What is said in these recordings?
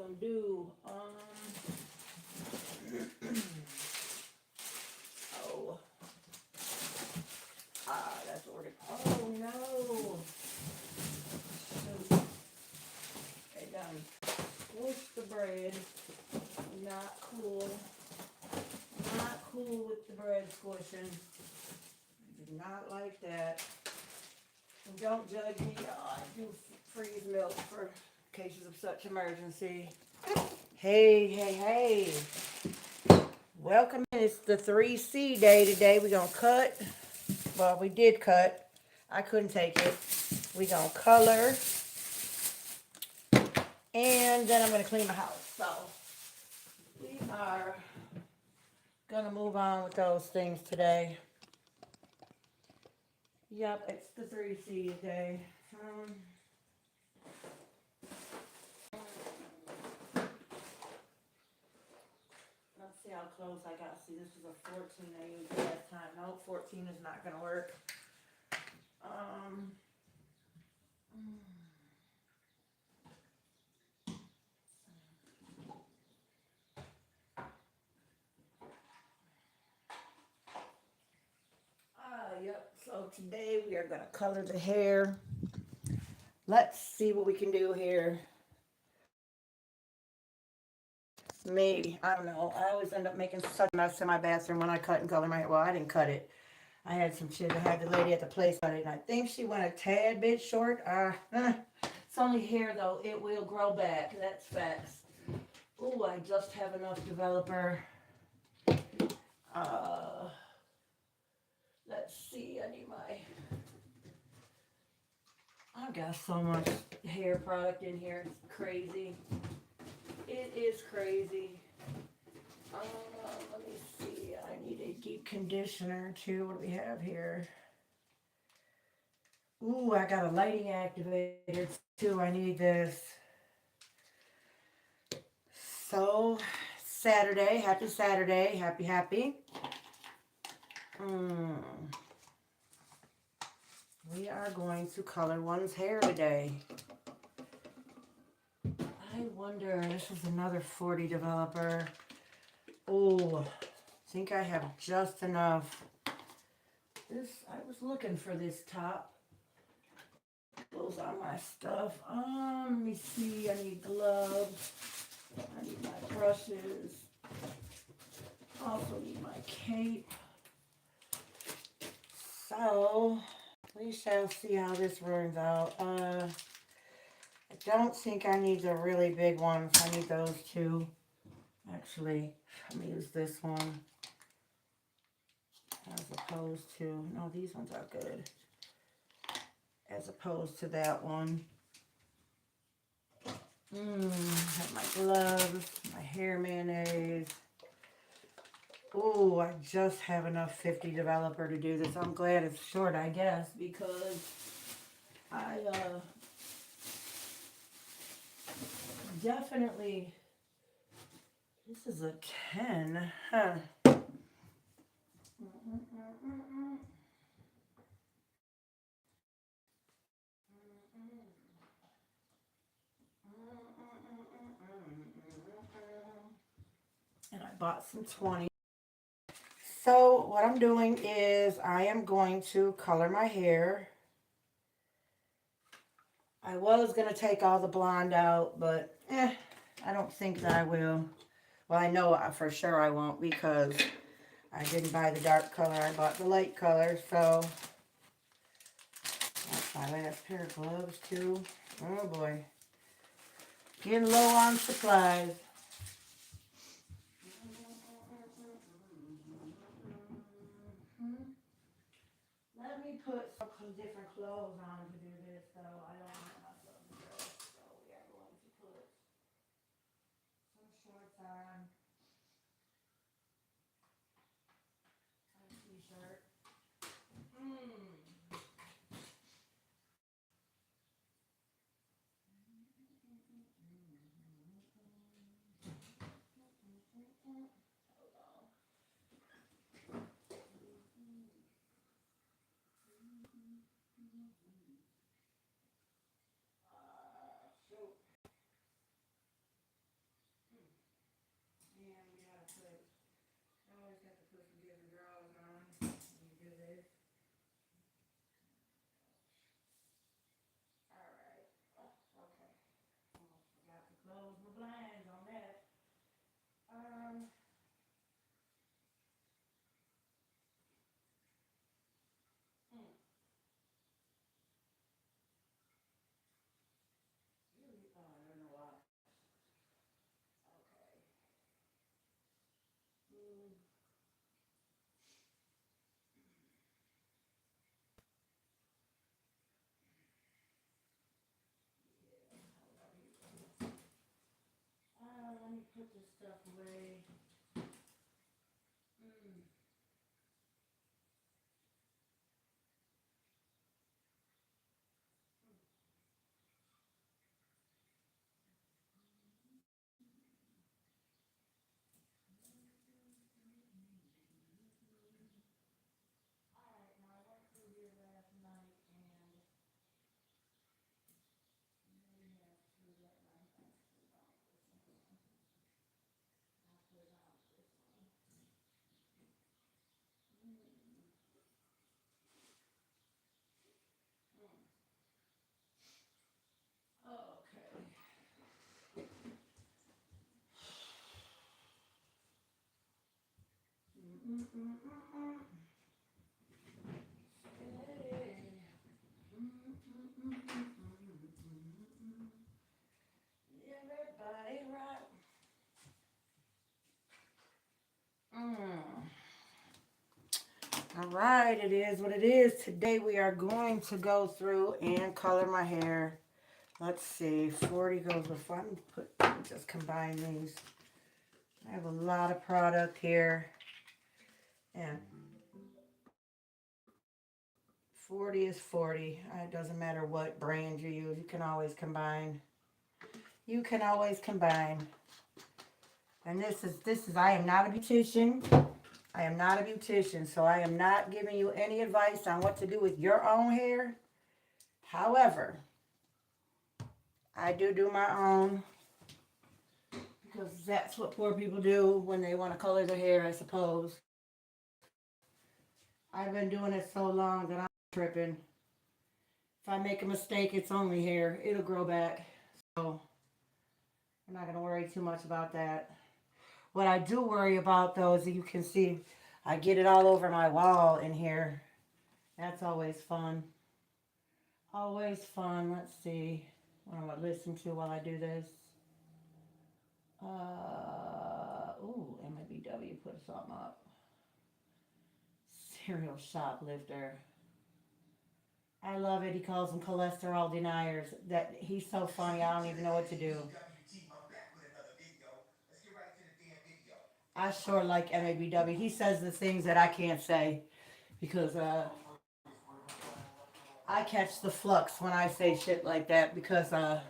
gonna do? Oh. That's already. Oh no. Shoot. Okay, done. Squish the bread. Not cool. Not cool with the bread squishing. I do not like that. And don't judge me. I do freeze milk for cases of such emergency. Hey, hey, hey. Welcome. It's the 3C day today. We're going to cut. Well, we did cut. I couldn't take it. We're going to color. And then I'm going to clean my house. So, we are going to move on with those things today. Yep, it's the 3C today. Let's see how close I got. See, this is a 14 I used last time. No, 14 is not going to work. Yep. So today we are going to color the hair. Let's see what we can do here. Maybe. I don't know. I always end up making such a mess in my bathroom when I cut and color my hair. Well, I didn't cut it. I had some shit. I had the lady at the place cut it, and I think she went a tad bit short. It's only hair, though. It will grow back. That's facts. Ooh, I just have enough developer. Let's see. I need my... I've got so much hair product in here. It's crazy. It is crazy. Let me see. I need a deep conditioner too. What do we have here? Ooh, I got a lighting activator too. I need this. So, Saturday. Happy Saturday. Happy, happy. We are going to color one's hair today. I wonder, this is another 40 developer. Oh, I think I have just enough. I was looking for this top. Those are my stuff. Let me see, I need gloves. I need my brushes. Also need my cape. So, we shall see how this runs out. I don't think I need the really big ones. I need those two. Actually, let me use this one. As opposed to, no, these ones are good. As opposed to that one. Have my gloves, my hair mayonnaise. Oh, I just have enough 50 developer to do this. I'm glad it's short, I guess, because I definitely, this is a 10, huh? And I bought some 20. So what I'm doing is I am going to color my hair. I was going to take all the blonde out, but I don't think that I will. Well, I know for sure I won't because I didn't buy the dark color. I bought the light color, so that's my last pair of gloves too. Oh boy. Getting low on supplies. Let me put some different clothes on to do this, though. I don't have myself to dress, so we are going to put some shorts on, a t-shirt. But I always have to put some different drawers on when you do this. Alright. Okay. Almost forgot to close my blinds on that. Mm, oh, I don't know why. Okay. Mm, let me put this stuff away. Mm. Alright, now I went through here last night and may have to let my actually on this one. I'll put it on this one. Mm. Mm. Okay. Mm-mm-mm-mm. Hey. Mm-mm-mm-mm-mm. Everybody right. All right, it is what it is. Today we are going to go through and color my hair. Let's see, 40 goes with fun. Just combine these. I have a lot of product here. And 40 is 40. It doesn't matter what brand you use. You can always combine. You can always combine. And this is I am not a beautician. I am not a beautician, so I am not giving you any advice on what to do with your own hair. However, I do my own because that's what poor people do when they want to color their hair, I suppose. I've been doing it so long that I'm tripping. If I make a mistake, it's only hair. It'll grow back. So I'm not going to worry too much about that. What I do worry about, though, is that you can see I get it all over my wall in here. That's always fun. Always fun. Let's see what I'm going to listen to while I do this. Ooh, MABW put something up. Serial shoplifter. I love it. He calls them cholesterol deniers. That he's so funny. I don't even know what to do. I sure like MABW. He says the things that I can't say because I catch the flux when I say shit like that because I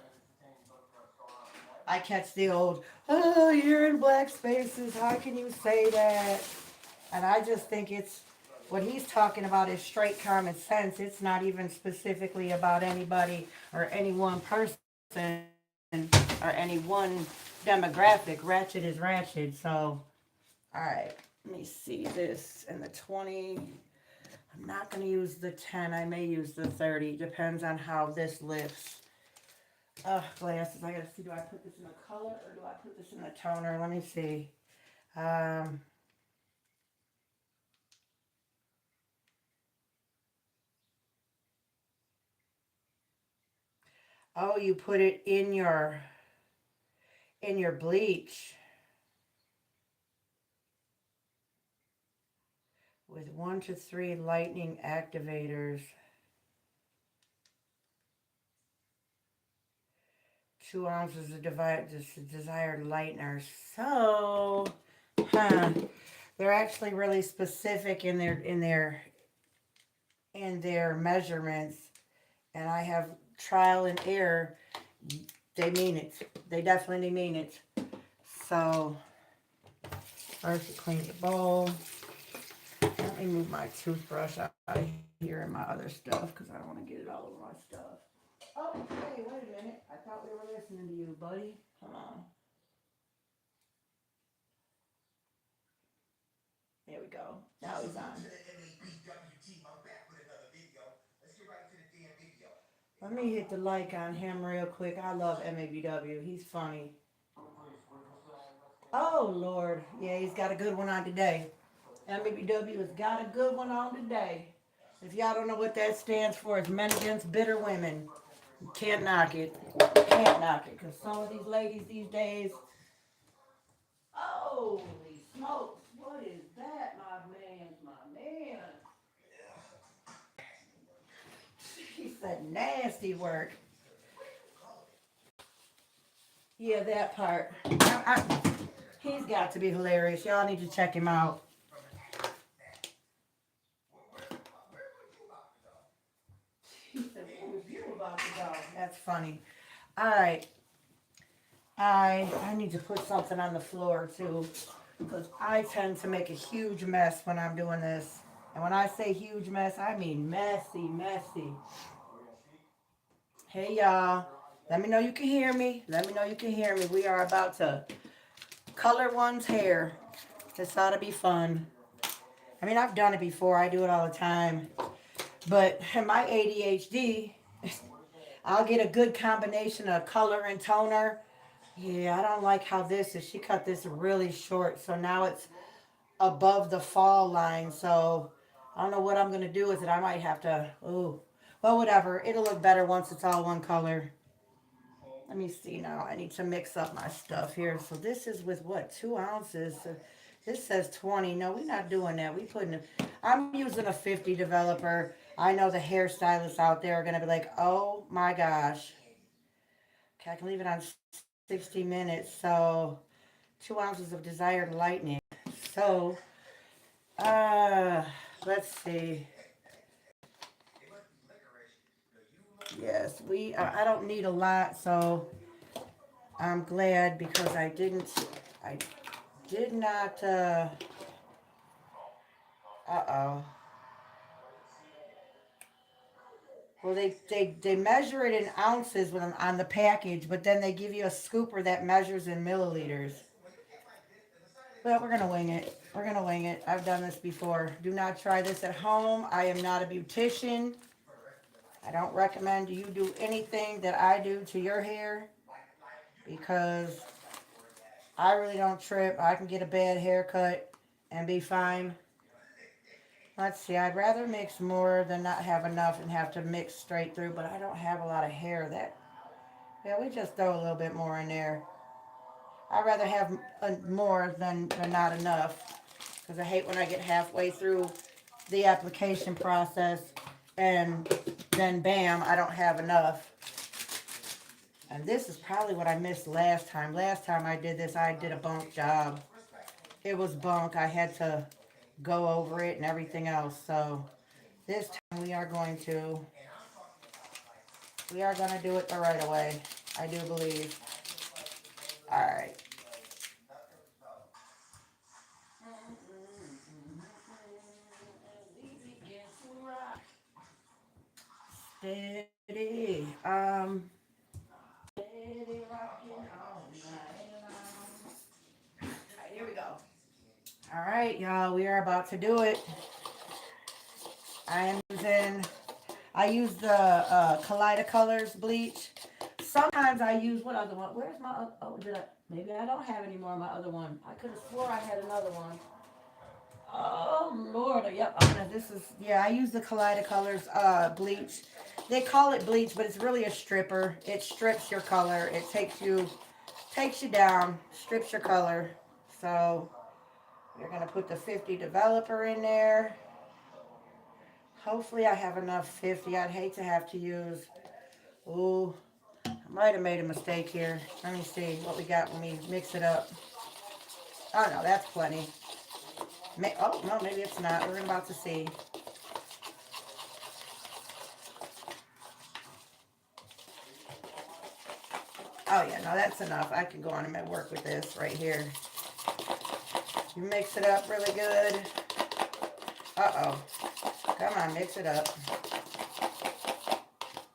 catch the old, oh, you're in black spaces. How can you say that? And I just think it's what he's talking about is straight common sense. It's not even specifically about anybody or any one person or any one demographic. Ratchet is ratchet. So, all right, let me see this and the 20. I'm not going to use the 10. I may use the 30. Depends on how this lifts. Glasses. I gotta see, do I put this in a color or do I put this in a toner? Let me see. Oh, you put it in your bleach with 1 to 3 lightning activators. 2 ounces of desired lightener. So, they're actually really specific in their measurements, and I have trial and error. They mean it. They definitely mean it. So, first you clean the bowl. Let me move my toothbrush out of here and my other stuff because I don't want to get it all over my stuff. Oh, hey, wait a minute. I thought we were listening to you, buddy. Come on. go. Now he's on. Let me hit the like on him real quick. I love MABW. He's funny. Oh, Lord. Yeah, he's got a good one on today. MABW has got a good one on today. If y'all don't know what that stands for, it's Men Against Bitter Women. You can't knock it. Can't knock it. Because some of these ladies these days, holy smokes. What is that, my man? My man. He said nasty work. Yeah, that part. He's got to be hilarious. Y'all need to check him out. He said, what was you about the dog? That's funny. All right. I need to put something on the floor too, because I tend to make a huge mess when I'm doing this. And when I say huge mess, I mean messy, messy. Hey y'all, let me know you can hear me. Let me know you can hear me. We are about to color one's hair. This ought to be fun. I mean, I've done it before. I do it all the time. But in my ADHD, I'll get a good combination of color and toner. Yeah, I don't like how this is. She cut this really short, so now it's above the fall line. So I don't know what I'm going to do with it. I might have to, ooh. Well, whatever. It'll look better once it's all one color. Let me see now. I need to mix up my stuff here. So this is with what? 2 ounces. This says 20. No, we're not doing that. I'm using a 50 developer. I know the hairstylists out there are going to be like, oh my gosh. Okay, I can leave it on 60 minutes. So 2 ounces of desired lightening. So, let's see. Yes, I don't need a lot, so I'm glad because I did not, uh-oh. Well, they measure it in ounces on the package, but then they give you a scooper that measures in milliliters. But we're going to wing it. We're going to wing it. I've done this before. Do not try this at home. I am not a beautician. I don't recommend you do anything that I do to your hair because I really don't trip. I can get a bad haircut and be fine. Let's see. I'd rather mix more than not have enough and have to mix straight through, but I don't have a lot of hair. Yeah, we just throw a little bit more in there. I'd rather have more than not enough because I hate when I get halfway through the application process and then bam, I don't have enough. And this is probably what I missed last time. Last time I did this, I did a bunk job. It was bunk. I had to go over it and everything else. So this time we are going to do it the right way. I do believe. All right. Steady. Steady rocking all night long. All right, here we go. All right, y'all, we are about to do it. I use the Kaleidacolors bleach. Sometimes I use, what other one? Where's my, maybe I don't have any more of my other one. I could have swore I had another one. Oh, Lord. Yep. I use the Kaleidacolors bleach. They call it bleach, but it's really a stripper. It strips your color. It takes you down, strips your color. So we're going to put the 50 developer in there. Hopefully I have enough 50. I'd hate to have to use, ooh, I might have made a mistake here. Let me see what we got when we mix it up. Oh, no, that's plenty. Oh, no, maybe it's not. We're about to see. Oh, yeah, no, that's enough. I can go on and work with this right here. You mix it up really good. Uh-oh. Come on, mix it up.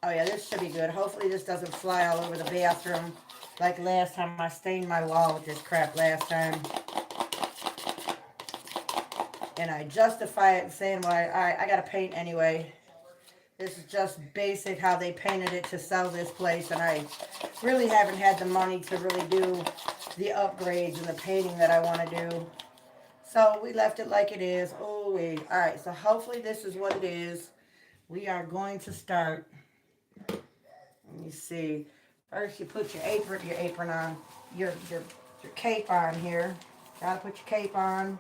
Oh, yeah, this should be good. Hopefully this doesn't fly all over the bathroom like last time. I stained my wall with this crap last time. and I justify it saying, well, I got to paint anyway. This is just basic how they painted it to sell this place, and I really haven't had the money to really do the upgrades and the painting that I want to do. So we left it like it is. Oh, wait. All right, so hopefully this is what it is. We are going to start. Let me see. First, you put your apron on, your cape on here. Gotta put your cape on.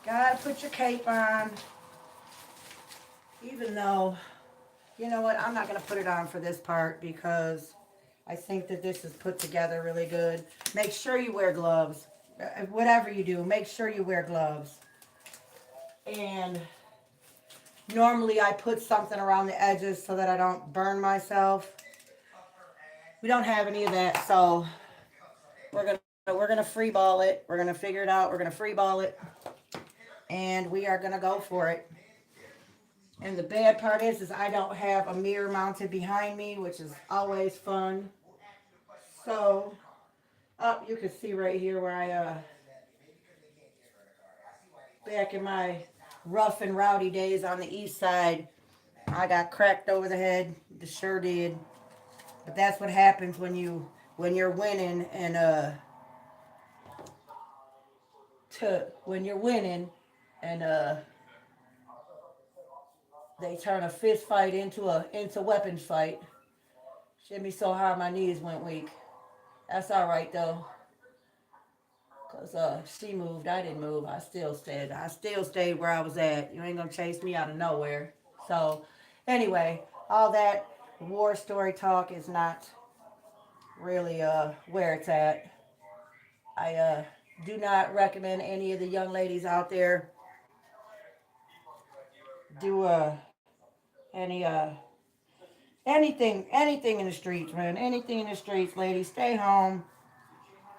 Gotta put your cape on. Even though, you know what, I'm not gonna put it on for this part because I think that this is put together really good. Make sure you wear gloves. Whatever you do, make sure you wear gloves. And normally I put something around the edges so that I don't burn myself. We don't have any of that, so we're gonna free ball it. We're gonna figure it out. We're gonna free ball it, and we are gonna go for it. And the bad part is I don't have a mirror mounted behind me, which is always fun. So, up you can see right here where I back in my rough and rowdy days on the east side, I got cracked over the head. Sure did. But that's what happens when you're winning and when you're winning and they turn a fist fight into weapons fight. Shit me so hard my knees went weak. That's all right though, cause she moved, I didn't move. I still stayed where I was at. You ain't gonna chase me out of nowhere. So, anyway, all that war story talk is not really where it's at. I do not recommend any of the young ladies out there do any anything in the streets, man. Anything in the streets, ladies. Stay home.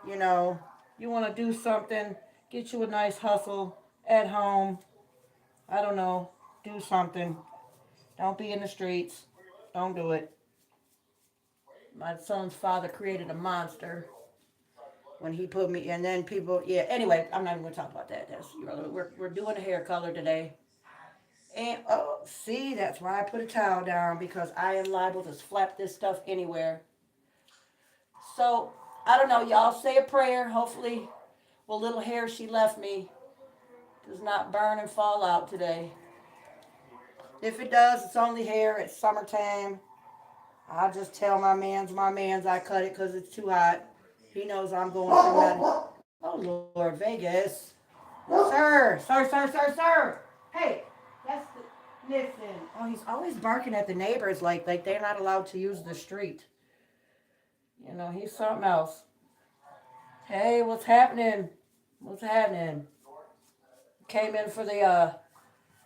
You know, you want to do something, get you a nice hustle at home. I don't know, do something. Don't be in the streets. Don't do it. My son's father created a monster when he put me, and then people, yeah. Anyway, I'm not even gonna talk about that. That's we're doing a hair color today. And oh, see, that's why I put a towel down because I am liable to flap this stuff anywhere. So I don't know. Y'all say a prayer. Hopefully, what little hair she left me does not burn and fall out today. If it does, it's only hair. It's summertime. I'll just tell my man's I cut it because it's too hot. He knows I'm going through that. Oh Lord, Vegas, sir. Hey, that's the listen. Oh, he's always barking at the neighbors like they're not allowed to use the street. You know, he's something else. Hey, what's happening? What's happening? Came in for the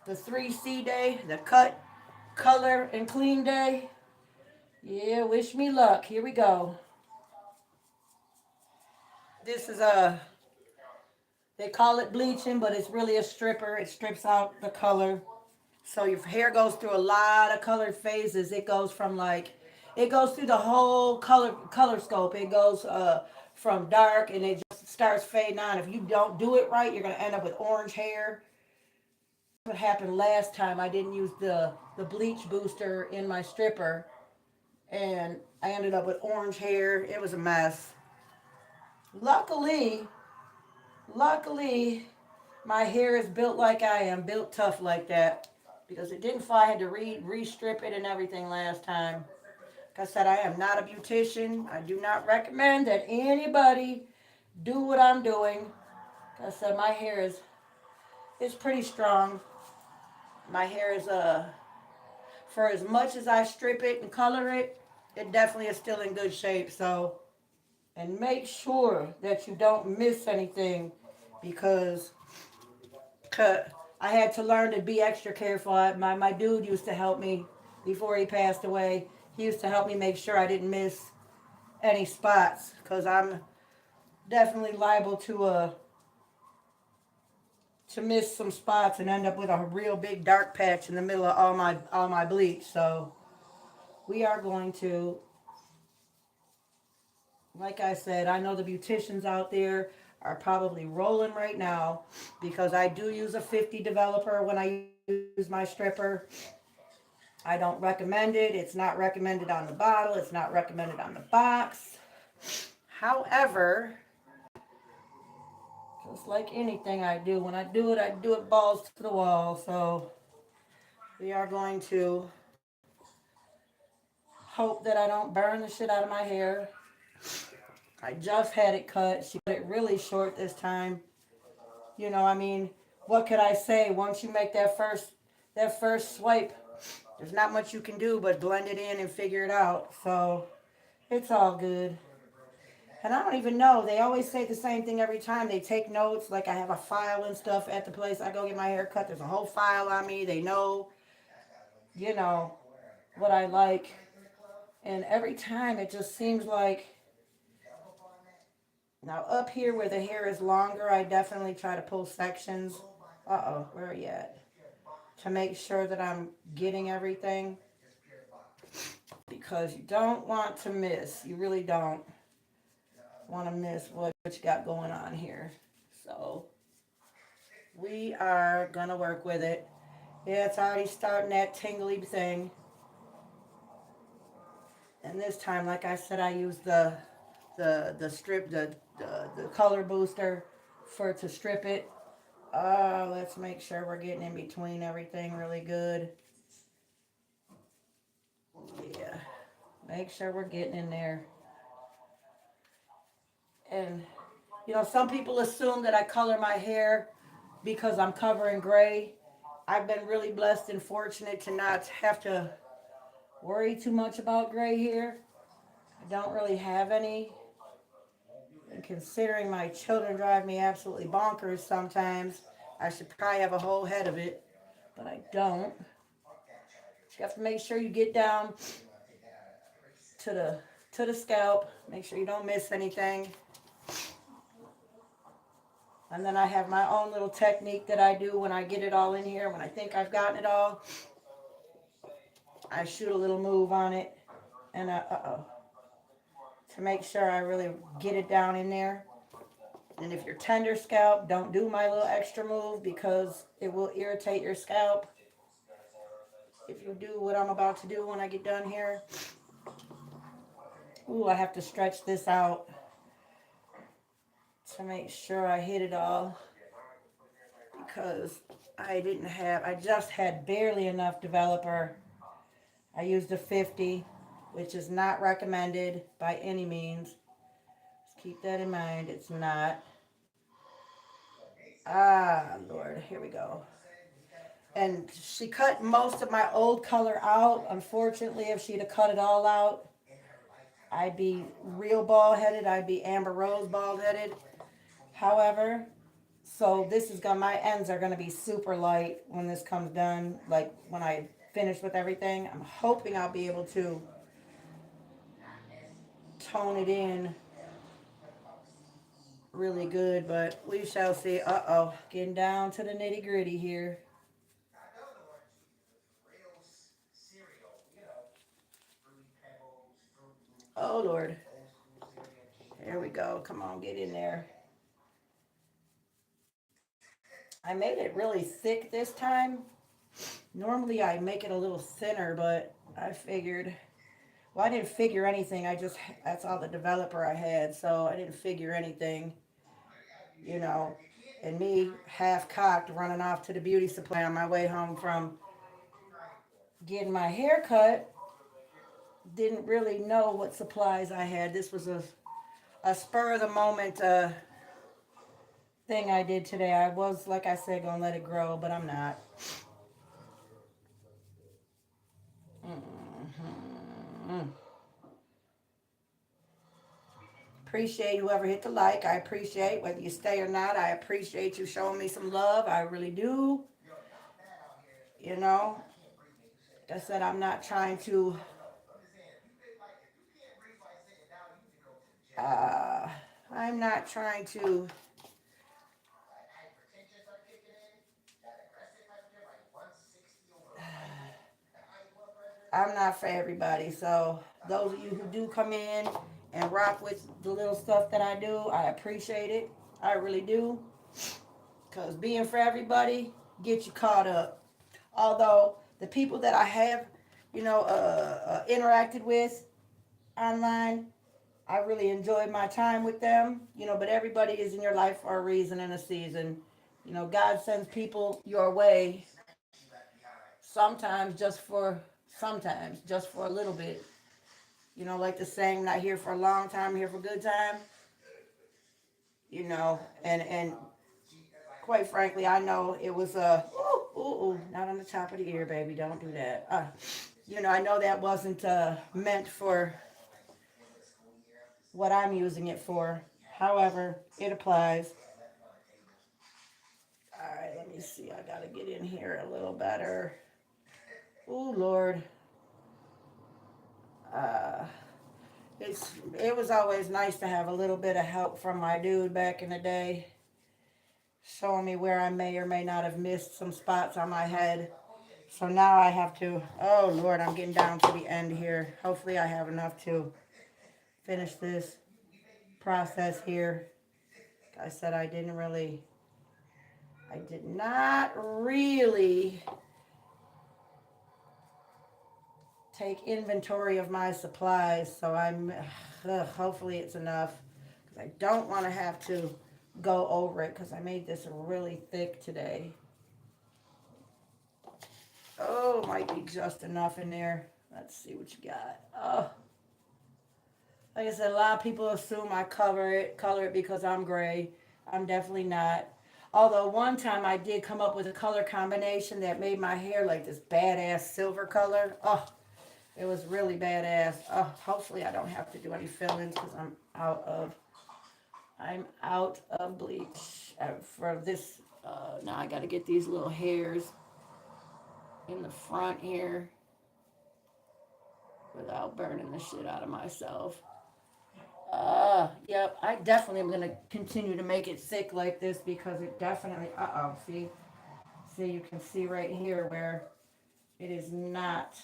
3C day, the cut, color, and clean day. Yeah, wish me luck. Here we go. This is they call it bleaching, but it's really a stripper. It strips out the color. So your hair goes through a lot of colored phases. It goes through the whole color scope. It goes from dark and it just starts fading on. If you don't do it right, you're gonna end up with orange hair. What happened last time? I didn't use the bleach booster in my stripper, and I ended up with orange hair. It was a mess. Luckily, luckily, my hair is built like I am, built tough like that, because it didn't fall. I had to re-strip it and everything last time. Like I said, I am not a beautician. I do not recommend that anybody do what I'm doing. Like I said, my hair is pretty strong. My hair is for as much as I strip it and color it, it definitely is still in good shape. So, and make sure that you don't miss anything because I had to learn to be extra careful. My dude used to help me before he passed away. He used to help me make sure I didn't miss any spots because I'm definitely liable to miss some spots and end up with a real big dark patch in the middle of all my bleach. So we are going to, like I said, I know the beauticians out there are probably rolling right now because I do use a 50 developer when I use my stripper. I don't recommend it. It's not recommended on the bottle. It's not recommended on the box. However, just like anything I do, when I do it balls to the wall. So we are going to hope that I don't burn the shit out of my hair. I just had it cut. She cut it really short this time. You know, I mean, what could I say? Once you make that first swipe, there's not much you can do but blend it in and figure it out. So it's all good. And I don't even know. They always say the same thing every time. They take notes. Like I have a file and stuff at the place I go get my hair cut. There's a whole file on me. They know, you know, what I like. And every time it just seems like, now up here where the hair is longer, I definitely try to pull sections. Uh-oh, where are you at? To make sure that I'm getting everything. Because you don't want to miss. You really don't want to miss what you got going on here. So we are going to work with it. Yeah, it's already starting that tingly thing. And this time, like I said, I used the strip, the color booster to strip it. Let's make sure we're getting in between everything really good. Yeah, make sure we're getting in there. And, you know, some people assume that I color my hair because I'm covering gray. I've been really blessed and fortunate to not have to worry too much about gray hair. I don't really have any. And considering my children drive me absolutely bonkers sometimes, I should probably have a whole head of it, but I don't. You have to make sure you get down to the scalp. Make sure you don't miss anything. And then I have my own little technique that I do when I get it all in here. When I think I've gotten it all, I shoot a little move on it, and to make sure I really get it down in there. And if you're tender scalp, don't do my little extra move because it will irritate your scalp. If you do what I'm about to do when I get done here. Ooh, I have to stretch this out to make sure I hit it all because I just had barely enough developer. I used a 50, which is not recommended by any means. Just keep that in mind, it's not. Ah, Lord, here we go. And she cut most of my old color out. Unfortunately, if she'd have cut it all out, I'd be real bald headed. I'd be Amber Rose bald headed. However, so my ends are gonna be super light when this comes done. Like when I finish with everything, I'm hoping I'll be able to tone it in really good, but we shall see. Uh-oh, getting down to the nitty gritty here. Oh, Lord. Here we go. Come on, get in there. I made it really thick this time. Normally I make it a little thinner, but I figured, well, I didn't figure anything. That's all the developer I had, so I didn't figure anything, you know. And me, half cocked, running off to the beauty supply on my way home from getting my hair cut, didn't really know what supplies I had. This was a spur of the moment thing I did today. I was, like I said, gonna let it grow, but I'm not. Mm-hmm. Appreciate whoever hit the like. I appreciate whether you stay or not. I appreciate you showing me some love. I really do. You know, like I said, I'm not trying to I'm not trying to I'm not for everybody. So those of you who do come in and rock with the little stuff that I do, I appreciate it. I really do. Because being for everybody gets you caught up. Although the people that I have, interacted with online, I really enjoyed my time with them. But everybody is in your life for a reason and a season. God sends people your way sometimes just for a little bit. Like the saying, not here for a long time, here for a good time. And quite frankly, I know it was not on the top of the ear, baby. Don't do that. I know that wasn't meant for what I'm using it for. However, it applies. All right, let me see. I gotta get in here a little better. Oh Lord. Uh, it was always nice to have a little bit of help from my dude back in the day, showing me where I may or may not have missed some spots on my head. So now I have to, oh Lord, I'm getting down to the end here. Hopefully I have enough to finish this process here. I said I did not really take inventory of my supplies, so hopefully it's enough, because I don't want to have to go over it, because I made this really thick today. Oh, might be just enough in there. Let's see what you got. Oh, like I said, a lot of people assume I color it because I'm gray. I'm definitely not. Although one time I did come up with a color combination that made my hair like this badass silver color. Oh, it was really badass. Oh, hopefully I don't have to do any fill-ins because I'm out of bleach for this. Now I got to get these little hairs in the front here without burning the shit out of myself. Yep, I definitely am gonna continue to make it thick like this because it definitely, see, you can see right here where it is not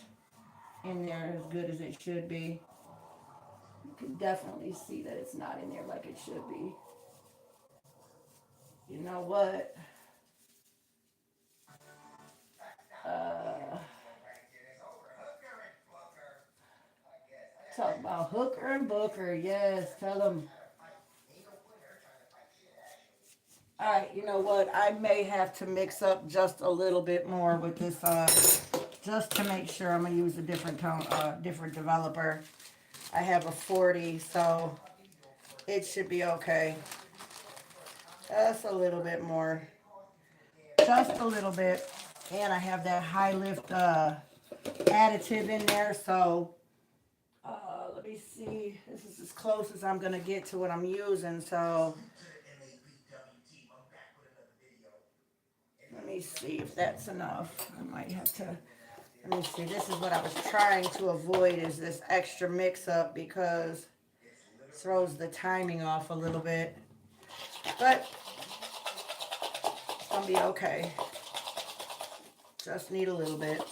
in there as good as it should be. You can definitely see that it's not in there like it should be. You know what? Uh, Talk about Hooker and Booker. Yes, tell them. All right, you know what? I may have to mix up just a little bit more with this, just to make sure. I'm gonna use a different tone, different developer. I have a 40, so it should be okay. Just a little bit more, just a little bit, and I have that high lift additive in there. So let me see. This is as close as I'm gonna get to what I'm using. So let me see if that's enough. I might have to. Let me see. This is what I was trying to avoid, is this extra mix up, because it throws the timing off a little bit. But it's gonna be okay. Just need a little bit.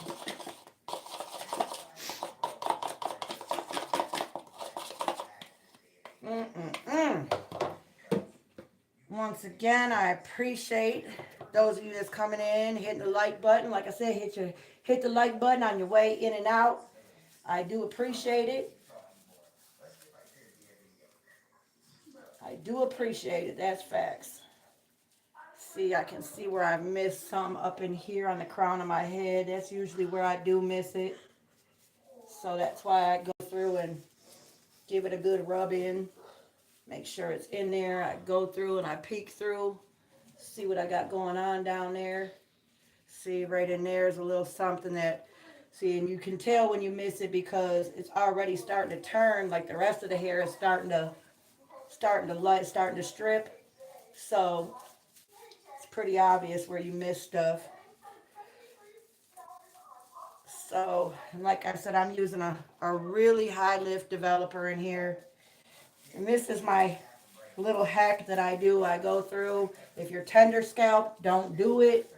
Once again, I appreciate those of you that's coming in, hitting the like button. Like I said, hit the like button on your way in and out. I do appreciate it. I do appreciate it. That's facts. See, I can see where I missed some up in here on the crown of my head. That's usually where I do miss it. So that's why I go through and give it a good rub in. Make sure it's in there. I go through and I peek through. See what I got going on down there. See, right in there is a little something that, see, and you can tell when you miss it because it's already starting to turn, like the rest of the hair is starting to strip. So it's pretty obvious where you miss stuff. So, like I said, I'm using a really high lift developer in here. And this is my little hack that I do. I go through, if you're tender scalp, don't do it,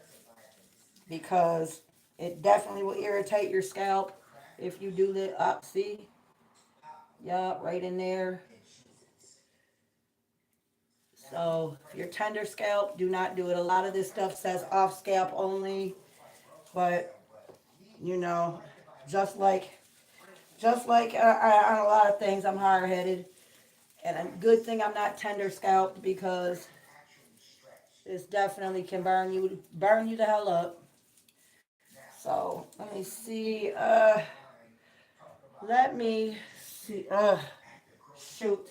because it definitely will irritate your scalp if you do the see, yeah, right in there. So if you're tender scalp, do not do it. A lot of this stuff says off scalp only, but you know, just like on a lot of things, I'm hard-headed, and a good thing I'm not tender scalped because this definitely can burn you the hell up. So let me see. Let me see. Shoot.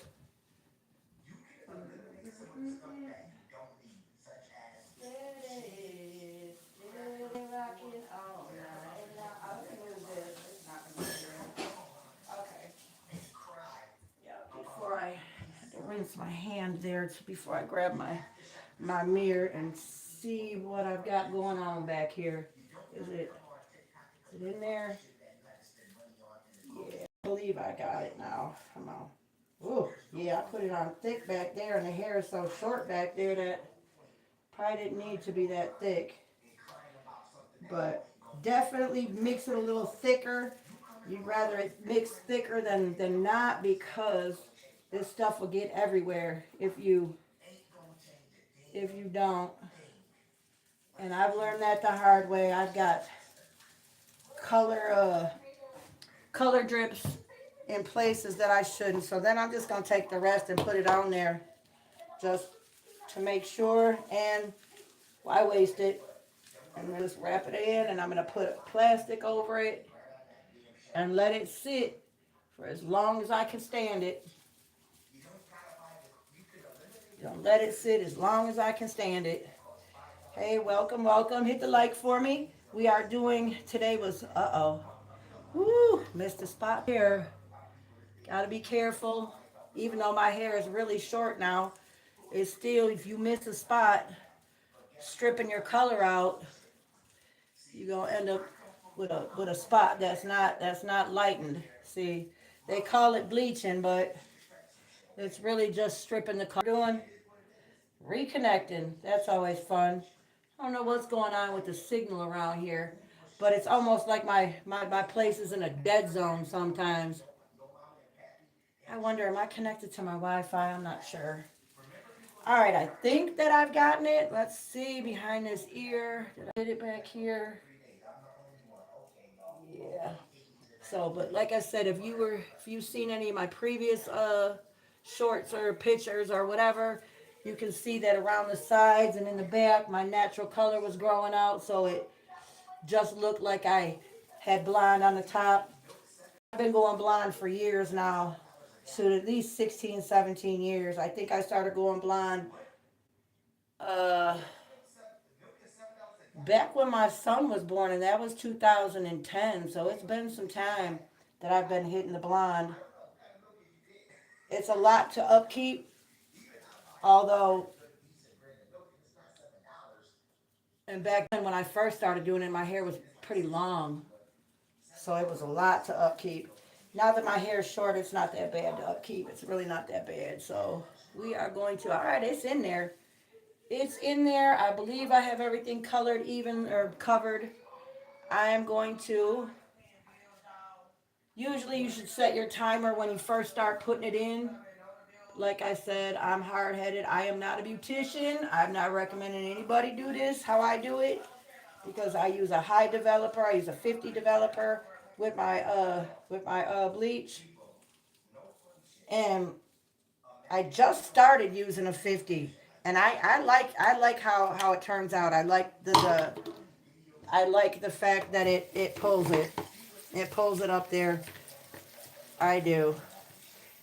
Before I had to rinse my hand there before I grab my mirror and see what I've got going on back here. Is it in there? Yeah, I believe I got it now. Come on. Oh, yeah, I put it on thick back there, and the hair is so short back there that probably didn't need to be that thick. But definitely mix it a little thicker. You'd rather it mix thicker than not, because this stuff will get everywhere if you don't. And I've learned that the hard way. I've got color drips in places that I shouldn't. So then I'm just going to take the rest and put it on there just to make sure. And why waste it? And just wrap it in, and I'm going to put plastic over it and let it sit for as long as I can stand it. Let it sit as long as I can stand it. Hey, welcome, welcome. Hit the like for me. We are doing, today was, woo, missed a spot here. Gotta be careful. Even though my hair is really short now, it's still, if you miss a spot, stripping your color out, you're gonna end up with a spot that's not lightened. See, they call it bleaching, but it's really just stripping the color. Doing reconnecting. That's always fun. I don't know what's going on with the signal around here, but it's almost like my place is in a dead zone sometimes. I wonder, am I connected to my Wi-Fi? I'm not sure. All right, I think that I've gotten it. Let's see, behind this ear. Did I get it back here? Yeah. So, but like I said, if you've seen any of my previous shorts or pictures or whatever, you can see that around the sides and in the back, my natural color was growing out, so it just looked like I had blonde on the top. I've been going blonde for years now, so at least 16, 17 years. I think I started going blonde back when my son was born, and that was 2010, so it's been some time that I've been hitting the blonde. It's a lot to upkeep, although, and back then when I first started doing it, my hair was pretty long, so it was a lot to upkeep. Now that my hair is short, it's not that bad to upkeep. It's really not that bad. So we are going to, all right, it's in there. It's in there. I believe I have everything colored even or covered. I am going to, usually you should set your timer when you first start putting it in. Like I said, I'm hard-headed. I am not a beautician. I'm not recommending anybody do this how I do it, because I use a high developer. I use a 50 developer with my bleach. And I just started using a 50, and I like how it turns out. I like the fact that it pulls it. It pulls it up there. I do.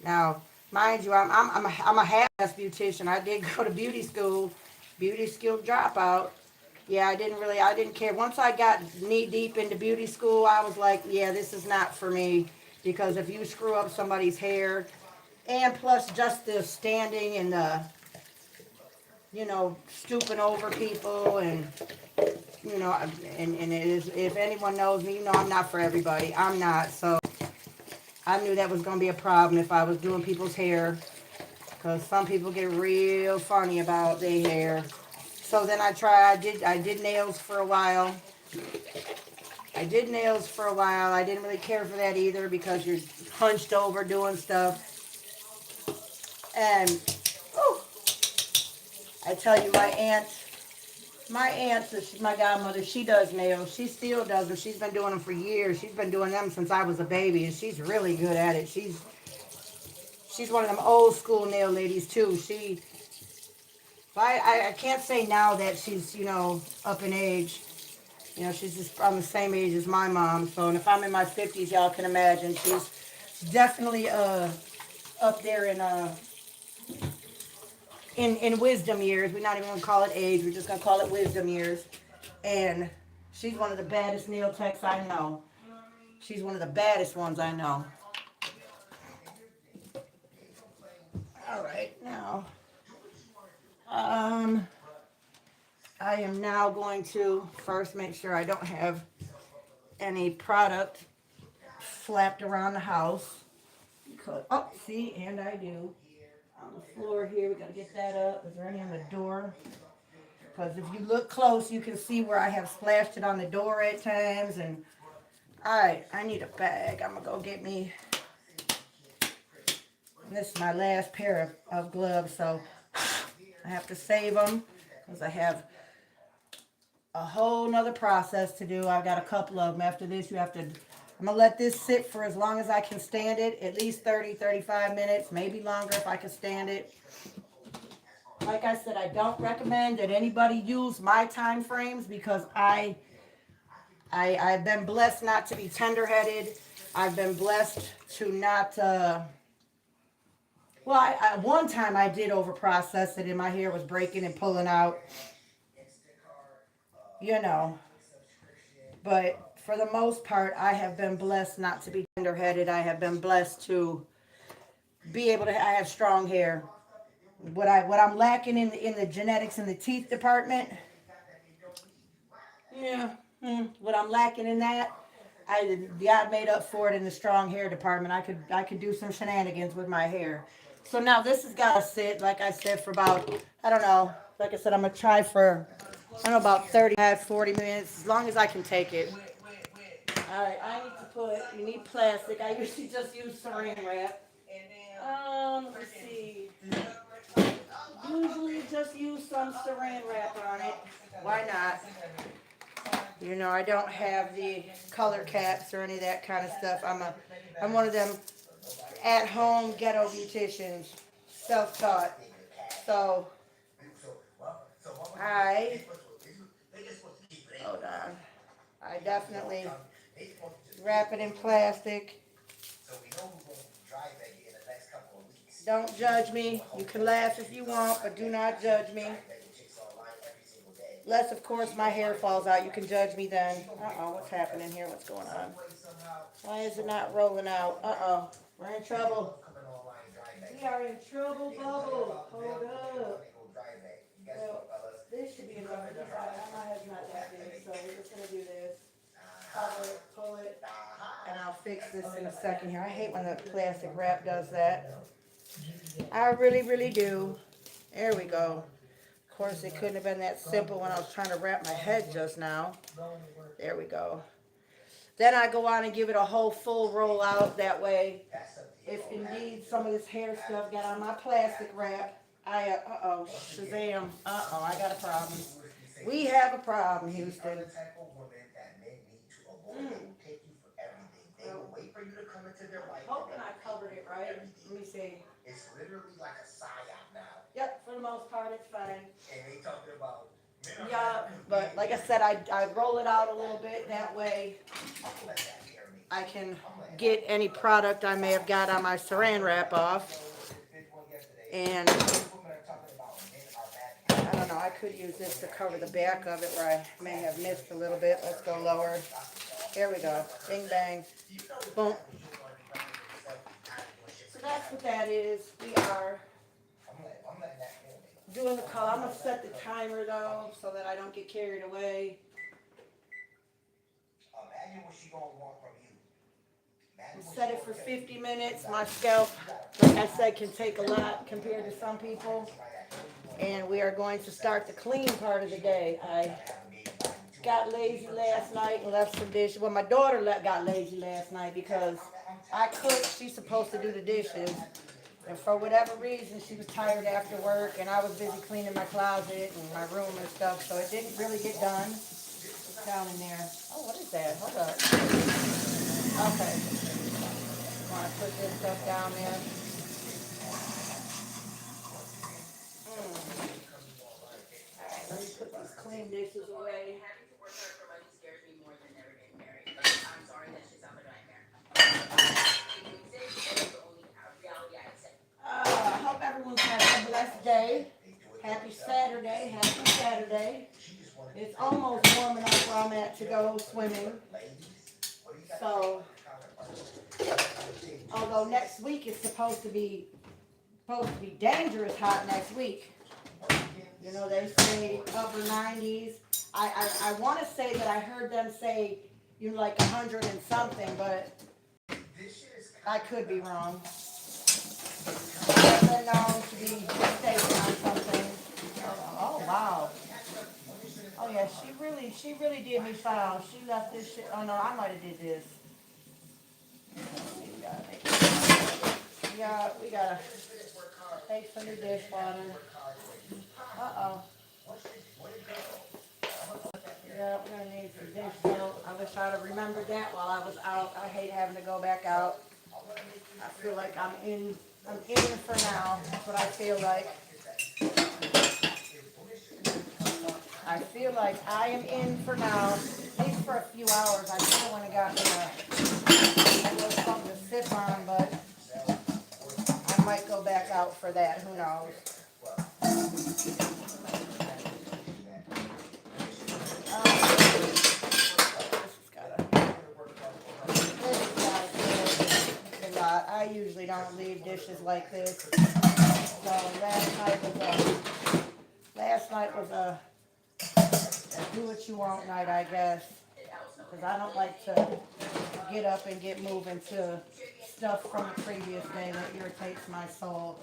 Now, mind you, I'm a half-ass beautician. I did go to beauty school dropout. Yeah, I didn't care. Once I got knee deep into beauty school, I was like, yeah, this is not for me, because if you screw up somebody's hair, and plus just the standing and the, stooping over people, and and it is, if anyone knows me, I'm not for everybody. I'm not. So I knew that was going to be a problem if I was doing people's hair, because some people get real funny about their hair. So then I did nails for a while. I didn't really care for that either, because you're hunched over doing stuff. And I tell you, my aunt, so she's my godmother, she does nails. She still does them. She's been doing them for years. She's been doing them since I was a baby, and she's really good at it. She's one of them old school nail ladies too. I can't say now that she's, you know, up in age. You know, she's just around the same age as my mom. So, and if I'm in my 50s, y'all can imagine she's definitely up there in wisdom years. We're not even gonna call it age. We're just gonna call it wisdom years. And she's one of the baddest nail techs I know. She's one of the baddest ones I know. All right, now, I am now going to first make sure I don't have any product slapped around the house. Because, oh, see, and I do. On the floor here, we gotta get that up. Is there any on the door? Because if you look close, you can see where I have splashed it on the door at times. And all right, I need a bag. I'm gonna go get me. This is my last pair of gloves, so I have to save them because I have a whole nother process to do. I've got a couple of them. After this, I'm gonna let this sit for as long as I can stand it, at least 30, 35 minutes, maybe longer if I can stand it. Like I said, I don't recommend that anybody use my time frames because I've been blessed not to be tender-headed. I've been blessed to not, one time I did over-process it and my hair was breaking and pulling out, you know. But for the most part, I have been blessed not to be tender-headed. I have been blessed to be able to, I have strong hair. What I'm lacking in the genetics in the teeth department, what I'm lacking in that, God made up for it in the strong hair department. I could do some shenanigans with my hair. So now this has got to sit, like I said, for about, I don't know, like I said, I'm going to try for, I don't know, about 35, 40 minutes, as long as I can take it. All right, you need plastic. I usually just use saran wrap. Let's see. Usually just use some saran wrap on it. Why not? You know, I don't have the color caps or any of that kind of stuff. I'm one of them at-home ghetto beauticians, self-taught. So, hold on. I definitely wrap it in plastic. Don't judge me. You can laugh if you want, but do not judge me. Unless, of course, my hair falls out. You can judge me then. Uh-oh, what's happening here? What's going on? Why is it not rolling out? Uh-oh, we're in trouble. We are in trouble, bubble. Hold up. Well, this should be enough. My head's not that big, so we're just going to do this. Cover it, pull it, and I'll fix this in a second here. I hate when the plastic wrap does that. I really, really do. There we go. Of course, it couldn't have been that simple when I was trying to wrap my head just now. There we go. Then I go on and give it a whole full roll out. That way, if indeed some of this hair stuff got on my plastic wrap, Shazam. I got a problem. We have a problem, Houston. Hoping I covered it right. Let me see. It's literally like a psyop now. Yep, for the most part, it's fine. And they talking about. Yeah, but like I said, I roll it out a little bit. That way, I can get any product I may have got on my saran wrap off. And I don't know, I could use this to cover the back of it where I may have missed a little bit. Let's go lower. Here we go. Bing, bang. Boom. So that's what that is. We are doing the color. I'm going to set the timer, though, so that I don't get carried away. Set it for 50 minutes. My scalp, like I said, can take a lot compared to some people. And we are going to start the clean part of the day. I got lazy last night and left some dishes. Well, my daughter got lazy last night because I cooked. She's supposed to do the dishes. And for whatever reason, she was tired after work, and I was busy cleaning my closet and my room and stuff, so it didn't really get done. It's down in there. Oh, what is that? Hold up. Okay. Want to put this stuff down there. Let me put these clean dishes away. I hope everyone's having a blessed day. Happy Saturday. Happy Saturday. It's almost warm enough where I'm at to go swimming. So, although next week is supposed to be dangerous hot next week. You know, they say upper 90s. I want to say that I heard them say, you know, like 100 and something, but I could be wrong. I've been known to be mistaken on something. Oh, wow. Oh, yeah, she really did me foul. She left this shit. Oh, no, I might have did this. Yeah, we gotta take some new dishwater. Uh-oh. Yeah, we're gonna need some dish soap. I wish I'd have remembered that while I was out. I hate having to go back out. I feel like I'm in for now. That's what I feel like. I feel like I am in for now, at least for a few hours. I still want to got me a little something to sip on, but I might go back out for that. Who knows? This has got a lot. I usually don't leave dishes like this. So last night was a do what you want night, I guess. Because I don't like to get up and get moving to stuff from the previous day that irritates my soul.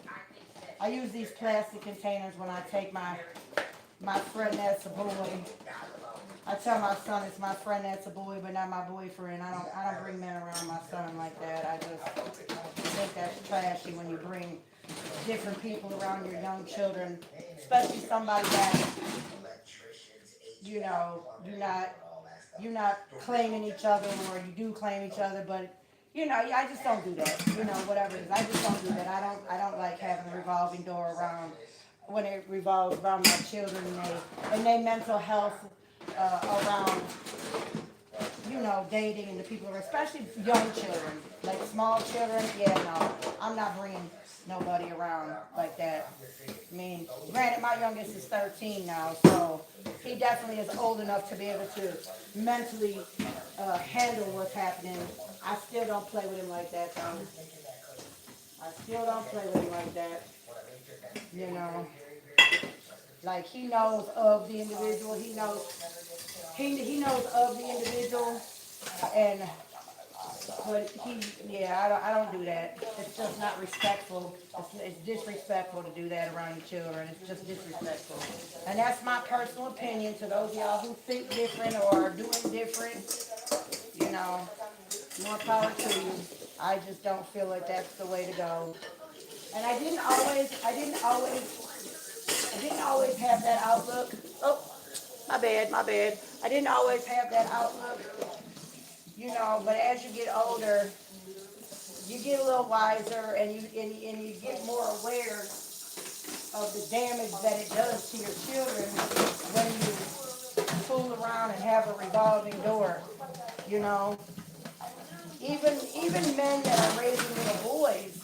I use these plastic containers when I take my friend that's a boy. I tell my son it's my friend that's a boy, but not my boyfriend. I don't bring men around my son like that. I just think that's trashy when you bring different people around your young children, especially somebody that, you know, you're not claiming each other, or you do claim each other, but you know, I just don't do that. You know, whatever it is, I just don't do that. I don't like having a revolving door around when it revolves around my children and they mental health around, you know, dating and the people, especially young children, like small children. Yeah, no, I'm not bringing nobody around like that. I mean, granted, my youngest is 13 now, so he definitely is old enough to be able to mentally handle what's happening. I still don't play with him like that, though. I still don't play with him like that. You know, like he knows of the individual. He knows of the individual, and but I don't do that. It's just not respectful. It's disrespectful to do that around your children. It's just disrespectful. And that's my personal opinion. To those of y'all who think different or are doing different, you know, more power to you. I just don't feel like that's the way to go. And I didn't always have that outlook. Oh, my bad. I didn't always have that outlook. You know, but as you get older, you get a little wiser, and you get more aware of the damage that it does to your children when you fool around and have a revolving door. You know, even men that are raising little boys,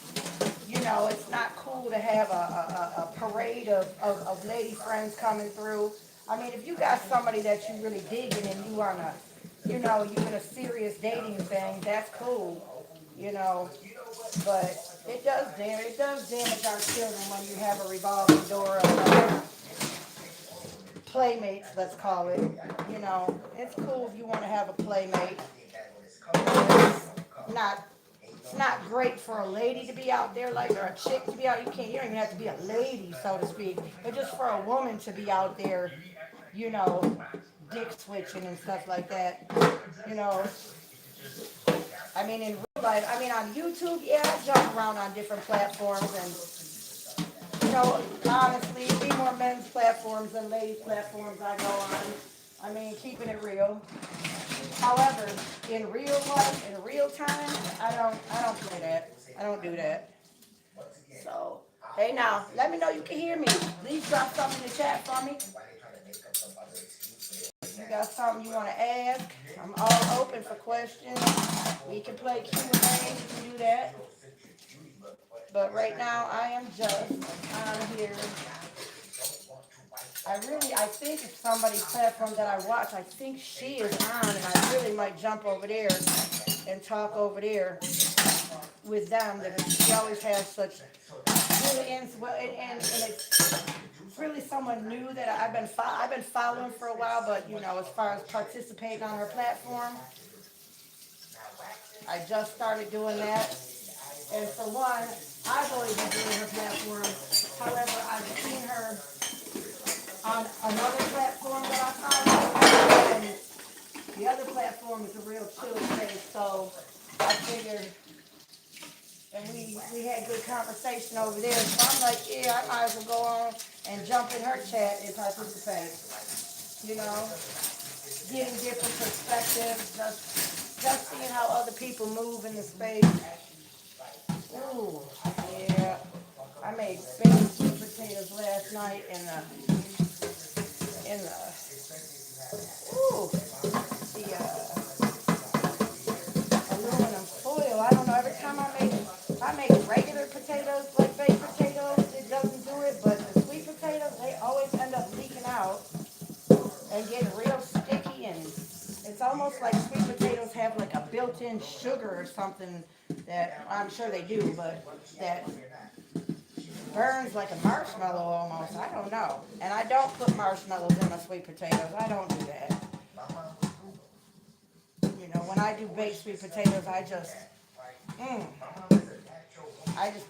you know, it's not cool to have a parade of lady friends coming through. I mean, if you got somebody that you really digging and you on a, you know, you in a serious dating thing, that's cool, you know. But it does damage our children when you have a revolving door of playmates, let's call it. You know, it's cool if you want to have a playmate. It's not great for a lady to be out there, like, or a chick to be out. You don't even have to be a lady, so to speak. But just for a woman to be out there, you know, dick switching and stuff like that, you know. I mean, in real life, I mean, on YouTube, yeah, I jump around on different platforms and, you know, honestly, be more men's platforms than ladies' platforms I go on. I mean, keeping it real. However, in real life, in real time, I don't play that. I don't do that. So, hey now, let me know you can hear me. Please drop something in the chat for me. If you got something you want to ask, I'm all open for questions. We can play Q&A, we can do that. But right now, I am just on here. I think it's somebody's platform that I watch. I think she is on, and I really might jump over there and talk over there with them. That she always has such really well, and it's really someone new that I've been following for a while. But you know, as far as participating on her platform, I just started doing that. And for one, I've always been doing her platform. However, I've seen her on another platform that I follow, and the other platform is a real chill space, so I figured, and we had good conversation over there, so I'm like, yeah, I might as well go on and jump in her chat and participate, you know, getting different perspectives, just seeing how other people move in the space. Ooh, yeah, I made baked sweet potatoes last night in the aluminum foil. I don't know, every time I make regular potatoes, like baked potatoes, it doesn't do it, but the sweet potatoes, they always end up leaking out and getting real sticky, and it's almost like sweet potatoes have like a built-in sugar or something that, I'm sure they do, but that burns like a marshmallow almost. I don't know. And I don't put marshmallows in my sweet potatoes. I don't do that. You know, when I do baked sweet potatoes, I just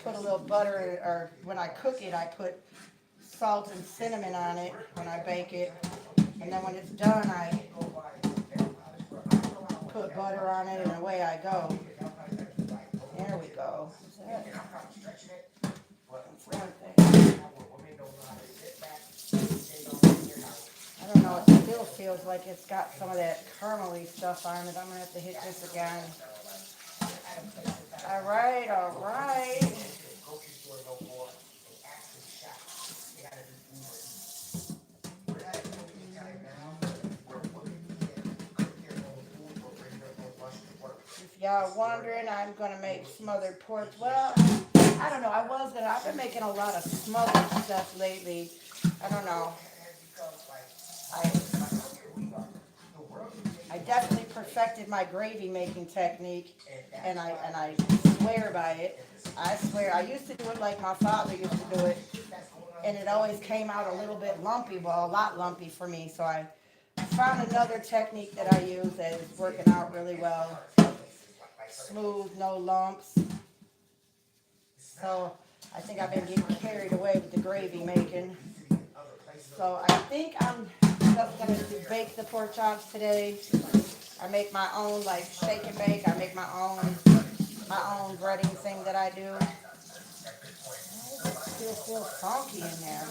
put a little butter, or when I cook it, I put salt and cinnamon on it when I bake it. And then when it's done, I put butter on it, and away I go. There we go. That's one thing. I don't know, it still feels like it's got some of that caramely stuff on it. I'm going to have to hit this again. All right, all right. If y'all wondering, I'm going to make smothered pork. Well, I don't know. I've been making a lot of smothered stuff lately. I don't know. I definitely perfected my gravy making technique, and I swear by it. I swear. I used to do it like my father used to do it, and it always came out a little bit lumpy, well, a lot lumpy for me. So I found another technique that I use that is working out really well. Smooth, no lumps. So I think I've been getting carried away with the gravy making. So I think I'm just going to bake the pork chops today. I make my own, like, shake and bake. I make my own breading thing that I do. It still feels funky in there.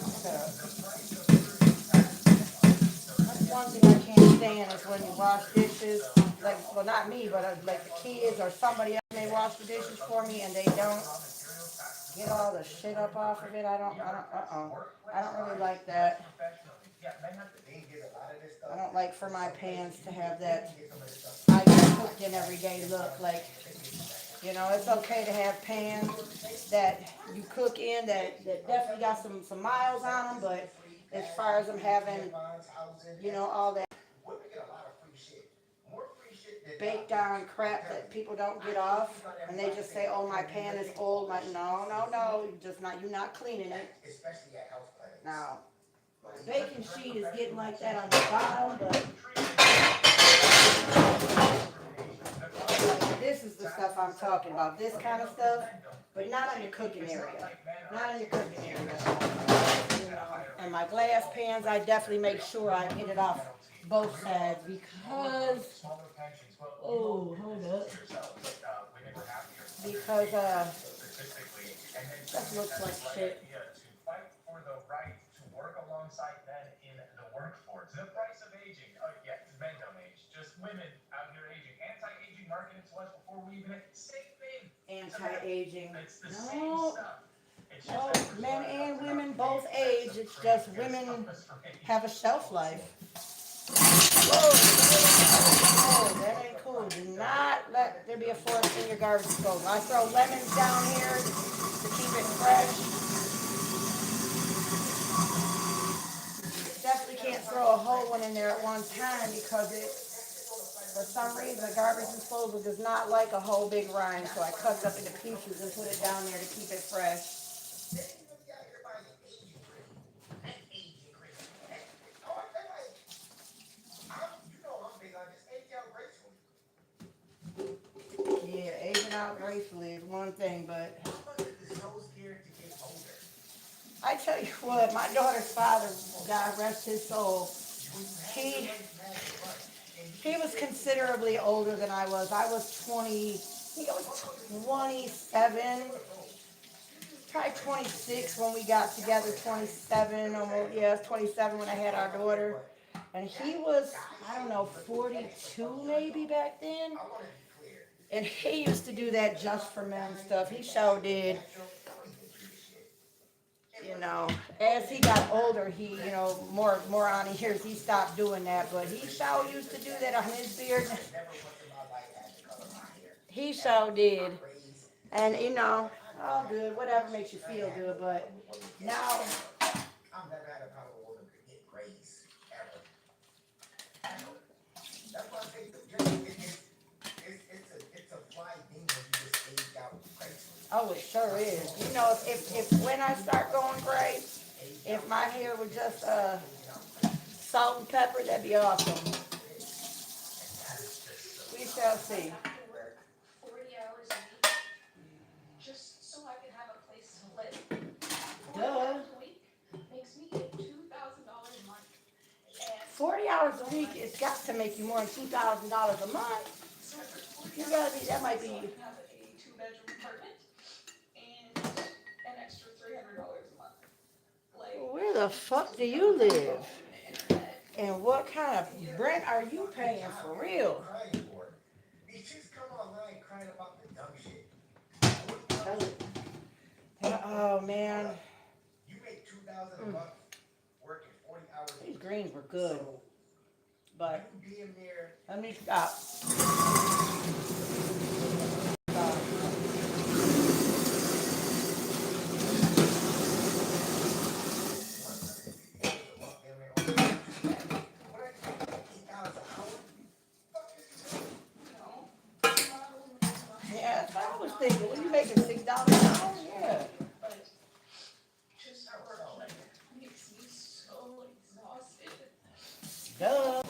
That's one thing I can't stand is when you wash dishes. Like, well, not me, but like the kids or somebody else may wash the dishes for me and they don't get all the shit up off of it. I don't really like that. I don't like for my pans to have that I get cooked in everyday look. Like, you know, it's okay to have pans that you cook in that definitely got some miles on them, but as far as them having, you know, all that baked down crap that people don't get off, and they just say, oh, my pan is old. No, you're not cleaning it. Now, the baking sheet is getting like that on the bottom, but this is the stuff I'm talking about, this kind of stuff, but not on your cooking area. Not in your cooking area. You know, and my glass pans, I definitely make sure I get it off both sides because, oh, hold up. Because, that looks like shit. Anti-aging. No, no, men and women both age. It's just women have a shelf life. Whoa, that ain't cool. Do not let there be a forest in your garbage disposal. I throw lemons down here to keep it fresh. Definitely can't throw a whole one in there at one time because it, for some reason, the garbage disposal does not like a whole big rind. So I cut it up into pieces and put it down there to keep it fresh. Yeah, aging out gracefully is one thing, but I tell you what, my daughter's father, God rest his soul, he was considerably older than I was. I was 20, I think I was 27, probably 26 when we got together, 27, almost, yeah, 27 when I had our daughter. And he was, I don't know, 42 maybe back then. And he used to do that just for men stuff. He sure did. You know, as he got older, he, you know, more on the years, he stopped doing that. But he sure used to do that on his beard. He sure did. And, you know, all good, whatever makes you feel good. But now, oh, it sure is. You know, if when I start going gray, if my hair would just salt and pepper, that'd be awesome. We shall see. Work 40 hours a week just so I can have a place to live. 40 Duh. hours a week makes me get $2,000 a month. And 40 hours a week, it's got to make you more than $2,000 a month. so for 40 You gotta be, that might so I be, can have a 2-bedroom apartment and an extra $300 a month. Like, where the fuck do you live? And what kind of rent are you paying for real? Oh man. These greens were good. But let me stop. Yeah, that's what I was thinking. What are you making, $6 an hour? Yeah. but just working makes me so exhausted. Duh.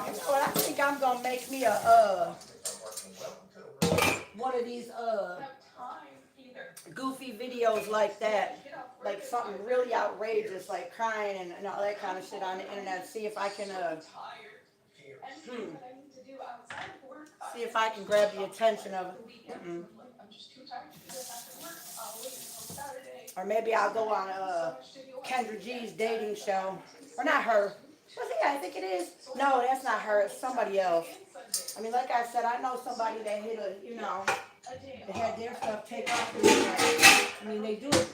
You know what? I think I'm gonna make me a one of these I don't have time either. goofy videos like that, like something really outrageous, like crying and all that kind of shit on the internet. See if I can Tired. Anything that I need to do outside of work. see if I can grab the attention of The weekends, like, I'm just too tired to do this after work. I'll wait until Saturday. or maybe I'll go on So much to do. Kendra G's dating show, or not her. Was it? I think it is. No, that's not her. It's somebody else. I mean, like I said, I know somebody that hit a, you know, they had their stuff take off. I mean, they do it.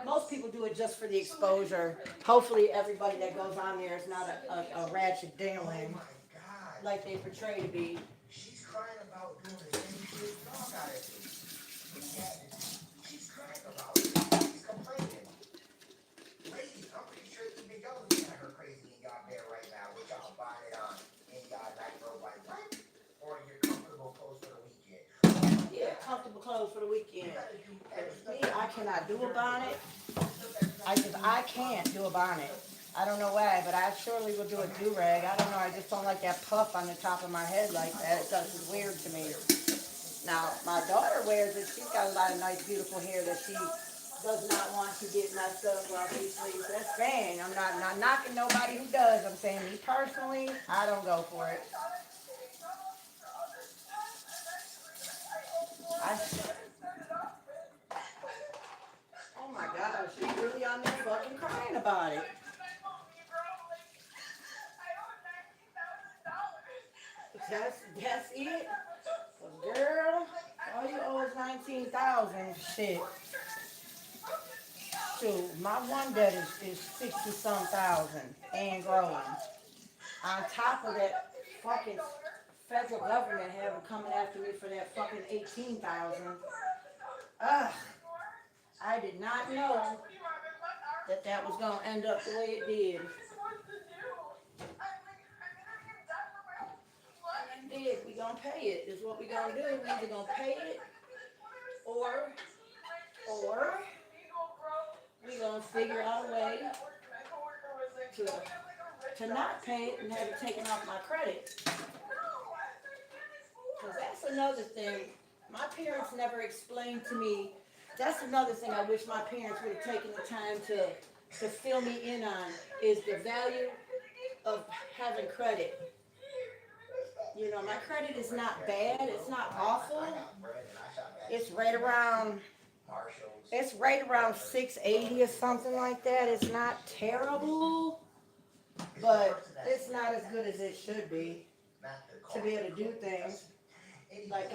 Most people do it just for the exposure. Hopefully, everybody that goes on there is not a ratchet dingling like they portray to be. She's crying about doing the same shit dog gotta do. She's crying about it. She's complaining. Ladies, I'm pretty sure even y'all looking at her crazy in y'all bed right now with y'all bonnet on and y'all night robe like what? Or your comfortable clothes for the weekend. Yeah, comfortable clothes for the weekend. You gotta do Me, extra. I cannot do a bonnet. I can't do a bonnet. I don't know why, but I surely will do a do-rag. I don't know, I just don't like that puff on the top of my head like that. It's just weird to me. Now, my daughter wears it. She's got a lot of nice, beautiful hair that she does not want to get messed up while she sleeps. That's fine. I'm not knocking nobody who does. I'm saying me personally, I don't go for it. I, oh my gosh, she's really on there fucking crying about it. That's it. Girl, all you owe is 19,000. Shit. Shoot, my one debt is 60 some thousand and growing. On top of that, fucking federal government having coming after me for that fucking 18,000. Ugh, I did not know that was gonna end up the way it did. We gonna pay it. Is what we gonna do. We either gonna pay it, or we gonna figure out a way to not pay it and have it taken off my credit. Cause that's another thing. My parents never explained to me. That's another thing I wish my parents would have taken the time to fill me in on, is the value of having credit. You know, my credit is not bad. It's not awful. It's right around 680 or something like that. It's not terrible, but it's not as good as it should be to be able to do things. Like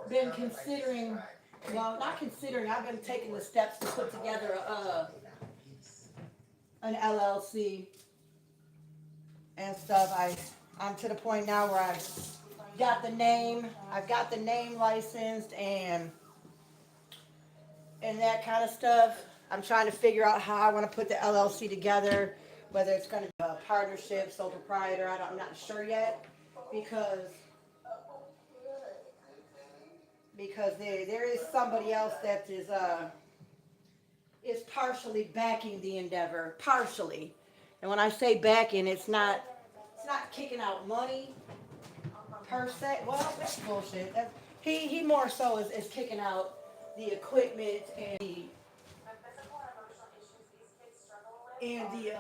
been considering, well, not considering, I've been taking the steps to put together an LLC and stuff. I'm to the point now where I've got the name licensed and that kind of stuff. I'm trying to figure out how I want to put the LLC together, whether it's going to be a partnership, sole proprietor. I'm not sure yet, because there is somebody else that is partially backing the endeavor, partially. And when I say backing, it's not kicking out money per se. Well, that's bullshit. He more so is kicking out the equipment and the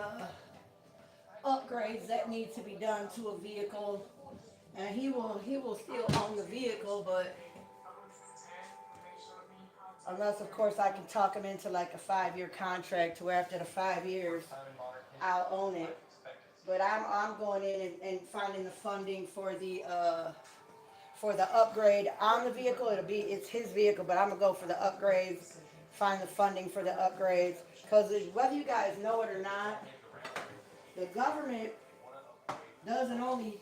upgrades that need to be done to a vehicle. And he will still own the vehicle, but unless of course I can talk him into like a 5-year contract to where after the 5 years I'll own it. But I'm going in and finding the funding for the upgrade on the vehicle. It's his vehicle, but I'm gonna go for the upgrades, find the funding for the upgrades. Because whether you guys know it or not, the government doesn't only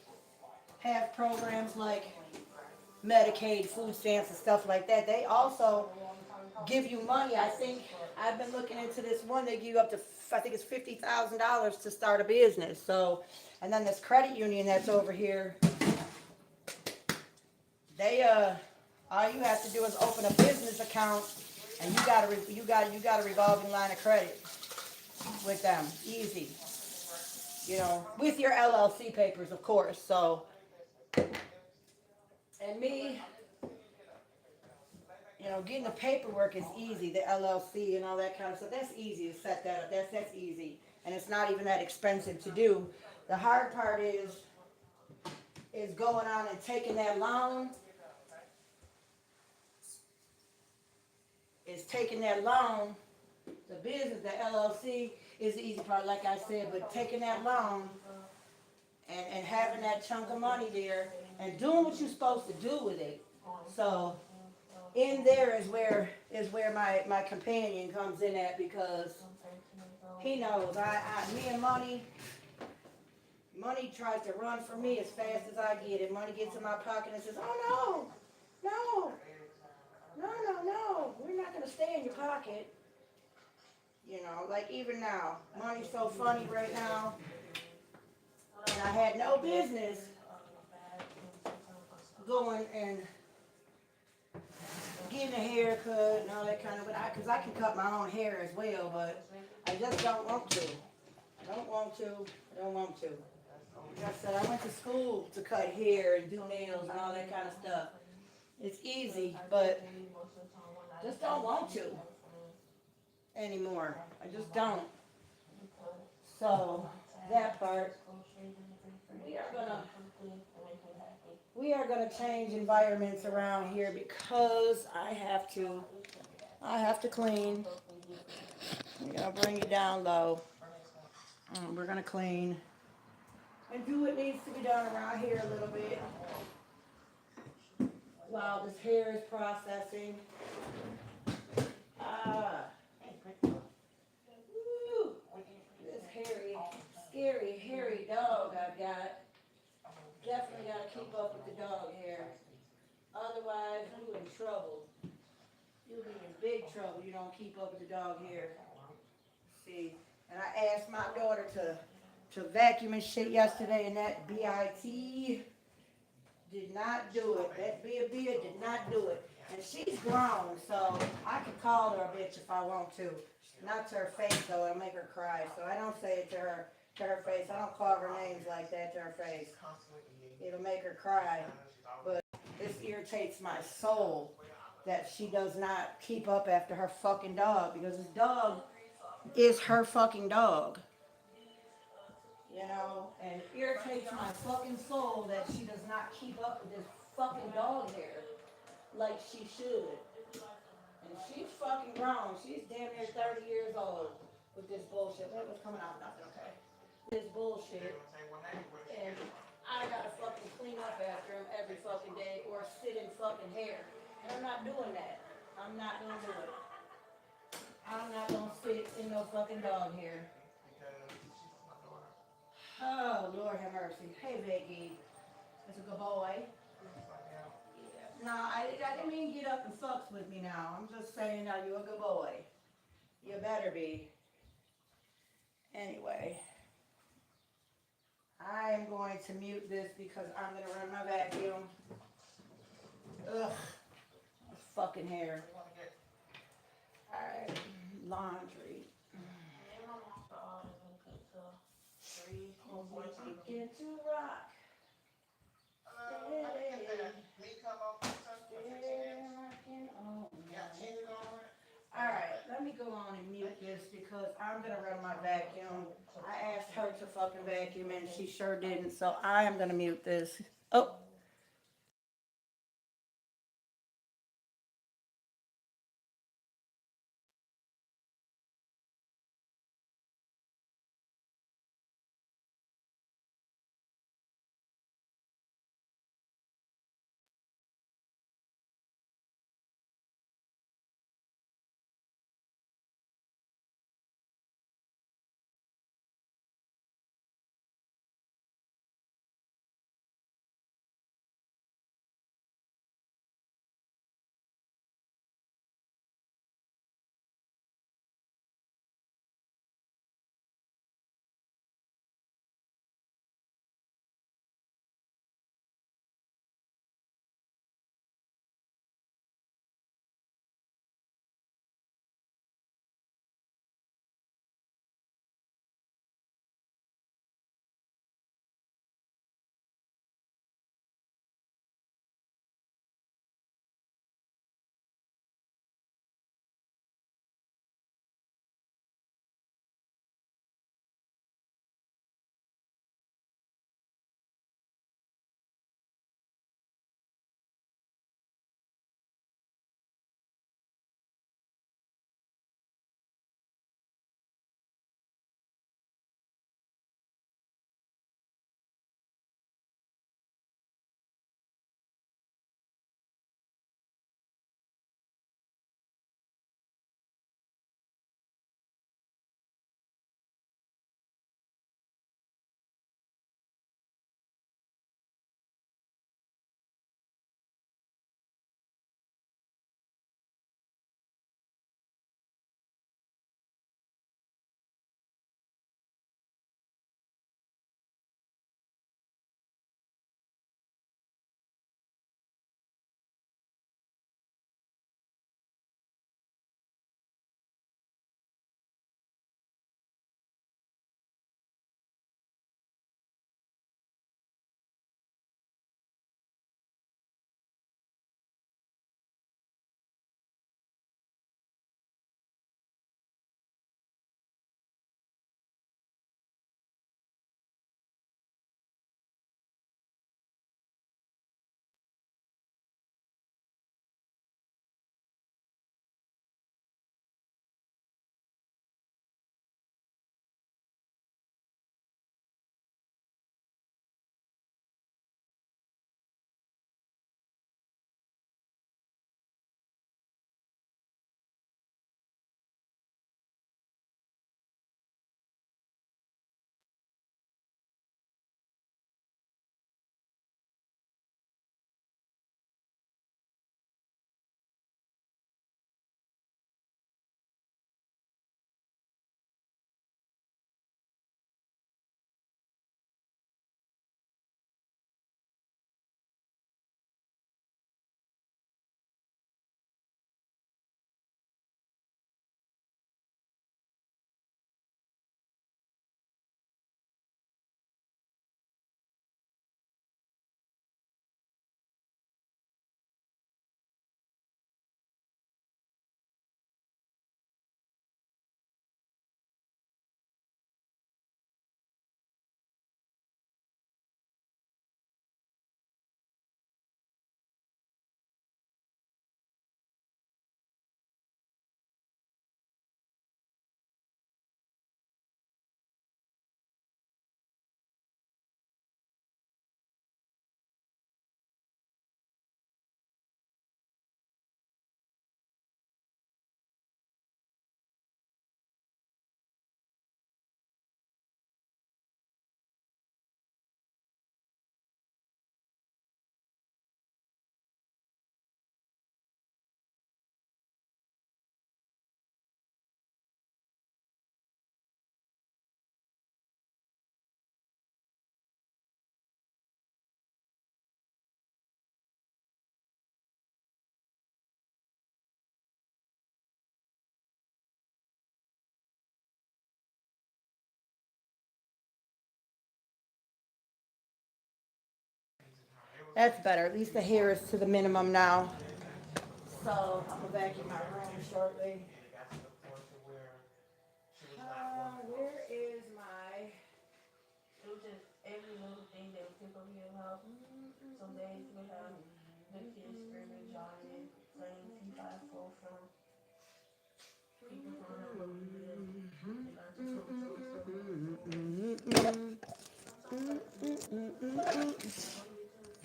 have programs like Medicaid, food stamps, and stuff like that. They also give you money. I think I've been looking into this one. They give you up to, I think it's $50,000 to start a business. So, and then this credit union that's over here, they all you have to do is open a business account, and you got a revolving line of credit with them, easy. You know, with your LLC papers, of course. So, and me, you know, getting the paperwork is easy, the LLC and all that kind of stuff. That's easy to set that up. That's easy, and it's not even that expensive to do. The hard part is going on and taking that loan. The business, the LLC, is the easy part, like I said. But taking that loan and having that chunk of money there and doing what you're supposed to do with it. So in there is where my companion comes in at, because he knows me and money tries to run from me as fast as I get it. Money gets in my pocket and says, oh no, we're not going to stay in your pocket. You know, like even now, money's so funny right now, and I had no business going and getting a haircut and all that kind of, because I can cut my own hair as well, but I just don't want to. I don't want to. Like I said, I went to school to cut hair and do nails and all that kind of stuff. It's easy, but just don't want to anymore. I just don't. So that part, we are gonna change environments around here because I have to. I have to clean. We're gonna bring you down low. We're gonna clean and do what needs to be done around here a little bit while this hair is processing. Ah, woo, this hairy, scary, hairy dog I've got. Definitely gotta keep up with the dog hair. Otherwise, you in trouble. You'll be in big trouble. You don't keep up with the dog hair. See, and I asked my daughter to vacuum and shit yesterday, and that BIT did not do it. That Bia did not do it. And she's grown, so I can call her a bitch if I want to. Not to her face though, it'll make her cry. So I don't say it to her face. I don't call her names like that to her face. It'll make her cry. But this irritates my soul that she does not keep up after her fucking dog, because this dog is her fucking dog. You know, and it irritates my fucking soul that she does not keep up with this fucking dog hair like she should. And she's fucking grown. She's damn near 30 years old with this bullshit. What was coming out? Nothing, okay. This bullshit. And I gotta fucking clean up after him every fucking day or sit in fucking hair. And I'm not doing that. I'm not gonna do it. I'm not gonna sit in no fucking dog hair. Oh, Lord have mercy. Hey, Becky. That's a good boy. No, I didn't mean get up and fucks with me now. I'm just saying now you're a good boy. You better be. Anyway. I am going to mute this because I'm going to run my vacuum. Ugh. Fucking hair. Alright. Laundry. Begin to rock. Alright, let me go on and mute this because I'm gonna run my vacuum. I asked her to fucking vacuum and she sure didn't, so I am gonna mute this. Oh. That's better. At least the hair is to the minimum now. So I'm gonna vacuum my room shortly. Where is my? It was just every little thing that would tickle me about. Some days we have the kids screaming, yawning, playing T5 from people throwing up over the bill. And I just want to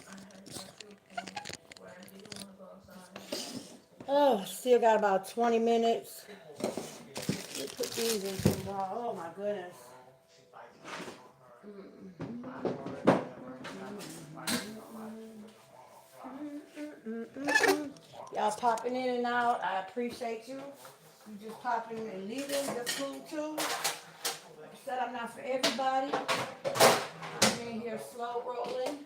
I had got to a point where I didn't want to go outside. Oh, still got about 20 minutes. Let me put these in some water. Oh my goodness. Y'all popping in and out. I appreciate you. You just popping and leaving. That's cool too. Like I said, I'm not for everybody. I'm in here slow rolling.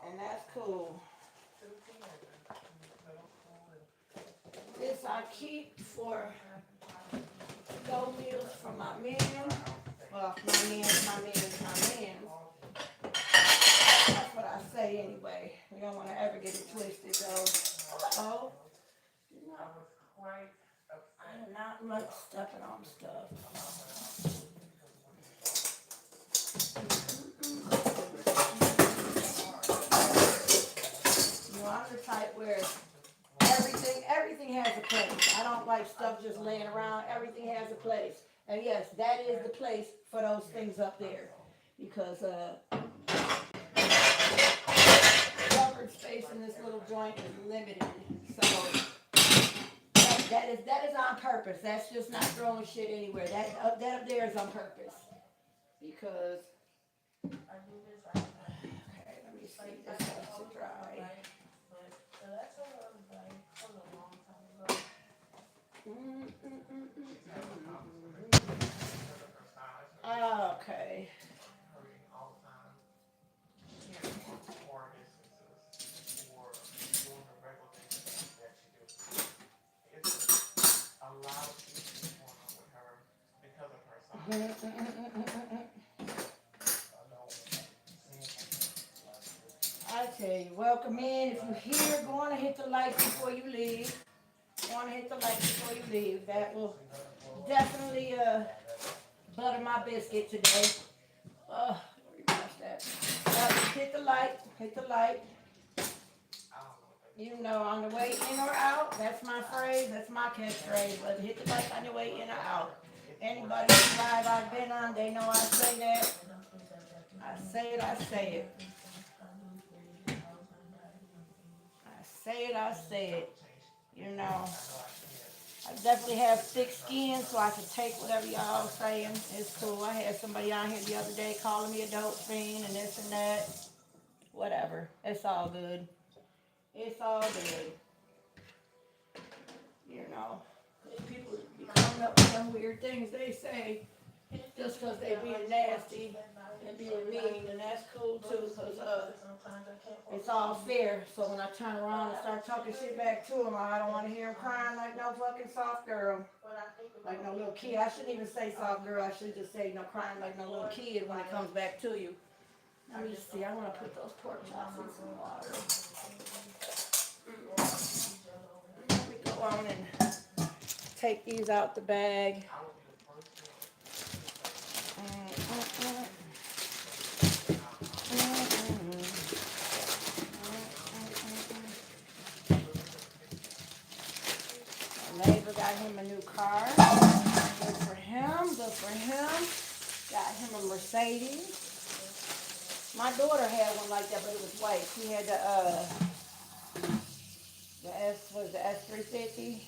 And that's cool. This I keep for go meals for my men. Well, my men. That's what I say anyway. We don't want to ever get it twisted though. Oh, no. I do not like stepping on stuff. You know, I'm the type where everything has a place. I don't like stuff just laying around. Everything has a place. And yes, that is the place for those things up there. Because covered space in this little joint is limited. So that is on purpose. That's just not throwing shit anywhere. That up there is on purpose. Because okay, let me see. This has to dry. Okay. I tell you, welcome in. If you're here, go on and hit the like before you leave. Go on and hit the like before you leave. That will definitely butter my biscuit today. Reverse that. Hit the like. Hit the like. You know, on the way in or out, that's my phrase, that's my catchphrase. But hit the like on your way in or out. Anybody who's live I've been on, they know I say that. I say it, I say it. I say it. You know, I definitely have thick skin, so I can take whatever y'all saying. It's cool. I had somebody on here the other day calling me a dope fiend and this and that. Whatever. It's all good. It's all good. You know, people be coming up with some weird things they say just because they being nasty and being mean, and that's cool too, because it's all fair. So when I turn around and start talking shit back to them, I don't want to hear them crying like no fucking soft girl, like no little kid. I shouldn't even say soft girl. I should just say no crying like no little kid when it comes back to you. Let me see. I want to put those pork chops in some water. Let me go on and take these out the bag. My neighbor got him a new car. Good for him. Good for him. Got him a Mercedes. My daughter had one like that, but it was white. She had the S350.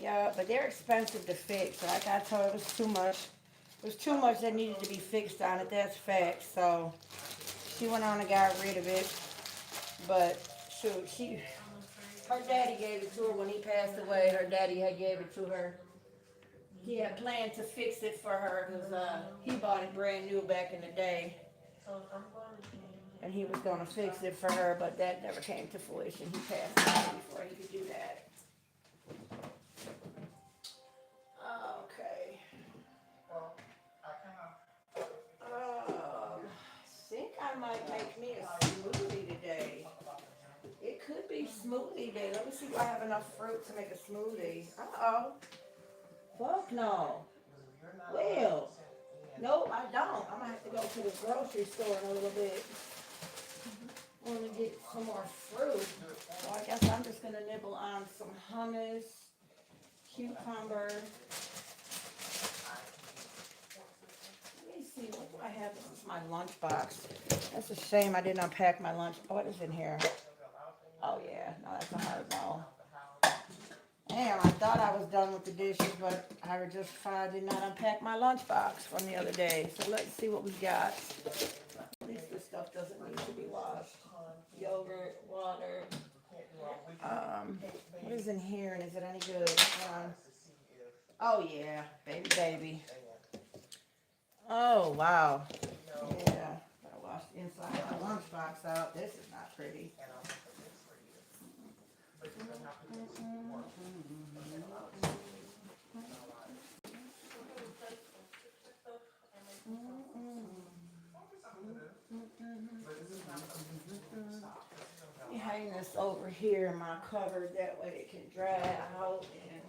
Yeah, but they're expensive to fix. Like I told her, it was too much. It was too much that needed to be fixed on it. That's fact. So she went on and got rid of it. But shoot, her daddy gave it to her when he passed away. Her daddy had gave it to her. He had planned to fix it for her because he bought it brand new back in the day. And he was going to fix it for her, but that never came to fruition. He passed away before he could do that. Okay. smoothie day. Let me see if I have enough fruit to make a smoothie. Uh-oh. Fuck no. Well, no, I don't. I'm gonna have to go to the grocery store in a little bit. I want to get some more fruit. So I guess I'm just gonna nibble on some hummus, cucumber. Let me see, what do I have? This is my lunchbox. That's a shame I didn't unpack my lunch. What is in here? Oh yeah, no, that's a hard no. Damn, I thought I was done with the dishes, but I just did not unpack my lunchbox from the other day. So let's see what we got. At least this stuff doesn't need to be washed. Yogurt, water. What is in here and is it any good? Oh yeah, baby. Oh wow. Yeah, gotta wash the inside of my lunchbox out. This is not pretty. Let me hang this over here in my cupboard, that way it can dry out and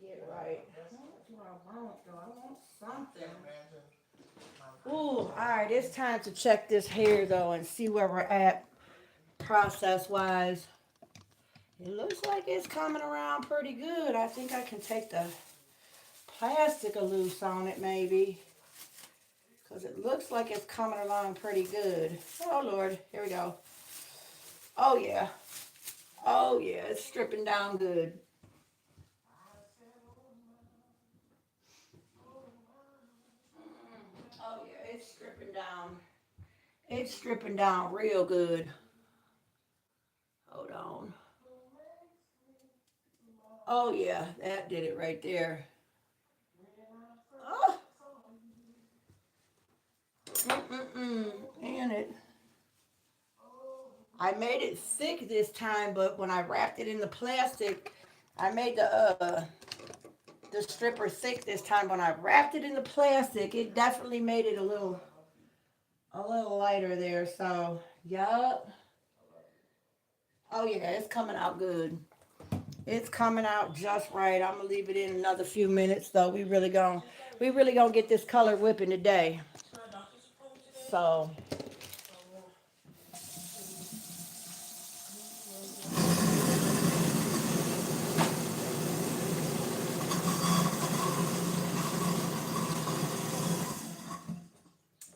get right. What do I want though? I want something. Ooh, alright, it's time to check this hair though and see where we're at process wise. It looks like it's coming around pretty good. I think I can take the plastic loose on it maybe. Because it looks like it's coming along pretty good. Oh Lord, here we go. Oh yeah. Oh yeah, it's stripping down good. Oh yeah, it's stripping down. It's stripping down real good. Hold on. Oh yeah, that did it right there. Oh. And I made it thick this time, but when I wrapped it in the plastic, I made the stripper thick this time. When I wrapped it in the plastic, it definitely made it a little lighter there. So, yup. Oh yeah, it's coming out good. It's coming out just right. I'm gonna leave it in another few minutes though. We really gonna get this color whipping today. So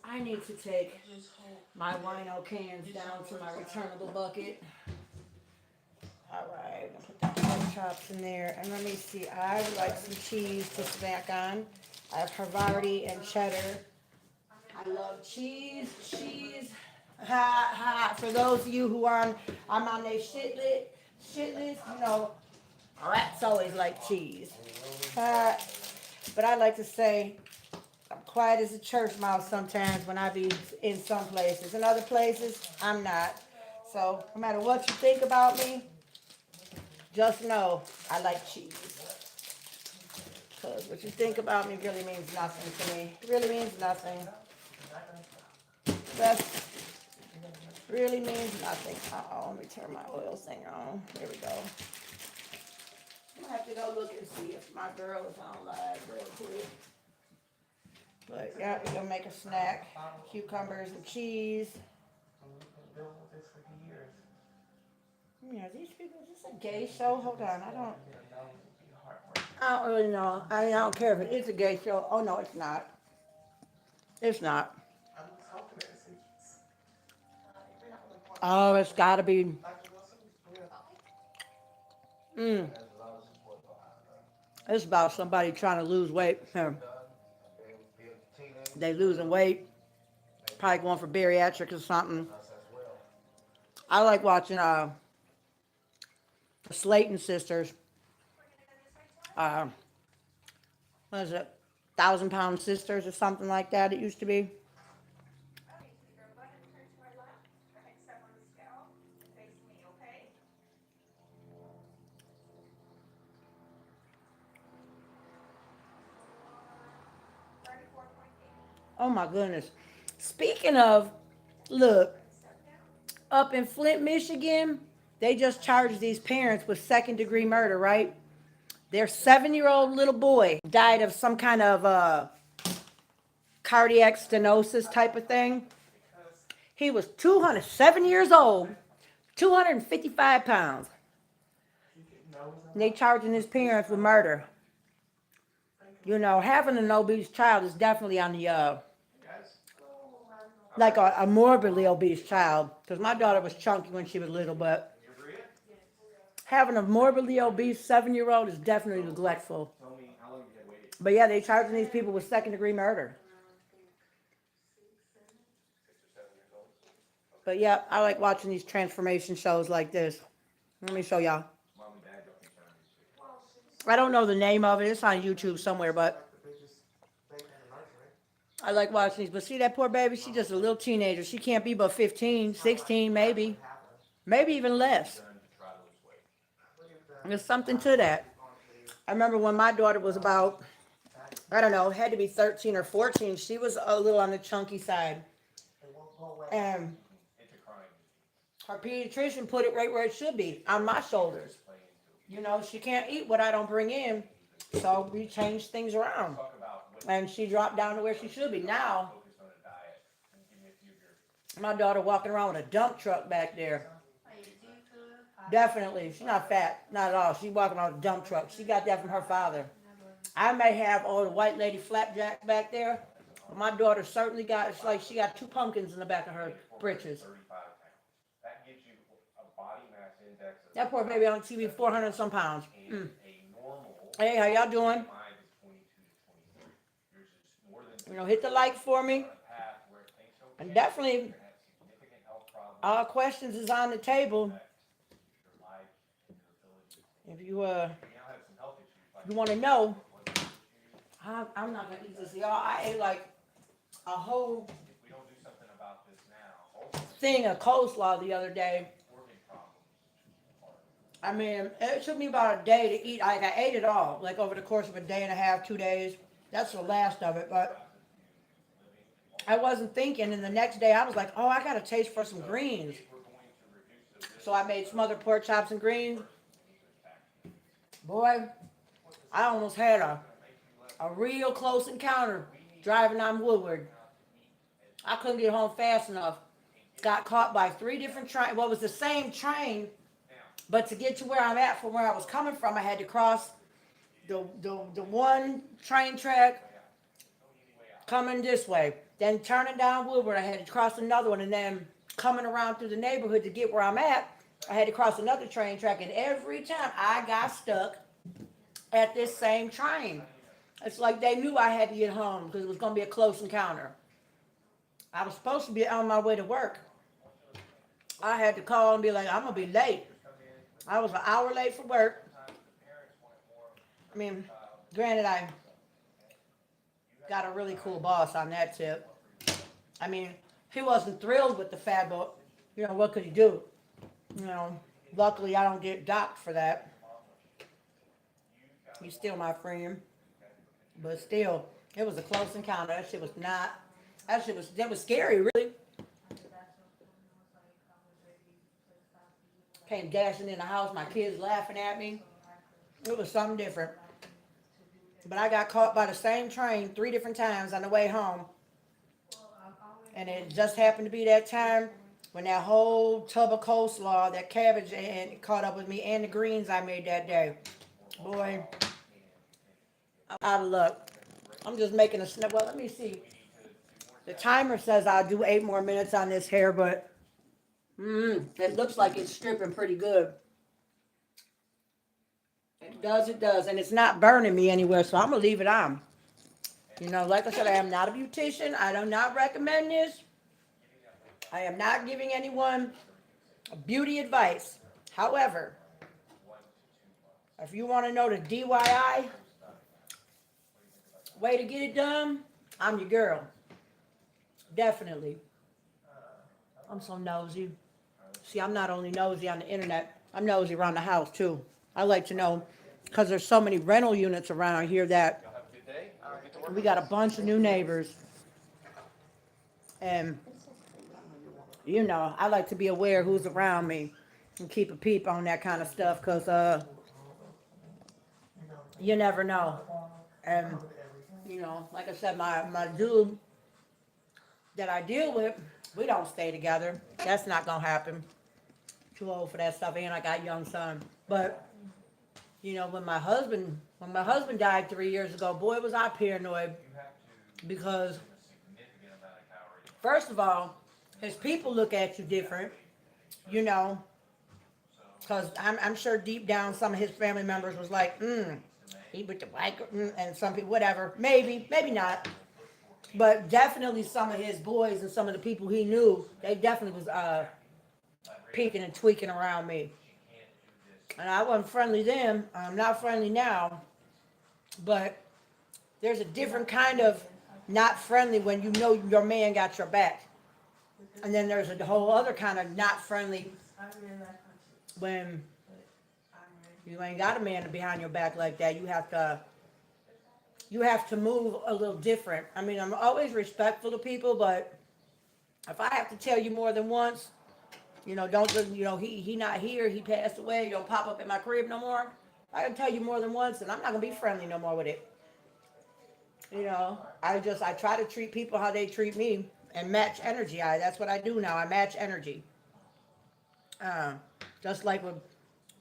I need to take my wino cans down to my returnable bucket. Alright, I'll put the pork chops in there. And let me see, I would like some cheese to snack on. I have Havarti and cheddar. I love cheese. Ha ha. For those of you who I'm on their shit list, you know, rats always like cheese. But I like to say, I'm quiet as a church mouse sometimes when I be in some places. In other places, I'm not. So no matter what you think about me, just know I like cheese. Because what you think about me really means nothing to me. It really means nothing. That really means nothing. Uh-oh, let me turn my oil thing on. There we go. I'm going to have to go look and see if my girl is on live real quick. But yeah, we're going to make a snack. Cucumbers and cheese. Yeah, these people, is this a gay show? Hold on, I don't really know. I don't care if it is a gay show. Oh no, it's not. It's not. Oh, it's gotta be. It's about somebody trying to lose weight. They losing weight. Probably going for bariatric or something. I like watching the Slayton sisters. What is it? 1,000-pound sisters or something like that. It used to be. Oh my goodness. Speaking of, look, up in Flint, Michigan, They just charged these parents with second-degree murder, right? Their 7-year-old little boy died of some kind of cardiac stenosis type of thing. He was 207 years old, 255 pounds. And they charging his parents with murder. You know, having an obese child is definitely on the, like a morbidly obese child. Because my daughter was chunky when she was little, but having a morbidly obese 7-year-old is definitely neglectful. But yeah, they charging these people with second-degree murder. But yeah, I like watching these transformation shows like this. Let me show y'all. I don't know the name of it. It's on YouTube somewhere, but I like watching these. But see that poor baby? She's just a little teenager. She can't be but 15, 16 maybe. Maybe even less. There's something to that. I remember when my daughter was about, I don't know, had to be 13 or 14. She was a little on the chunky side. And her pediatrician put it right where it should be, on my shoulders. You know, she can't eat what I don't bring in, so we changed things around. And she dropped down to where she should be. Now, my daughter walking around with a dump truck back there. Definitely. She's not fat, not at all. She's walking around with a dump truck. She got that from her father. I may have all the white lady flapjacks back there, but my daughter certainly got, it's like she got 2 pumpkins in the back of her britches. That poor baby on TV, 400 some pounds. Hey, how y'all doing? You know, hit the like for me. And definitely, all questions is on the table. If you want to know, I'm not gonna eat this, y'all. I ate like a whole thing of coleslaw the other day. I mean, it took me about a day to eat. I ate it all, like over the course of a day and a half, 2 days. That's the last of it, but I wasn't thinking. And the next day, I was like, oh, I got a taste for some greens. So I made smothered pork chops and greens. Boy, I almost had a real close encounter driving on Woodward. I couldn't get home fast enough. Got caught by 3 different trains. Well, it was the same train. But to get to where I'm at from where I was coming from, I had to cross the one train track coming this way. Then turning down Woodward, I had to cross another one. And then coming around through the neighborhood to get where I'm at, I had to cross another train track. And every time I got stuck at this same train. It's like they knew I had to get home because it was going to be a close encounter. I was supposed to be on my way to work. I had to call and be like, I'm going to be late. I was an hour late for work. I mean, granted, I got a really cool boss on that tip. I mean, he wasn't thrilled with the fact, but, you know, what could he do? You know, luckily I don't get docked for that. He's still my friend. But still, it was a close encounter. That was scary, really. Came dashing in the house, my kids laughing at me. It was something different. But I got caught by the same train 3 different times on the way home. And it just happened to be that time when that whole tub of coleslaw, that cabbage, and caught up with me, and the greens I made that day. Boy, I'm out of luck. I'm just making a snap. Well, let me see. The timer says I'll do 8 more minutes on this hair, but it looks like it's stripping pretty good. It does, and it's not burning me anywhere, so I'm going to leave it on. You know, like I said, I am not a beautician. I do not recommend this. I am not giving anyone beauty advice. However, if you want to know the DIY way to get it done, I'm your girl. Definitely. I'm so nosy. See, I'm not only nosy on the internet, I'm nosy around the house too. I like to know, because there's so many rental units around here that we got a bunch of new neighbors. And, you know, I like to be aware who's around me. and keep a peep on that kind of stuff, because you never know. And, you know, like I said, my dude that I deal with, we don't stay together. That's not gonna happen. Too old for that stuff, and I got a young son. But, you know, when my husband died 3 years ago, boy, was I paranoid, because first of all, his people look at you different, you know, because I'm sure deep down some of his family members was like, he with the white girl, and some people, whatever, maybe not, but definitely some of his boys and some of the people he knew, they definitely was peeking and tweaking around me. And I wasn't friendly then. I'm not friendly now. But there's a different kind of not friendly when you know your man got your back. And then there's a whole other kind of not friendly when you ain't got a man behind your back like that. You have to move a little different. I mean, I'm always respectful to people, but if I have to tell you more than once, you know, don't, you know, he not here, he passed away, you don't pop up at my crib no more. I can tell you more than once, and I'm not gonna be friendly no more with it. You know, I try to treat people how they treat me and match energy. That's what I do now. I match energy. Just like with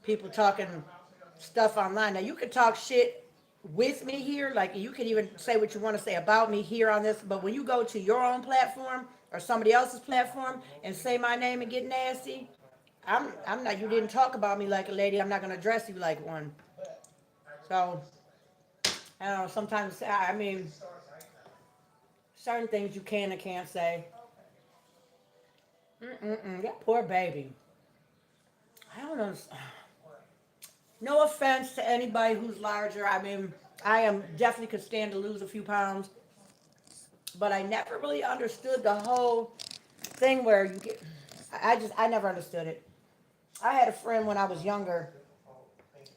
people talking stuff online. Now you can talk shit with me here, like you can even say what you want to say about me here on this, but when you go to your own platform or somebody else's platform and say my name and get nasty, I'm not, you didn't talk about me like a lady, I'm not going to address you like one. So I don't know, sometimes, I mean, certain things you can and can't say. That poor baby. I don't know. No offense to anybody who's larger. I mean, I am definitely could stand to lose a few pounds, but I never really understood the whole thing where you get. I never understood it. I had a friend when I was younger.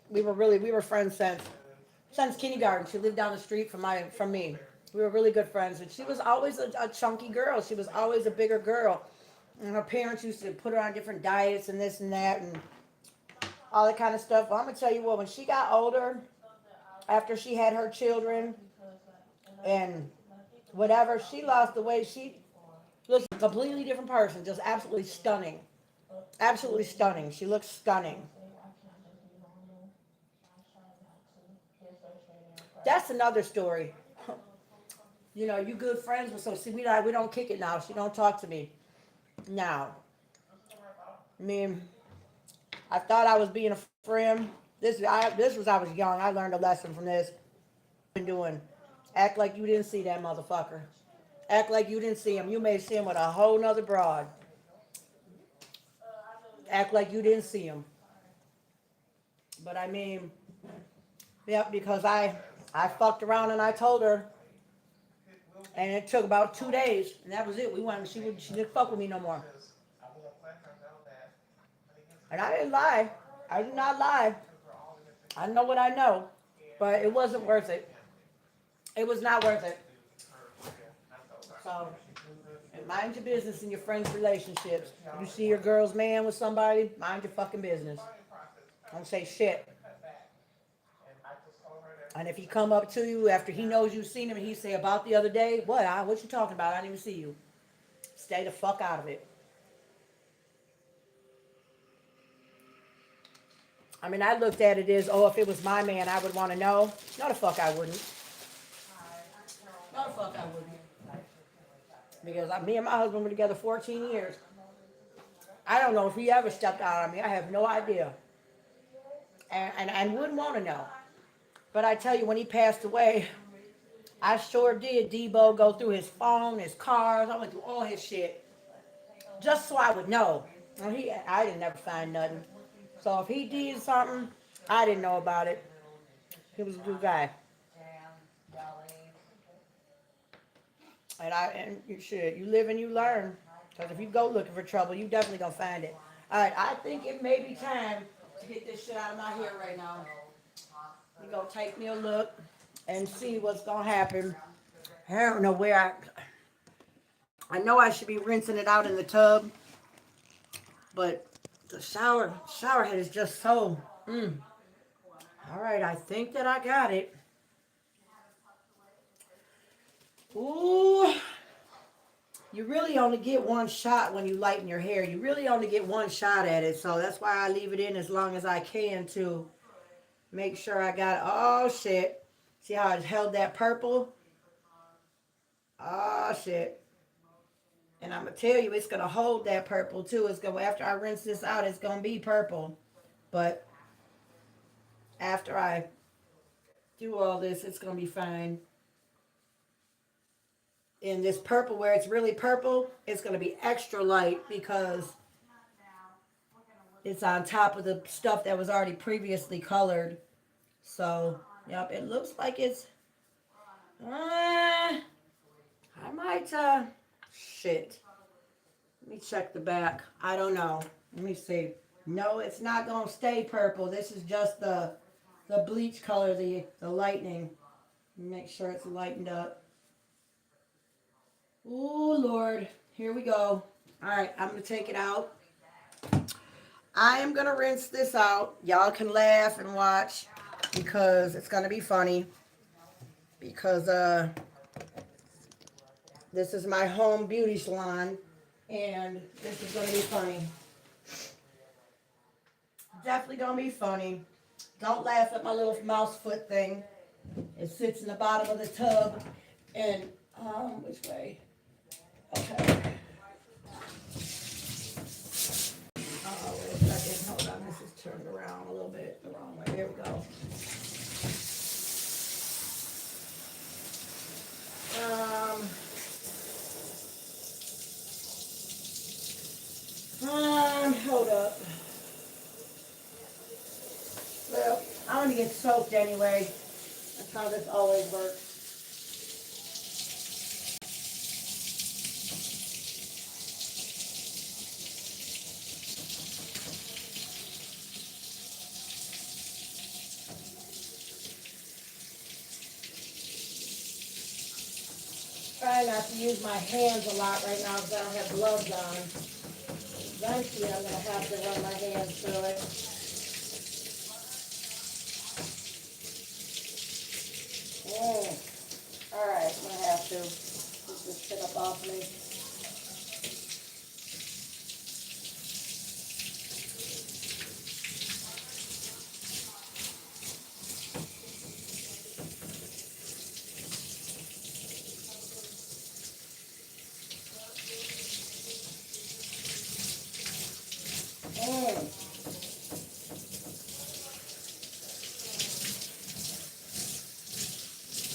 We were friends since kindergarten. She lived down the street from me. We were really good friends, and she was always a chunky girl. She was always a bigger girl, and her parents used to put her on different diets and this and that and all that kind of stuff. Well, I'm gonna tell you what, when she got older, after she had her children and whatever, she lost the weight. She looks a completely different person, just absolutely stunning. Absolutely stunning. She looks stunning. That's another story. You know, you good friends with, so see, we don't kick it now. She don't talk to me now. I mean, I thought I was being a friend. I was young. I learned a lesson from this. Been doing, act like you didn't see that motherfucker. Act like you didn't see him. You may see him with a whole nother broad. Act like you didn't see him. But I mean, yep, because I fucked around and I told her, and it took about 2 days, and that was it. She didn't fuck with me no more. And I didn't lie. I did not lie. I know what I know, but it wasn't worth it. It was not worth it. So, mind your business in your friends' relationships. You see your girl's man with somebody, mind your fucking business. Don't say shit. And if he come up to you after he knows you've seen him and he say, about the other day, what you talking about? I didn't even see you. Stay the fuck out of it. I mean, I looked at it as, if it was my man, I would want to know. No, the fuck I wouldn't. No, the fuck I wouldn't. Because me and my husband were together 14 years. I don't know if he ever stepped out on me. I have no idea. And wouldn't want to know. But I tell you, when he passed away, I sure did, Debo, go through his phone, his cars. I went through all his shit. Just so I would know. I didn't never find nothing. So if he did something, I didn't know about it. He was a good guy. And you live and you learn. Because if you go looking for trouble, you definitely gonna find it. All right, I think it may be time to get this shit out of my hair right now. You're gonna take me a look and see what's gonna happen. I don't know where I know I should be rinsing it out in the tub, but The shower head is just so, All right, I think that I got it. Ooh. You really only get one shot when you lighten your hair. You really only get one shot at it. So that's why I leave it in as long as I can to make sure I got it. Oh, shit. See how it held that purple? Oh, shit. And I'm going to tell you, it's going to hold that purple, too. It's going after I rinse this out, it's going to be purple. But after I do all this, it's going to be fine. And this purple, where it's really purple, it's going to be extra light because it's on top of the stuff that was already previously colored. So, yep, it looks like it's, I might, shit. Let me check the back. I don't know. Let me see. No, it's not going to stay purple. This is just the bleach color, the lightening. Make sure it's lightened up. Ooh, Lord. Here we go. All right, I'm going to take it out. I am going to rinse this out. Y'all can laugh and watch because it's going to be funny. Because this is my home beauty salon and this is going to be funny. Definitely going to be funny. Don't laugh at my little mouse foot thing. It sits in the bottom of the tub and, which way? Okay. Wait a second. Hold on. This is turned around a little bit the wrong way. Here we go. Hold up. Well, I'm gonna get soaked anyway. That's how this always works. Try not to use my hands a lot right now because I don't have gloves on. Eventually, I'm going to have to run my hands through it. All right, I'm going to have to get this shit up off me.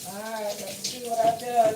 Alright, let's see what I've done.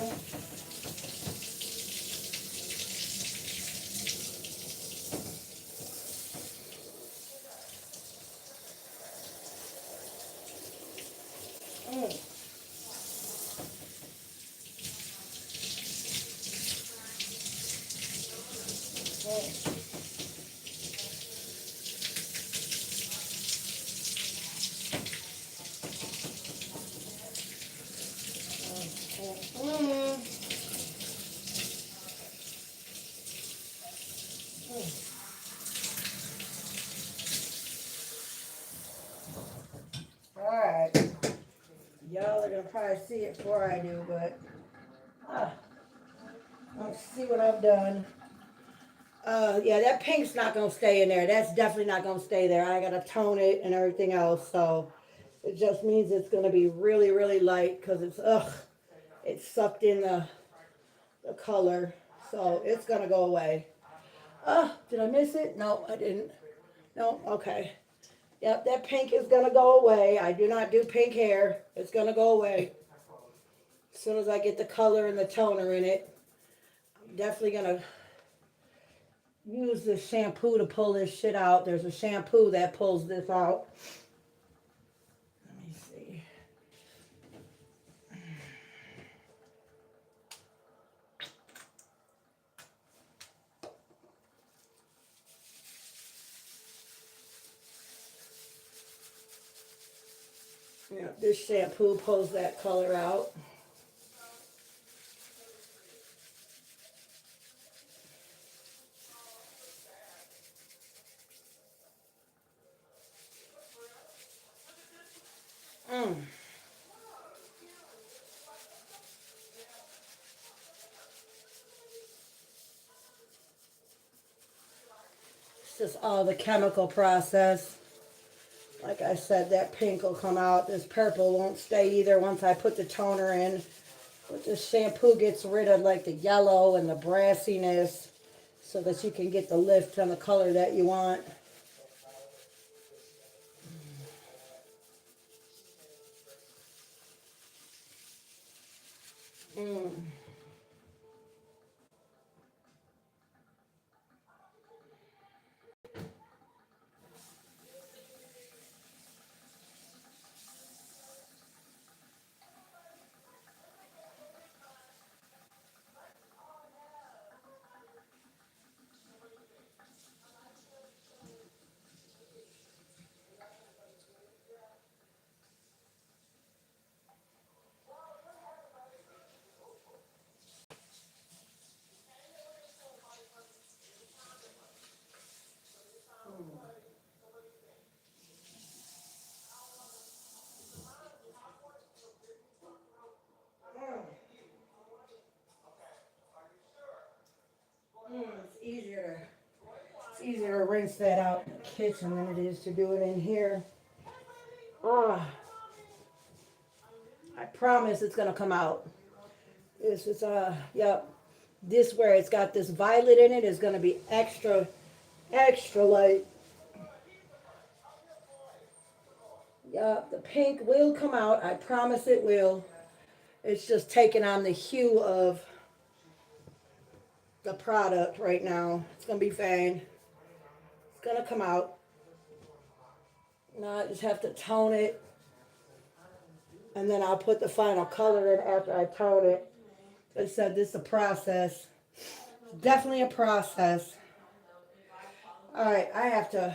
Alright. Y'all are going to probably see it before I do, but let's see what I've done. Yeah, that pink's not going to stay in there. That's definitely not going to stay there. I got to tone it and everything else, so it just means it's going to be really, really light because it's sucked in the color, so it's going to go away. Did I miss it? No, I didn't. No, okay. Yep, that pink is going to go away. I do not do pink hair. It's going to go away. As soon as I get the color and the toner in it, I'm definitely going to use this shampoo to pull this shit out. There's a shampoo that pulls this out. Let me see. Yeah, this shampoo pulls that color out. It's just all the chemical process. Like I said, that pink will come out. This purple won't stay either once I put the toner in. But this shampoo gets rid of like the yellow and the brassiness so that you can get the lift and the color that you want. It's easier to rinse that out in the kitchen than it is to do it in here. Oh, I promise it's gonna come out. This is yep. This where it's got this violet in it is gonna be extra light. Yep, the pink will come out. I promise it will. It's just taking on the hue of the product right now. It's gonna be fine. It's gonna come out. Now I just have to tone it, and then I'll put the final color in after I tone it. Like I said, this is a process. Definitely a process. All right, I have to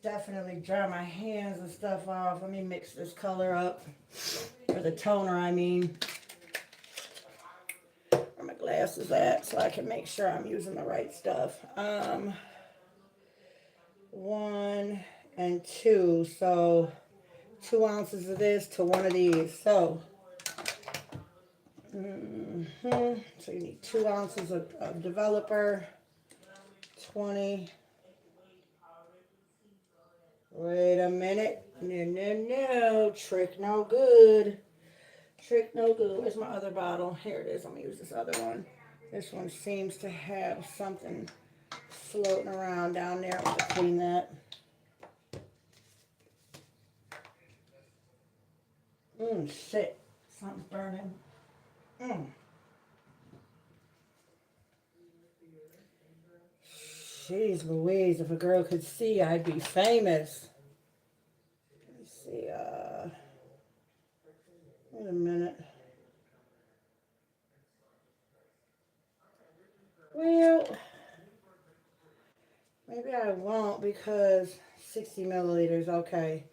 definitely dry my hands and stuff off. Let me mix this color up, or the toner, I mean. Where my glasses at, so I can make sure I'm using the right stuff. 1 and 2, so 2 ounces of this to 1 of these. So, so you need 2 ounces of developer, 20. Wait a minute. No. Trick no good. Trick no good. Where's my other bottle? Here it is. I'm going to use this other one. This one seems to have something floating around down there. I'm going to clean that. Shit. Something's burning. Jeez Louise, if a girl could see, I'd be famous. Let me see, wait a minute. Well, maybe I won't because 60 milliliters, okay.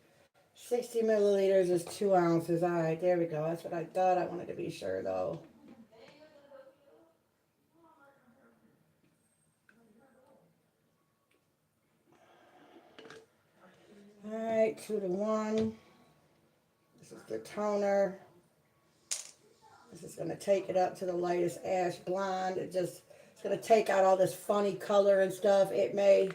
60 milliliters is 2 ounces. All right, there we go. That's what I thought. I wanted to be sure, though. All right, 2 to 1. This is the toner. This is going to take it up to the lightest ash blonde. It's going to take out all this funny color and stuff. It may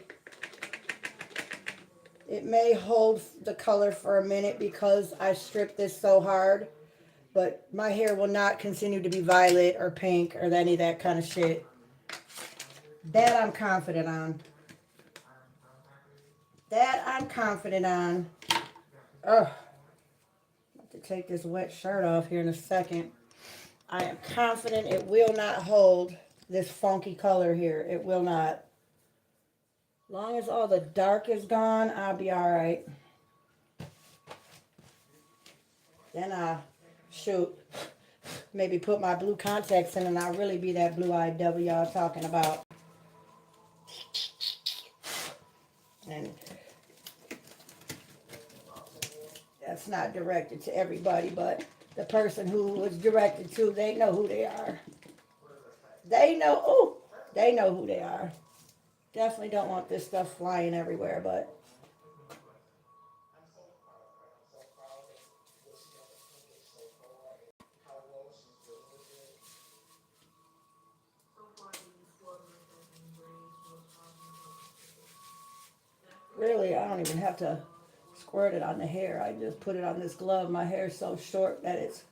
hold the color for a minute because I stripped this so hard. But my hair will not continue to be violet or pink or any of that kind of shit. That I'm confident on. Ugh. I have to take this wet shirt off here in a second. I am confident it will not hold this funky color here. It will not. As long as all the dark is gone, I'll be all right. Then I'll, maybe put my blue contacts in and I'll really be that blue-eyed devil y'all talking about. And that's not directed to everybody, but the person who was directed to, they know who they are. They know who they are. Definitely don't want this stuff flying everywhere, but Really, I don't even have to squirt it on the hair. I just put it on this glove. My hair's so short that it's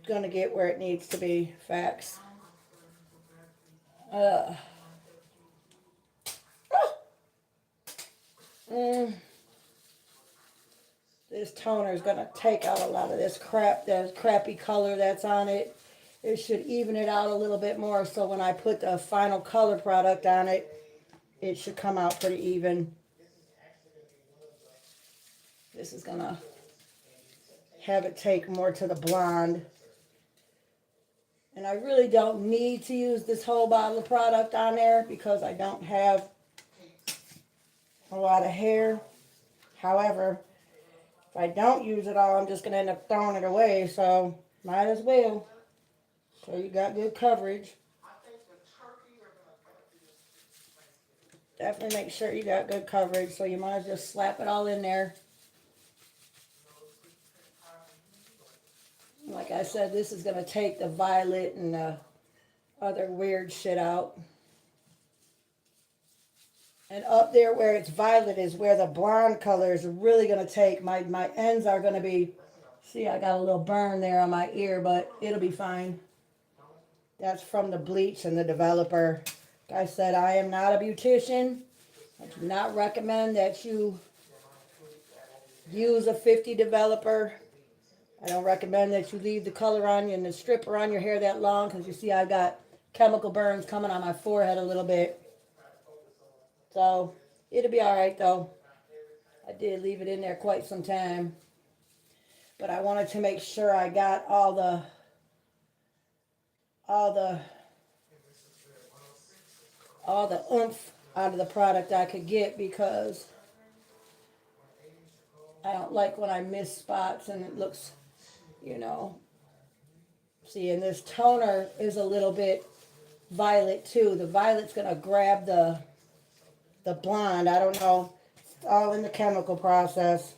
gonna get where it needs to be. Facts. Uh, mm, this toner is gonna take out a lot of this crap, that crappy color that's on it. It should even it out a little bit more, so when I put the final color product on it, it should come out pretty even. This is gonna have it take more to the blonde. And I really don't need to use this whole bottle of product on there because I don't have a lot of hair. However, if I don't use it all, I'm just going to end up throwing it away. So might as well. So you got good coverage. Definitely make sure you got good coverage. So you might as well just slap it all in there. Like I said, this is going to take the violet and the other weird shit out. And up there where it's violet is where the blonde color is really going to take. My ends are going to be, see, I got a little burn there on my ear, but it'll be fine. That's from the bleach and the developer. Like I said, I am not a beautician. I do not recommend that you use a 50 developer. I don't recommend that you leave the color on you and the stripper on your hair that long because you see I've got chemical burns coming on my forehead a little bit. So it'll be all right though. I did leave it in there quite some time. But I wanted to make sure I got all the oomph out of the product I could get because I don't like when I miss spots and it looks, you know. See, and this toner is a little bit violet too. The violet's gonna grab the blonde. I don't know. It's all in the chemical process.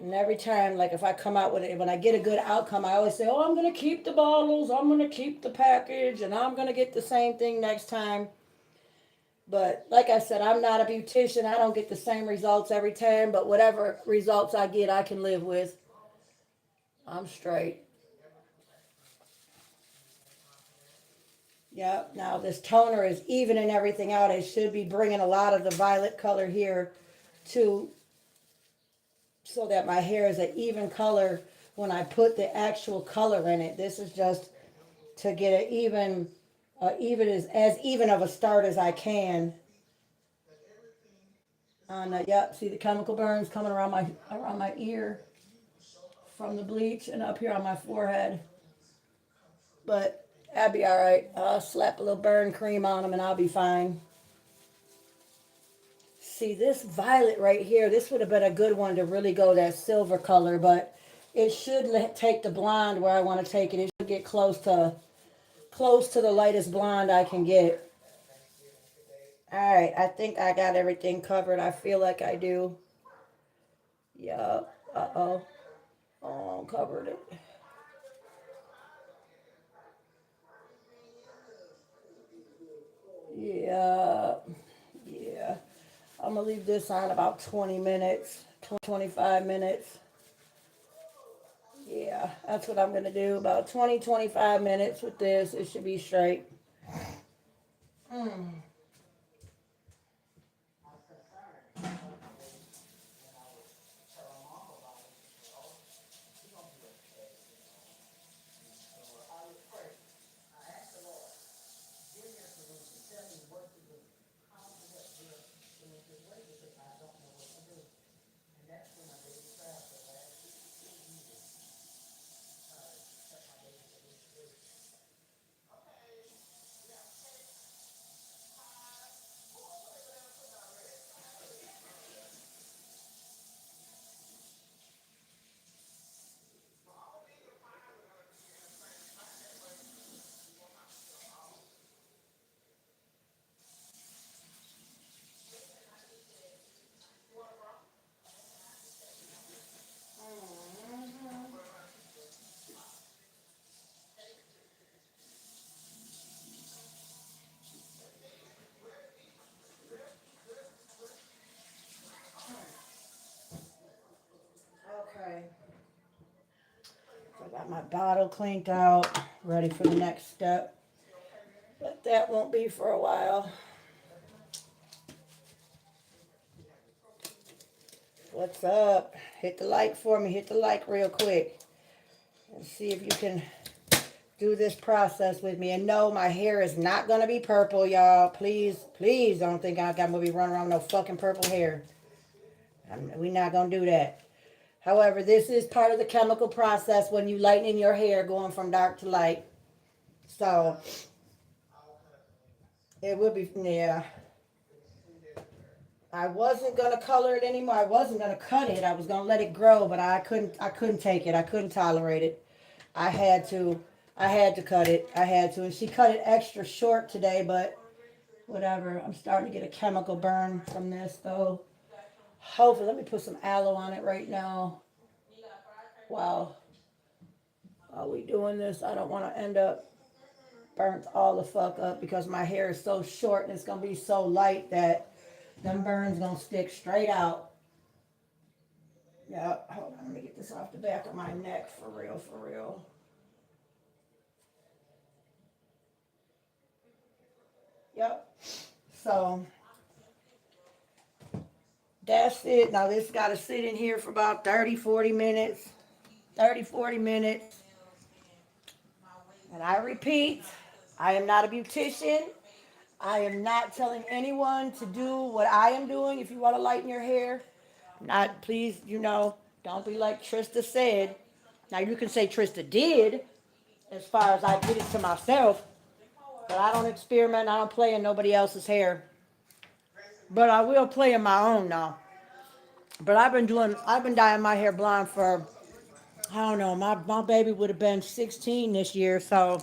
And every time, like if I come out with it, when I get a good outcome, I always say, oh, I'm going to keep the bottles, I'm going to keep the package, and I'm going to get the same thing next time. But like I said, I'm not a beautician. I don't get the same results every time, but whatever results I get, I can live with. I'm straight. Yep, now this toner is evening everything out. It should be bringing a lot of the violet color here to so that my hair is an even color when I put the actual color in it. This is just to get it even as even of a start as I can. Yep, see the chemical burns coming around my ear from the bleach and up here on my forehead. But that'd be all right. I'll slap a little burn cream on them and I'll be fine. See this violet right here, this would have been a good one to really go that silver color, but it should take the blonde where I want to take it. It should get close to the lightest blonde I can get. All right, I think I got everything covered. I feel like I do. Yup. Uh-oh. Oh, covered it. Yeah. Yeah. I'm going to leave this on about 20 minutes, 25 minutes. Yeah, that's what I'm going to do. About 20, 25 minutes with this. It should be straight. Mm. bottle cleaned out, ready for the next step. But that won't be for a while. What's up? Hit the like for me. Hit the like real quick. And see if you can do this process with me. And no, my hair is not going to be purple, y'all. Please, please don't think I'm going to be running around with no fucking purple hair. We're not going to do that. However, this is part of the chemical process when you lighten your hair going from dark to light. So, it will be, yeah. I wasn't going to color it anymore. I wasn't going to cut it. I was going to let it grow, but I couldn't take it. I couldn't tolerate it. I had to cut it. I had to. And she cut it extra short today, but whatever. I'm starting to get a chemical burn from this, though. Hopefully, let me put some aloe on it right now. Wow. Are we doing this? I don't want to end up burnt all the fuck up because my hair is so short and it's going to be so light that them burns going to stick straight out. Yeah, hold on. Let me get this off the back of my neck for real, for real. Yep. So that's it. Now this got to sit in here for about 30, 40 minutes. 30, 40 minutes. And I repeat, I am not a beautician. I am not telling anyone to do what I am doing. If you want to lighten your hair, not please, don't be like Trista said. Now you can say Trista did, as far as I did it to myself. But I don't experiment. I don't play in nobody else's hair. But I will play in my own now. But I've been dyeing my hair blonde for, I don't know, my baby would have been 16 this year, so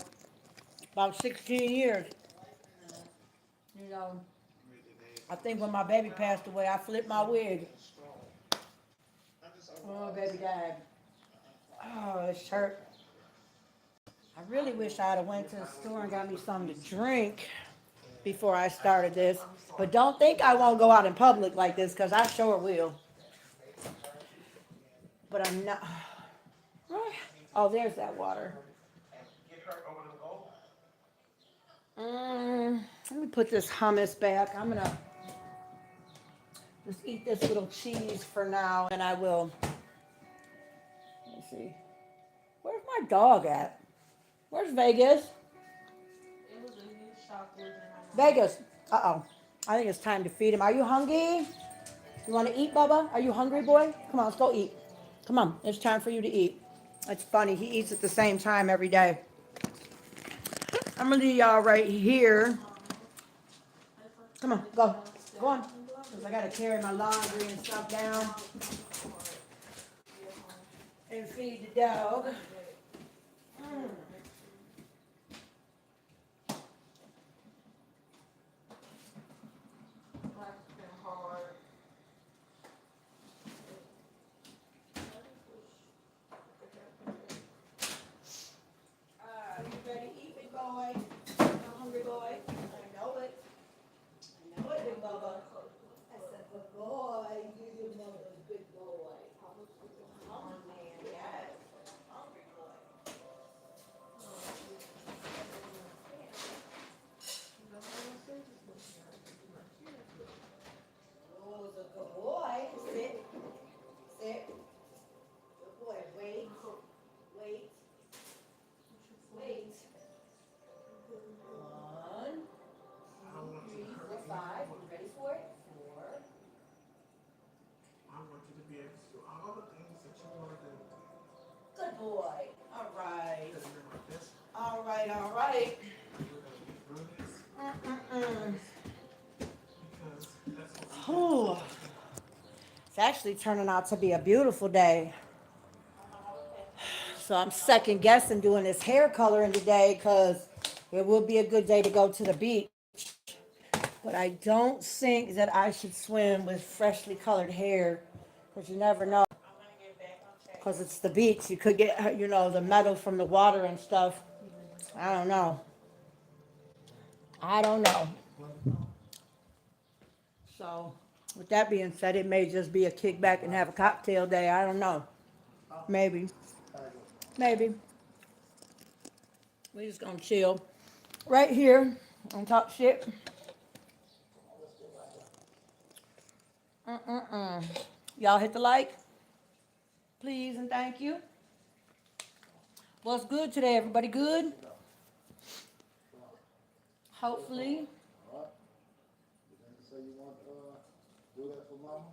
about 16 years. I think when my baby passed away, I flipped my wig. Oh, baby died. Oh, it's hurt. I really wish I'd have went to the store and got me something to drink before I started this. But don't think I won't go out in public like this, because I sure will. But I'm not. Oh, there's that water. Let me put this hummus back. I'm going to just eat this little cheese for now, and I will. Let's see. Where's my dog at? Where's Vegas? Vegas. Uh-oh. I think it's time to feed him. Are you hungry? You want to eat, Bubba? Are you hungry, boy? Come on, let's go eat. Come on, it's time for you to eat. It's funny, he eats at the same time every day. I'm going to leave y'all right here. Come on, go. Go on. Because I got to carry my laundry and stuff down. And feed the dog. You ready to eat, big boy? You hungry, boy? I know it. I know it, big Bubba. I said, good boy. You know the good boy. Hungry man, yes. Hungry boy. Oh, it's a good boy. Sit. Sit. Good boy. Wait. Wait. Wait. 1, 2, 3, 4, 5. You ready for it? 4. I want you to be able to do all the things that you want to do. Good boy. All right. Because you're my best All right, all right. friend. You're going to be through this. Because that's what we Whew. It's actually turning out to be a beautiful day. So I'm second guessing doing this hair coloring today because it will be a good day to go to the beach. But I don't think that I should swim with freshly colored hair because you never know. Because it's the beach. You could get, the metal from the water and stuff. I don't know. I don't know. So, with that being said, it may just be a kickback and have a cocktail day. I don't know. Maybe. Maybe. We just gonna chill right here and talk shit. Y'all hit the like, please and thank you. What's good today? Everybody good? Hopefully. So you want do that for mama?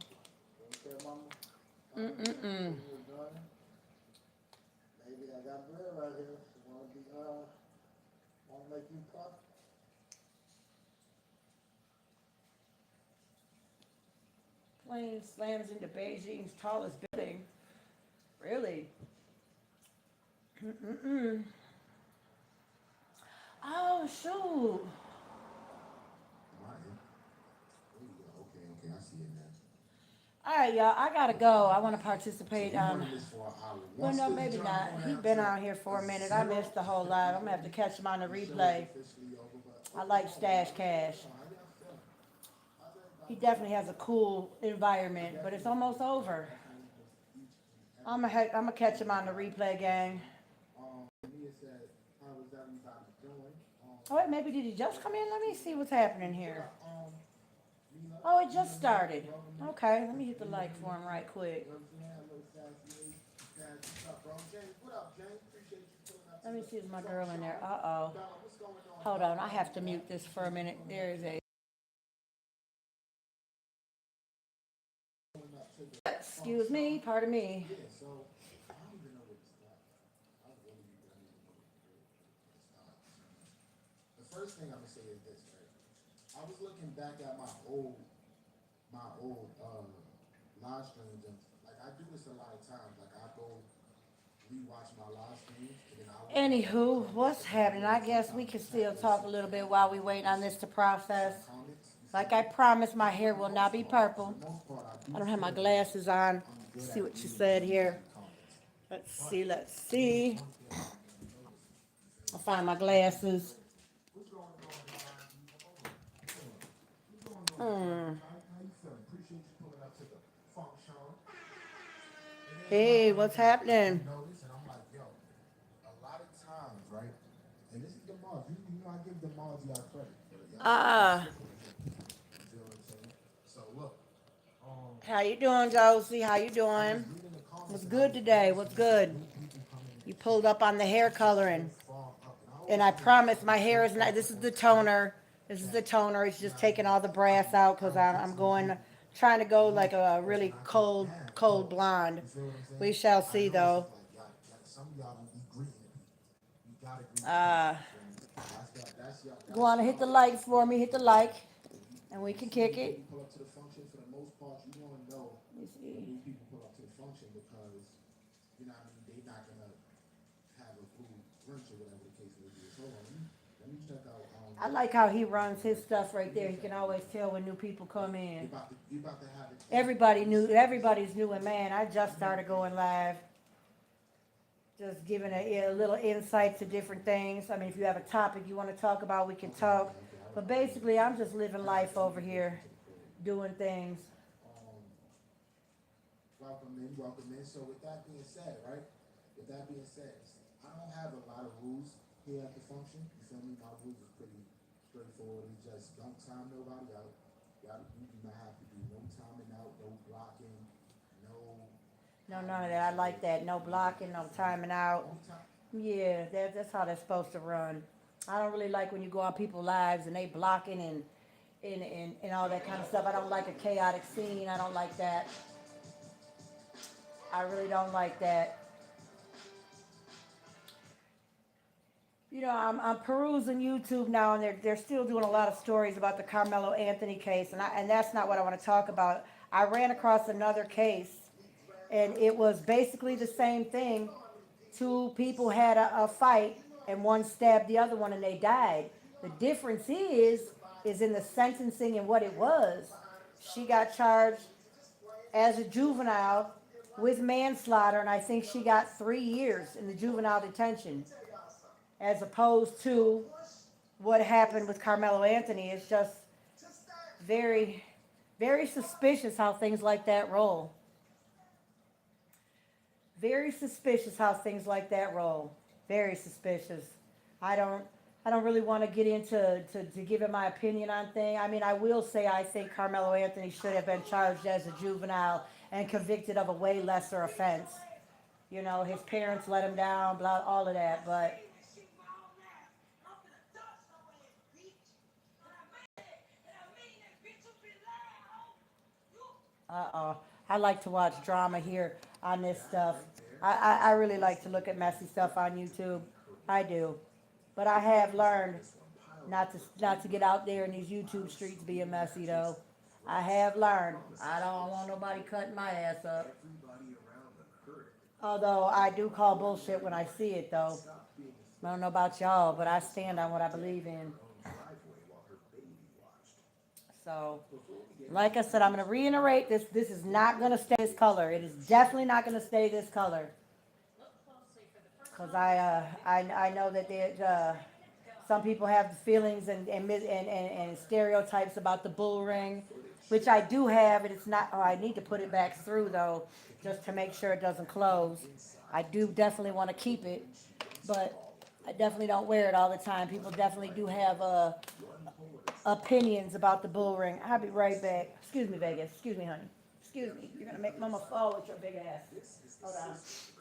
You want to mama? Mm-mm-mm. Maybe I got bread right here. You want to be want to make you puff? Plane slams into Beijing's tallest building. Really? Mm-mm-mm. Oh, shoot. Okay, I see it now. All right, y'all. I gotta go. I want to participate on. Running this for an hour. Well, no, maybe not. He's been out here for a minute. I missed the whole live. I'm gonna have to catch him on the replay. I like Stash Cash. He definitely has a cool environment, but it's almost over. I'm gonna catch him on the replay, gang. Mia said, how was everybody doing? Oh, wait, maybe did he just come in? Let me see what's happening here. Oh, it just started. Okay, let me hit the like for him right quick. Let me see if my girl in there. Uh-oh. Hold on, I have to mute this for a minute. There is a... Excuse me, pardon me. The first thing I'm gonna say is this, right? I was looking back at my old live streams, and like I do this a lot of times. Like I go rewatch my live streams, and then I Anywho, what's happening? I guess we can still talk a little bit while we wait on this to process. Like I promised, my hair will not be purple. I don't have my glasses on. Let's see what you said here. Let's see. I'll find my glasses. Hey, what's happening? notice, and I'm like, yo, a lot of times, right? And this is the Mars. You know, I give the Mars y'all credit. Ah, You feel what I'm saying? So look, how you doing, Josie? How you doing? reading the comments, What's good today? What's good? You pulled up on the hair coloring. fall up, And I promise my hair is not, this is the toner. This is the toner. It's just taking all the brass out because I'm trying to go like a really cold blonde. We shall see though. like some of y'all don't be greeting people. You gotta greet That's go on and hit the like for me. Hit the like. And we can kick it. pull up to the function for the most part. You want to know Let me see. when these people pull up to the function because you know what I mean. They're not gonna have a food brunch or whatever the case may be. So let me check out. I like how he runs his stuff right there. He can always tell when new people come in. You about to have it. Everybody's new, and man, I just started going live. Just giving a little insight to different things. I mean, if you have a topic you want to talk about, we can talk. But basically, I'm just living life over here, doing things. Welcome in, welcome in. So with that being said, right? With that being said, I don't have a lot of rules here at the function. You feel me? My rules is pretty straightforward. It's just don't time nobody out. You do not have to do no timing out, no blocking, No, none of that. I like that. No blocking, no timing out. Yeah, that's how that's supposed to run. I don't really like when you go on people's lives and they blocking and all that kind of stuff. I don't like a chaotic scene. I don't like that. I really don't like that. You know, I'm perusing YouTube now, and they're still doing a lot of stories about the Carmelo Anthony case, and that's not what I want to talk about. I ran across another case, and it was basically the same thing. Two people had a fight, and one stabbed the other one, and they died. The difference is in the sentencing and what it was. She got charged as a juvenile with manslaughter, and I think she got 3 years in the juvenile detention, as opposed to what happened with Carmelo Anthony. It's just very, very suspicious how things like that roll. Very suspicious how things like that roll. Very suspicious. I don't really want to get into to giving my opinion on things. I mean, I will say I think Carmelo Anthony should have been charged as a juvenile and convicted of a way lesser offense. You know, his parents let him down, blah, all of that. But I like to watch drama here on this stuff. I really like to look at messy stuff on YouTube. I do. But I have learned not to get out there in these YouTube streets being messy though. I have learned. I don't want nobody cutting my ass up. Although I do call bullshit when I see it though. I don't know about y'all, but I stand on what I believe in. So, like I said, I'm going to reiterate this. This is not going to stay this color. It is definitely not going to stay this color. Because I know that some people have feelings and stereotypes about the bull ring, which I do have, and it's not. Oh, I need to put it back through though, just to make sure it doesn't close. I do definitely want to keep it, but I definitely don't wear it all the time. People definitely do have opinions about the bull ring. I'll be right back. Excuse me, Vegas. Excuse me, honey. Excuse me. You're gonna make Mama fall with your big ass. Hold on.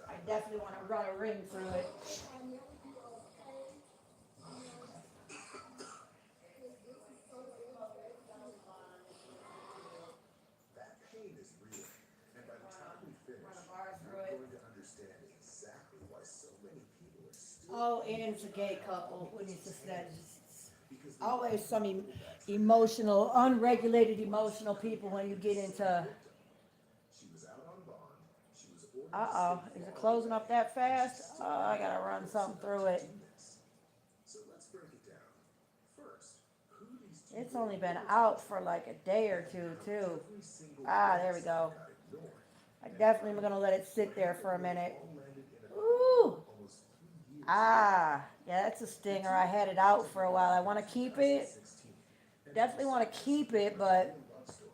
I definitely want to run a ring through it. That pain is real, and by the time we finish, Run a bar through you're it. going to understand exactly why so many people are still Oh, and it's a gay couple. When it's just that, because they always some emotional, unregulated emotional people when you get into. she was out on bond, she was ordered Is it closing up that fast? Oh, I gotta run something through it. So let's break it down. First, who these two It's only been out for like a day or two, too. every single There we go. got ignored. I definitely am gonna let it sit there for a minute. All landed in a Ooh! almost 3 years. Yeah, that's a stinger. I had it out for a while. I want to keep it. 16. Definitely want to keep it, but Love story.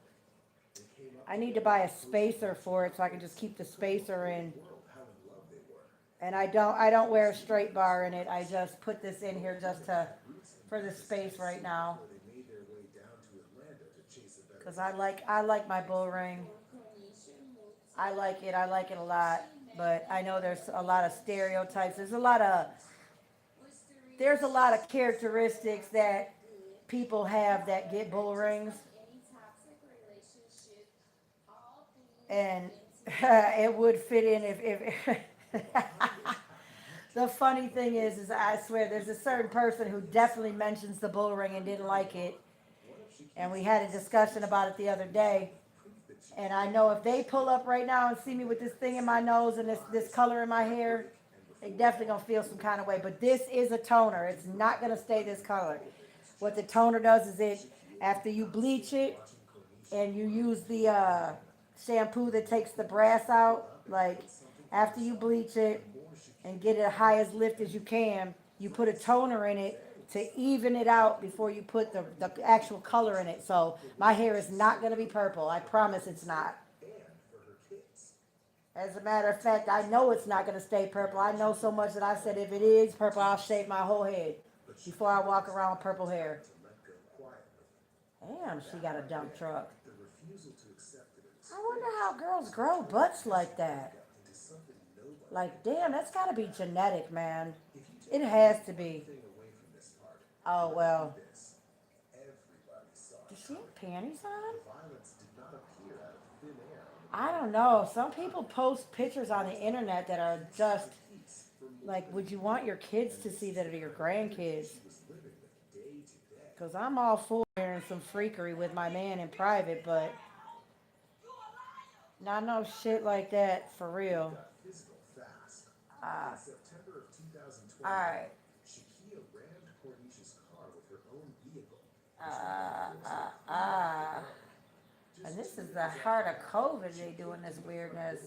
They came up I need to buy a spacer for it so I can just keep the spacer in. world how in love they were. And I don't wear a straight bar in it. I just put this in here just for the space right now. Where they made their way down to Atlanta to chase a better Cause I like my bull ring. I like it a lot. But I know there's a lot of stereotypes. There's a lot of characteristics that people have that get bull rings. And it would fit in if the funny thing is I swear there's a certain person who definitely mentions the bull ring and didn't like it. And we had a discussion about it the other day. And I know if they pull up right now and see me with this thing in my nose and this color in my hair, they definitely gonna feel some kind of way. But this is a toner. It's not gonna stay this color. What the toner does is after you bleach it and you use the shampoo that takes the brass out, like after you bleach it and get it high as lift as you can, you put a toner in it to even it out before you put the actual color in it. So my hair is not going to be purple. I promise it's not. As a matter of fact, I know it's not going to stay purple. I know so much that I said if it is purple, I'll shave my whole head before I walk around with purple hair. Damn, she got a dump truck. I wonder how girls grow butts like that. Like, damn, that's got to be genetic, man. It has to be. Oh, well. Does she have panties on? I don't know. Some people post pictures on the internet that are just like, would you want your kids to see that or your grandkids? Because I'm all for sharing some freakery with my man in private, but not no shit like that for real. Alright. And this is the heart of COVID they doing this weirdness.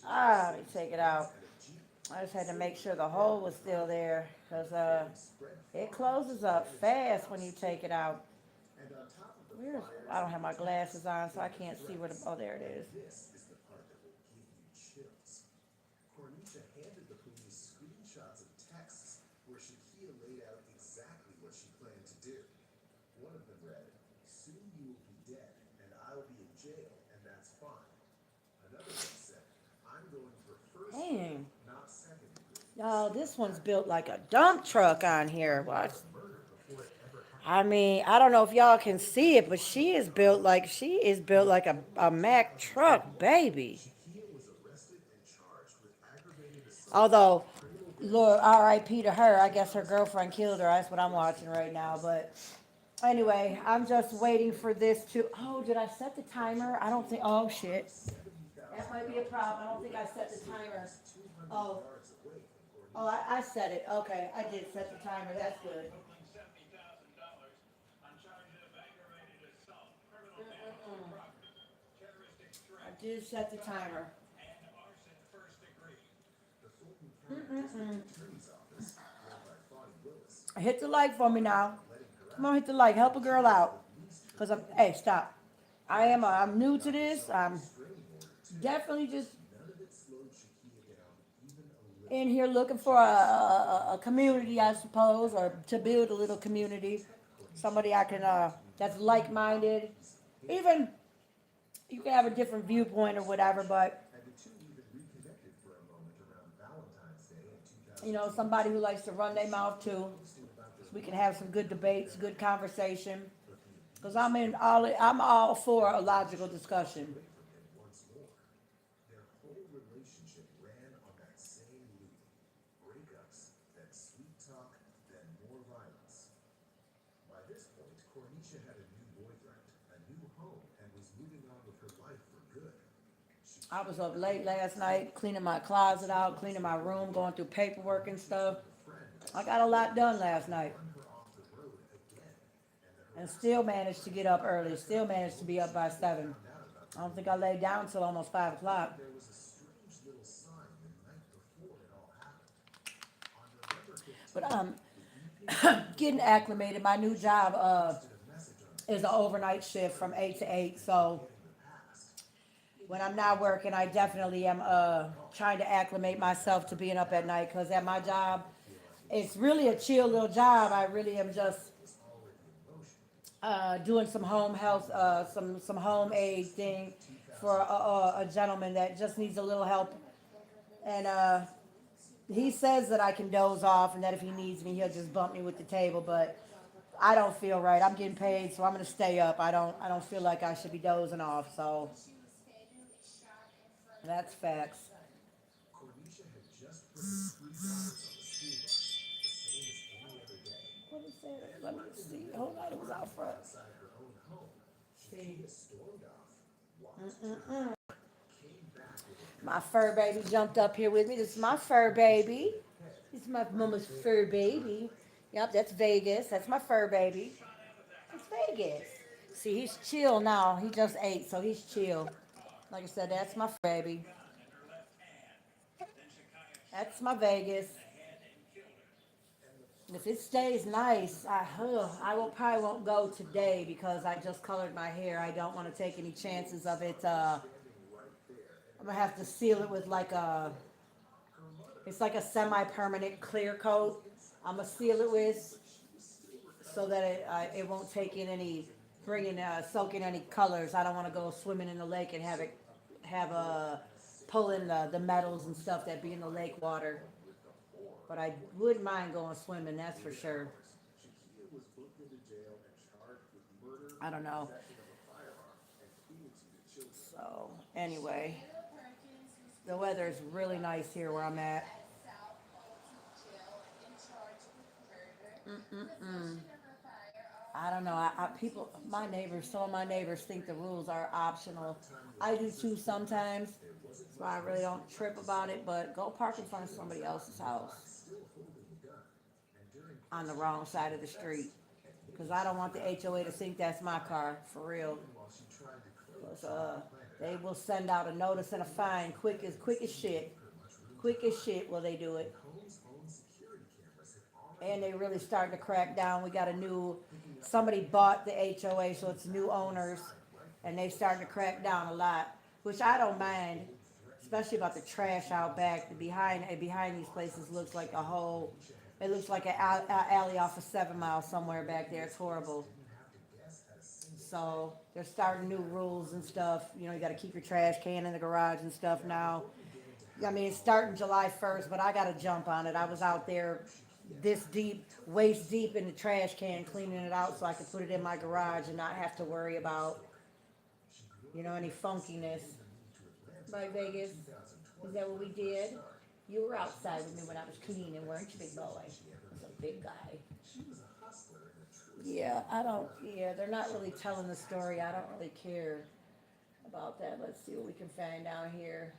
Let me take it out. I just had to make sure the hole was still there, because it closes up fast when you take it out. Where's, I don't have my glasses on, so I can't see where the, oh, there it is. This is the part that will give you chills. Cornisha handed the police screenshots of texts where Shakia laid out exactly what she planned to do. One of them read, "Soon you will be dead, and I'll be in jail, and that's fine." Another one said, "I'm going for first Dang. degree, not second degree." Oh, this one's built like a dump truck on here. Watch. Murder before it ever happened. I mean, I don't know if y'all can see it, but she is built like a Mack truck, baby. Shakia was arrested and charged with aggravated assault. Although, Lord, R.I.P. to her. I guess her girlfriend killed her. That's what I'm watching right now. But anyway, I'm just waiting for this to. Oh, did I set the timer? I don't think. Oh shit. That might be a problem. I don't think I set the timer. Oh. Oh, I set it. Okay, I did set the timer. That's good. I did set the timer. Hit the like for me now. Come on, hit the like. Help a girl out. Cause hey, stop. I'm new to this. I'm definitely just in here looking for a community, I suppose, or to build a little community. Somebody I can, that's like-minded. Even, you can have a different viewpoint or whatever, but, And the two even reconnected for a moment around Valentine's Day in 2000. you know, somebody who likes to run their mouth too. So we can have some good debates, good conversation. Cause I'm all for a logical discussion. Once more, their whole relationship ran on that same loop. Breakups, then sweet talk, then more violence. By this point, Cornisha had a new boyfriend, a new home, and was moving on with her life for good. I was up late last night, cleaning my closet out, cleaning my room, going through paperwork and stuff. I got a lot done last night. And still managed to get up early, still managed to be up by 7. I don't think I laid down till almost 5 o'clock. There was a strange little sign the night before it all happened. On November 15th, But getting acclimated. My new job is an overnight shift from 8 to 8. So when I'm not working, I definitely am trying to acclimate myself to being up at night. Because at my job, it's really a chill little job. I really am just doing some home health, some home aid thing for a gentleman that just needs a little help. And he says that I can doze off and that if he needs me, he'll just bump me with the table. But I don't feel right. I'm getting paid, so I'm gonna stay up. I don't feel like I should be dozing off. So that's facts. Cornisha had just put her $3 on the school bus, the same as any other day. What is that? Let me see. Hold on, it was out front. Outside her own home, See. Shakia stormed off, walked through, came back with a My fur baby jumped up here with me. This is my fur baby. This is my mama's fur baby. Yep, that's Vegas. That's my fur baby. It's Vegas. See, he's chill now. He just ate, so he's chill. Like I said, that's my fur baby. That's my Vegas. If it stays nice, I will probably won't go today because I just colored my hair. I don't want to take any chances of it. I'm gonna have to seal it with it's like a semi-permanent clear coat. I'm gonna seal it with so that it won't take in any, soak in any colors. I don't want to go swimming in the lake and pull in the metals and stuff that be in the lake water. But I wouldn't mind going swimming, that's for sure. Shakia was booked into jail and charged with murder, I don't know. possession of a firearm, and cruelty to children. So, anyway, the weather is really nice here where I'm at. I don't know. Some of my neighbors think the rules are optional. I do too sometimes, so I really don't trip about it. But go park in front of somebody else's house on the wrong side of the street, because I don't want the HOA to think that's my car for real. 'Cause, they will send out a notice and a fine quick as shit. Quick as shit will they do it. Home's own security cameras had and they really starting to crack down. We got somebody bought the HOA, so it's new owners, and they starting to crack down a lot, which I don't mind, especially about the trash out back. Behind these places looks like it looks like an alley off of 7 Mile somewhere back there. It's horrible. So they're starting new rules and stuff. You know, you got to keep your trash can in the garage and stuff now. I mean, it's starting July 1st, but I got to jump on it. I was out there this deep, waist deep in the trash can, cleaning it out so I could put it in my garage and not have to worry about, you know, any funkiness. Right, Vegas? Is that what we did? You were outside with me when I was cleaning, weren't you, big boy? It's a big guy. Yeah, they're not really telling the story. I don't really care about that. Let's see what we can find down here.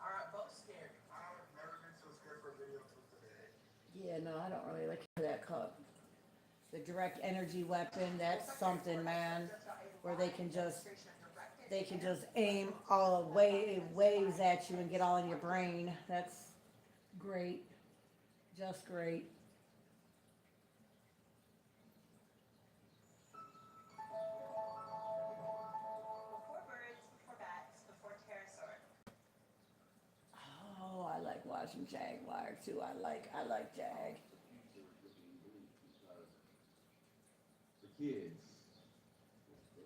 Alright, both scared. I've never been so scared for a video till today. Yeah, no, I don't really like that cup. The direct energy weapon, that's something, man, where they can just aim all waves at you and get all in your brain. That's great. Just great. Before birds, before bats, before pterosaurs. Oh, I like watching Jaguar too. I like Jag. The kids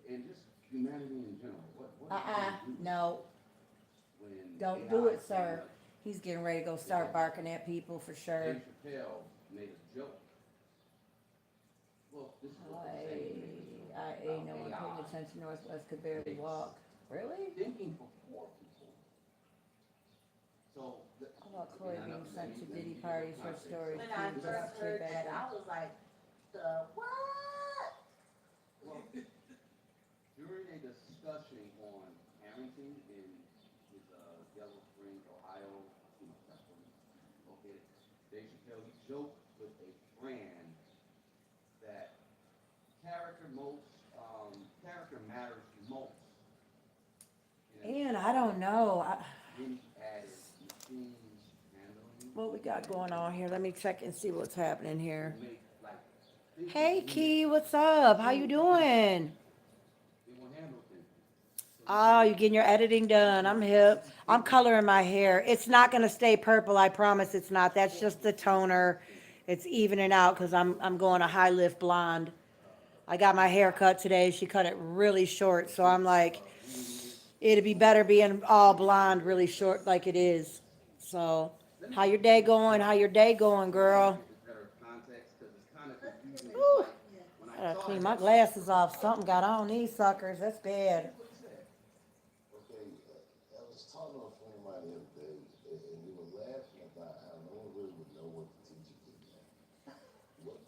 and just humanity in general. What No, when don't AI do it, came sir. up, He's getting ready to go start barking at people for sure. Dave Chappelle made a joke. Well, this is what they're saying. No one paying attention. Northwest could barely walk. Really? Thinking for poor people. So How about Chloe being sent to Diddy parties for stories? When I Just first kid heard back that, I was like, the what? well, during a discussion on parenting in his Yellow Springs, Ohio, that's where he's located, Dave Chappelle, he joked with a friend that character matters most. And I don't know. Then he added machines handling. What we got going on here? Let me check and see what's happening here. Make like Hey, Key, what's up? How you doing? They will handle things. Oh, you getting your editing done. I'm hip. I'm coloring my hair. It's not gonna stay purple. I promise it's not. That's just the toner. It's evening out because I'm going a high lift blonde. I got my hair cut today. She cut it really short, so I'm like, it'd be better being all blonde, really short like it is. So, how your day going? How your day going, girl? Better context because it's kind of confusing. Whew. Like, when I I gotta saw clean it, my glasses off. Something got on these suckers. That's bad. Okay, I was talking to a friend of mine the other day, and we were laughing about how no one really would know what the teacher did.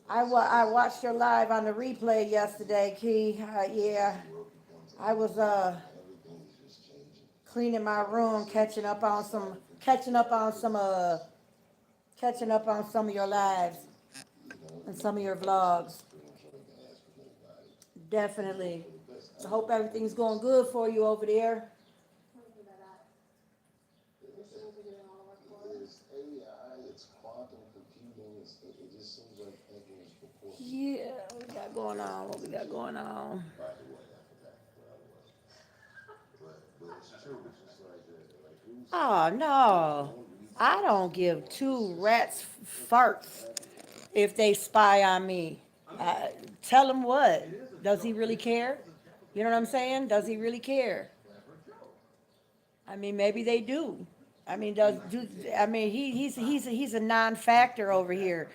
I watched your live on the replay yesterday, Key. Yeah, I was Everything is just changing. cleaning my room, catching up on some of your lives and some of your vlogs. Definitely. I hope everything's going good for you over there. It's AI, it's quantum computing, it just seems like thinking is proportional. Yeah, what we got going on? What we got going on? By the way, I forgot where I was. But it's true, it's just like who's Oh, no. I don't give two rats farts if they spy on me. Tell him what? Does he really care? You know what I'm saying? Does he really care? I mean, maybe they do. I mean, he's a non-factor over here.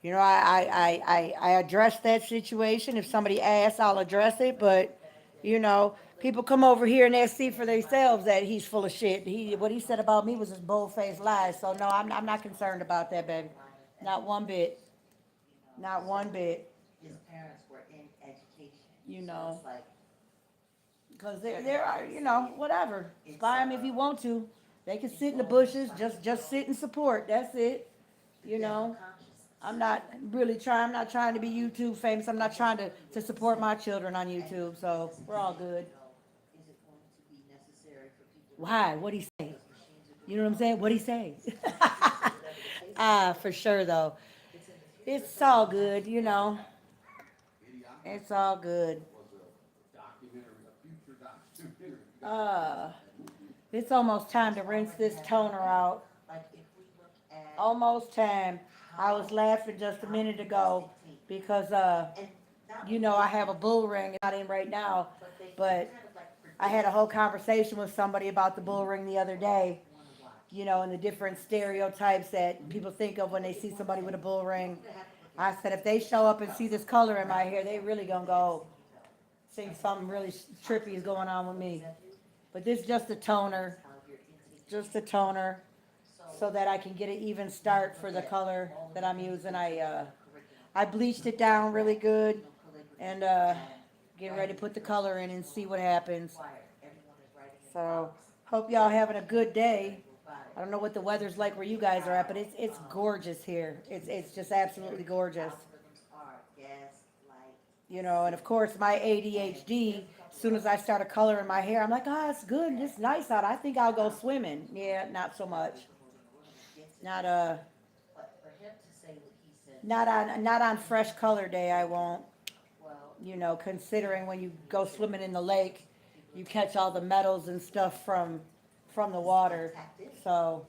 You know, I address that situation. If somebody asks, I'll address it. But, you know, people come over here and they see for themselves that he's full of shit. What he said about me was just bold-faced lies. So no, I'm not concerned about that, baby. Not one bit. Not one bit. His parents were in education. You So know. it's like, Because there are, you know, whatever. Spy them if you want to. They can sit in the bushes, just sit and support. That's it. You know. I'm not trying to be YouTube famous. I'm not trying to support my children on YouTube. So we're all good. is it going to be necessary for people? Why? What'd he say? You know what I'm saying? What'd he say? For sure though. It's all good, you know. It's all good. It's almost time to rinse this toner out. Almost time. I was laughing just a minute ago because, you know, I have a bull ring not in right now, but I had a whole conversation with somebody about the bull ring the other day, you know, and the different stereotypes that people think of when they see somebody with a bull ring. I said, if they show up and see this color in my hair, they really gonna go think something really trippy is going on with me. But this is just a toner, so that I can get an even start for the color that I'm using. I bleached it down really good and getting ready to put the color in and see what happens. So hope y'all having a good day. I don't know what the weather's like where you guys are at, but it's gorgeous here. It's just absolutely gorgeous. You know, and of course my ADHD, as soon as I started coloring my hair, I'm like, oh, it's good, it's nice out. I think I'll go swimming. Yeah, not so much. Not on fresh color day I won't. You know, considering when you go swimming in the lake, you catch all the metals and stuff from the water. So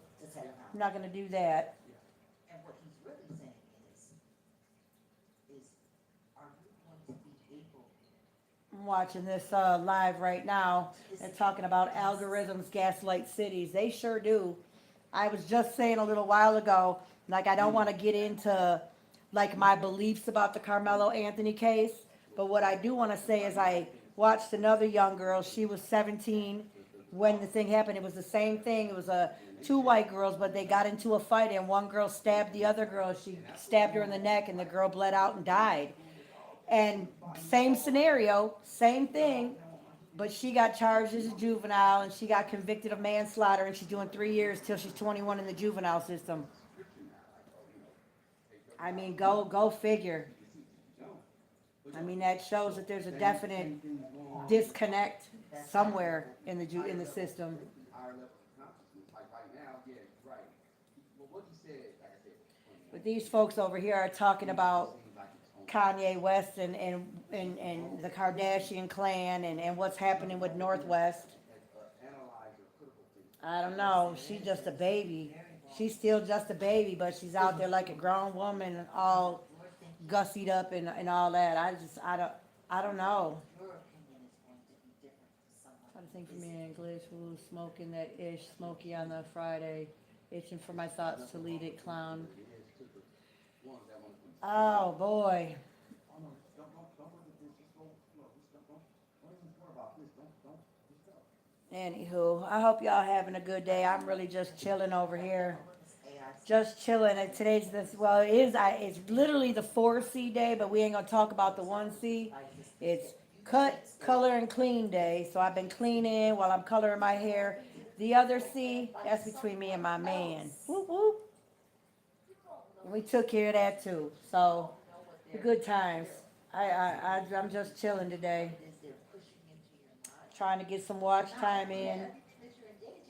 I'm not gonna do that. I'm watching this live right now. They're talking about algorithms gaslight cities. They sure do. I was just saying a little while ago, like I don't want to get into like my beliefs about the Carmelo Anthony case, but what I do want to say is I watched another young girl. She was 17 when the thing happened. It was the same thing. It was two white girls, but they got into a fight and one girl stabbed the other girl. She stabbed her in the neck and the girl bled out and died. And same scenario, same thing, but she got charged as a juvenile and she got convicted of manslaughter and she's doing 3 years till she's 21 in the juvenile system. I mean, go figure. I mean, that shows that there's a definite disconnect somewhere in the system. But these folks over here are talking about Kanye West and the Kardashian clan and what's happening with Northwest. I don't know. She's just a baby. She's still just a baby, but she's out there like a grown woman, all gussied up and all that. I don't know. Trying to think for me in English. Who's smoking that ish, smoky on the Friday, itching for my thoughts to lead it, clown. Oh boy. Anywho, I hope y'all having a good day. I'm really just chilling over here. Just chilling. And today's it's literally the 4C day, but we ain't gonna talk about the 1C. It's cut, color, and clean day. So I've been cleaning while I'm coloring my hair. The other C, that's between me and my man. Whoop whoop. And we took care of that too. So good times. I'm just chilling today. Trying to get some watch time in.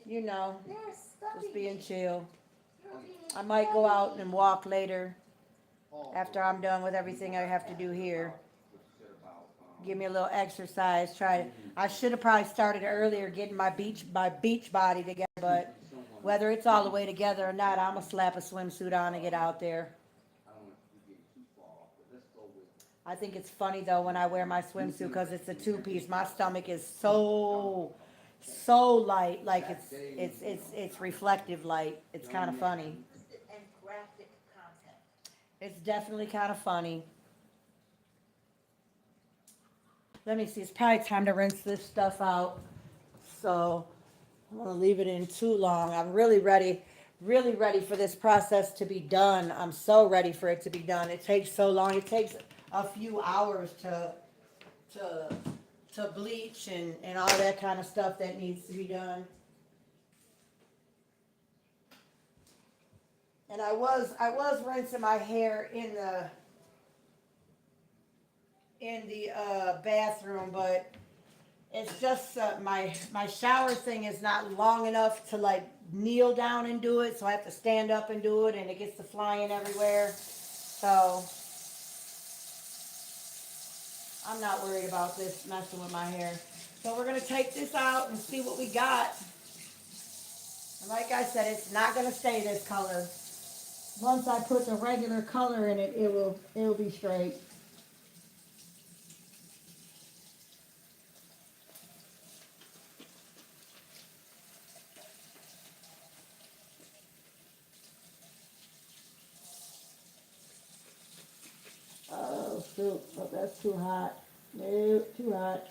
You know, just being chill. I might go out and walk later after I'm done with everything I have to do here. Give me a little exercise. I should have probably started earlier getting my beach body together, but whether it's all the way together or not, I'm gonna slap a swimsuit on and get out there. I think it's funny though when I wear my swimsuit because it's a two-piece. My stomach is so light, like it's reflective light. It's kind of funny. And graphic content. It's definitely kind of funny. Let me see. It's probably time to rinse this stuff out. So I don't want to leave it in too long. I'm really ready for this process to be done. I'm so ready for it to be done. It takes so long. It takes a few hours to bleach and all that kind of stuff that needs to be done. And I was rinsing my hair in the bathroom, but It's just my shower thing is not long enough to like kneel down and do it, so I have to stand up and do it, and it gets to flying everywhere. So I'm not worried about this messing with my hair. So we're gonna take this out and see what we got. And like I said, it's not gonna stay this color. Once I put the regular color in it, it'll be straight. Oh shoot, oh, that's too hot. No, too hot.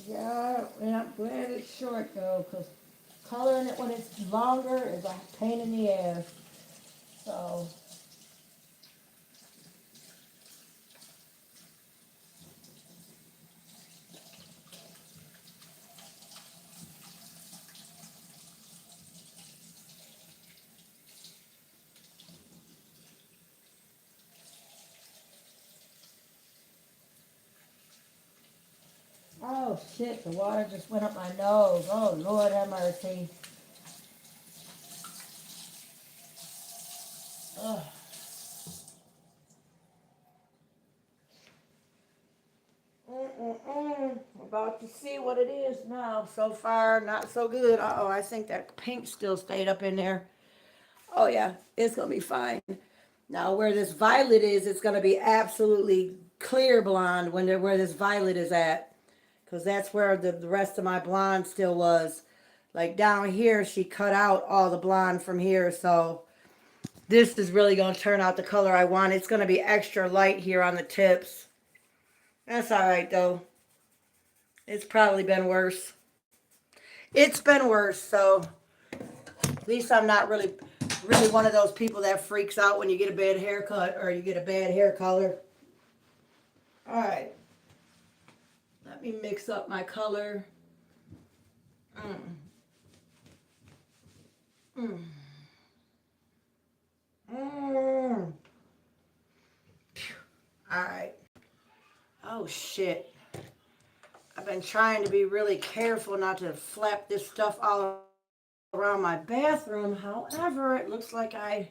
Yeah, I'm glad it's short though, because coloring it when it's longer is a pain in the ass. So, oh shit, the water just went up my nose. Oh Lord have mercy. Ugh. About to see what it is now. So far, not so good. Uh-oh, I think that pink still stayed up in there. Oh yeah, it's gonna be fine. Now where this violet is, it's gonna be absolutely clear blonde where this violet is at. Because that's where the rest of my blonde still was. Like down here, she cut out all the blonde from here. So this is really gonna turn out the color I want. It's gonna be extra light here on the tips. That's alright though. It's probably been worse. It's been worse, so at least I'm not really one of those people that freaks out when you get a bad haircut or you get a bad hair color. Alright. Let me mix up my color. Alright. Oh shit. I've been trying to be really careful not to flap this stuff all around my bathroom. However, it looks like I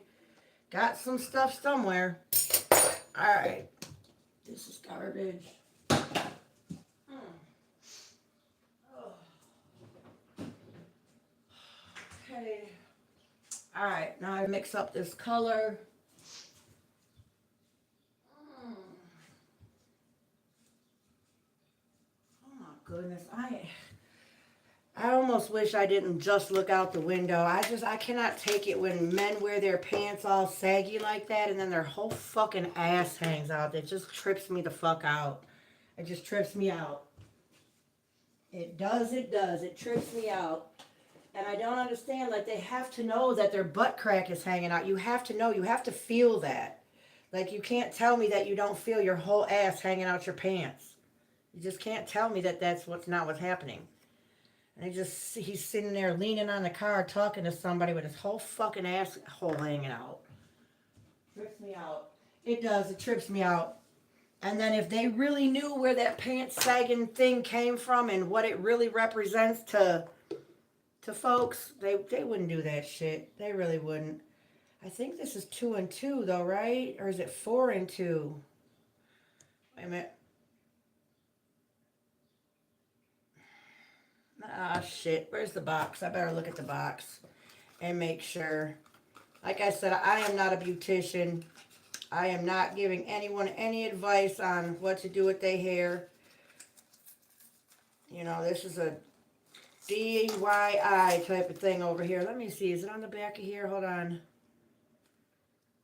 got some stuff somewhere. Alright. This is garbage. Okay. Alright, now I mix up this color. Oh my goodness. I almost wish I didn't just look out the window. I cannot take it when men wear their pants all saggy like that and then their whole fucking ass hangs out. It just trips me the fuck out. It just trips me out. It does. It trips me out. And I don't understand, like, they have to know that their butt crack is hanging out. You have to know. You have to feel that. Like, you can't tell me that you don't feel your whole ass hanging out your pants. You just can't tell me that that's not what's happening. And he's sitting there leaning on the car talking to somebody with his whole fucking asshole hanging out. Trips me out. It does. It trips me out. And then if they really knew where that pants sagging thing came from and what it really represents to folks, they wouldn't do that shit. They really wouldn't. I think this is 2 and 2 though, right? Or is it 4 and 2? Wait a minute. Ah, shit. Where's the box? I better look at the box and make sure. Like I said, I am not a beautician. I am not giving anyone any advice on what to do with their hair. You know, this is a DIY type of thing over here. Let me see. Is it on the back of here? Hold on.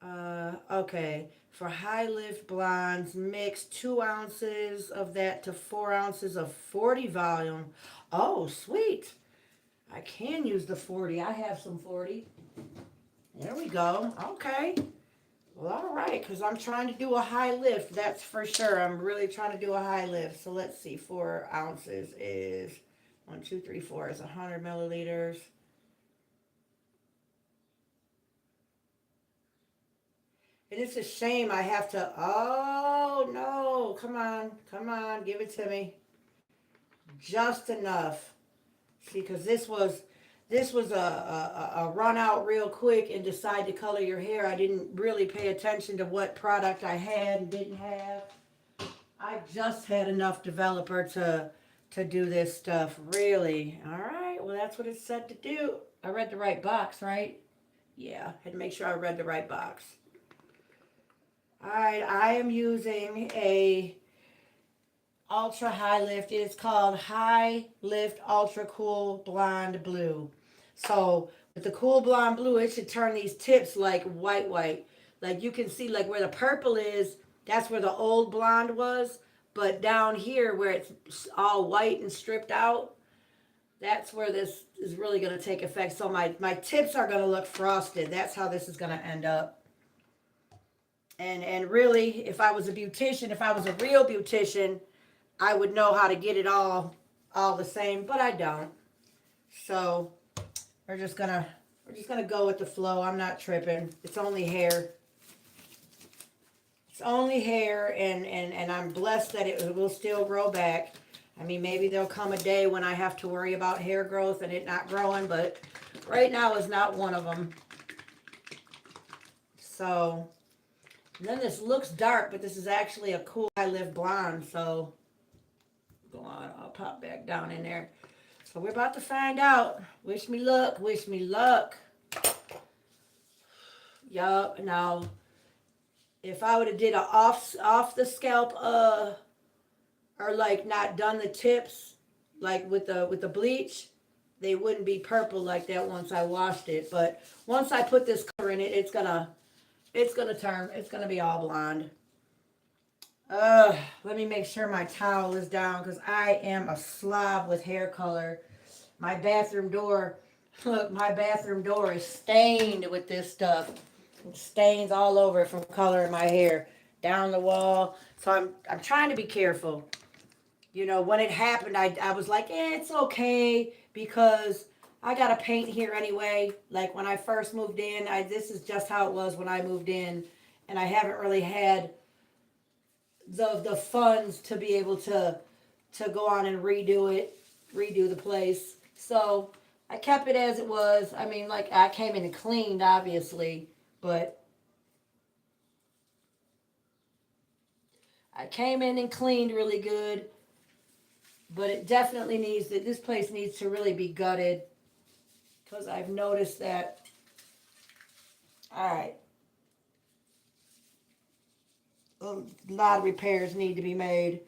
Okay. For high lift blondes, mix 2 ounces of that to 4 ounces of 40 volume. Oh, sweet. I can use the 40. I have some 40. There we go. Okay. Well, all right, because I'm trying to do a high lift. That's for sure. I'm really trying to do a high lift. So let's see. 4 ounces is 1, 2, 3, 4 is 100 milliliters. And it's a shame I have to. Oh, no. Come on. Come on. Give it to me. Just enough. See, because this was a run out real quick and decide to color your hair. I didn't really pay attention to what product I had and didn't have. I just had enough developer to do this stuff. Really. All right. Well, that's what it said to do. I read the right box, right? Yeah. Had to make sure I read the right box. All right. I am using a ultra high lift. It's called High Lift Ultra Cool Blonde Blue. So with the cool blonde blue, it should turn these tips like white. Like you can see like where the purple is, that's where the old blonde was. But down here where it's all white and stripped out, that's where this is really going to take effect. So my tips are going to look frosted. That's how this is going to end up. And really, if I was a beautician, if I was a real beautician, I would know how to get it all the same, but I don't. So we're just gonna go with the flow. I'm not tripping. It's only hair. It's only hair, and I'm blessed that it will still grow back. I mean, maybe there'll come a day when I have to worry about hair growth and it not growing, but right now is not one of them. So then this looks dark, but this is actually a cool high lift blonde. So go on, I'll pop back down in there. So we're about to find out. Wish me luck, wish me luck. Yup. Now, if I would have did a off the scalp or like not done the tips like with the bleach, they wouldn't be purple like that once I washed it. But once I put this color in it, it's gonna turn. It's gonna be all blonde. Let me make sure my towel is down because I am a slob with hair color. My bathroom door, look, my bathroom door is stained with this stuff. Stains all over it from coloring my hair down the wall. So I'm trying to be careful. You know, when it happened, I was like, it's okay because I got to paint here anyway. Like when I first moved in, this is just how it was when I moved in, and I haven't really had the funds to be able to go on and redo the place. So I kept it as it was. I mean, like I came in and cleaned, obviously, but I came in and cleaned really good. But it definitely this place needs to really be gutted because I've noticed that. All right. A lot of repairs need to be made,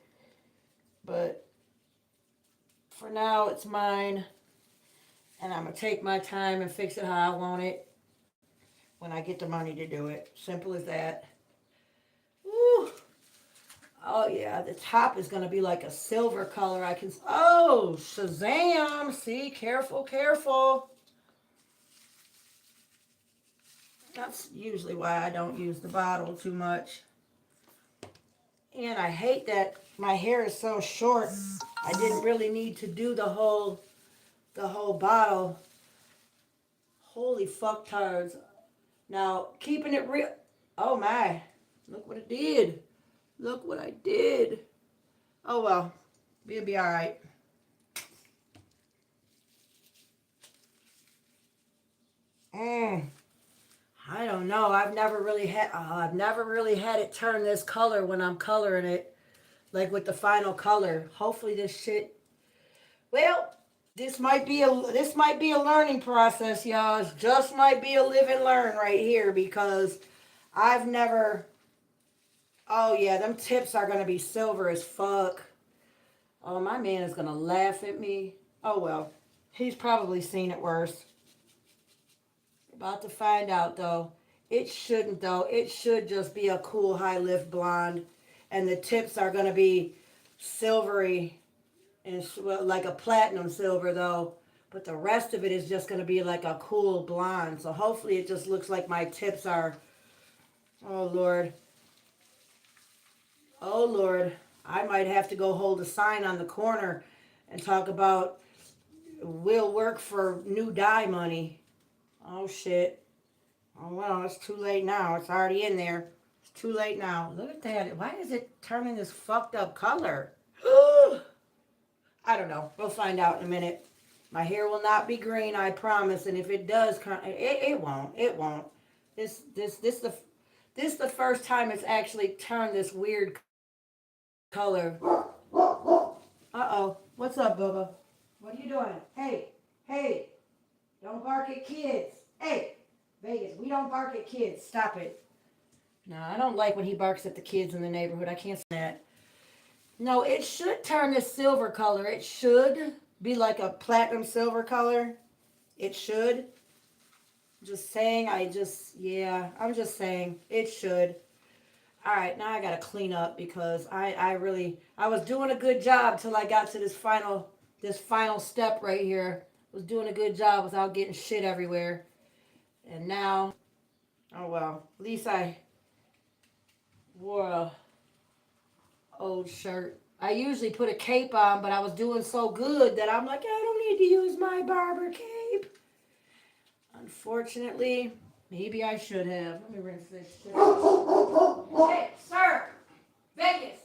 but for now it's mine, and I'm gonna take my time and fix it how I want it when I get the money to do it. Simple as that. Woo. Oh yeah, the top is gonna be like a silver color. Oh, Shazam. See, careful. That's usually why I don't use the bottle too much. And I hate that my hair is so short. I didn't really need to do the whole bottle. Holy fucktards. Now, keeping it real. Oh my. Look what it did. Look what I did. Oh well. We'll be alright. I don't know. I've never really had it turn this color when I'm coloring it, like with the final color. Hopefully this shit. Well, this might be a learning process, y'all. It just might be a live and learn right here because I've never. Oh yeah, them tips are gonna be silver as fuck. Oh, my man is gonna laugh at me. Oh well, he's probably seen it worse. About to find out though. It shouldn't though. It should just be a cool high lift blonde. And the tips are going to be silvery and well, like a platinum silver though. But the rest of it is just going to be like a cool blonde. So hopefully it just looks like my tips are, oh Lord. Oh Lord. I might have to go hold a sign on the corner and talk about will work for new dye money. Oh shit. Oh well, it's too late now. It's already in there. It's too late now. Look at that. Why is it turning this fucked up color? I don't know. We'll find out in a minute. My hair will not be green, I promise. And if it does, it won't. It won't. This the first time it's actually turned this weird color. Uh-oh. What's up, Bubba? What are you doing? Hey, hey. Don't bark at kids. Hey, Vegas, we don't bark at kids. Stop it. No, I don't like when he barks at the kids in the neighborhood. I can't stand that. No, it should turn this silver color. It should be like a platinum silver color. It should. Just saying, I'm just saying. It should. All right, now I got to clean up because I was doing a good job till I got to this final step right here. Was doing a good job without getting shit everywhere. And now, oh well, at least I wore a old shirt. I usually put a cape on, but I was doing so good that I'm like, I don't need to use my barber cape. Unfortunately, maybe I should have. Let me rinse this shit. Hey, sir! Vegas!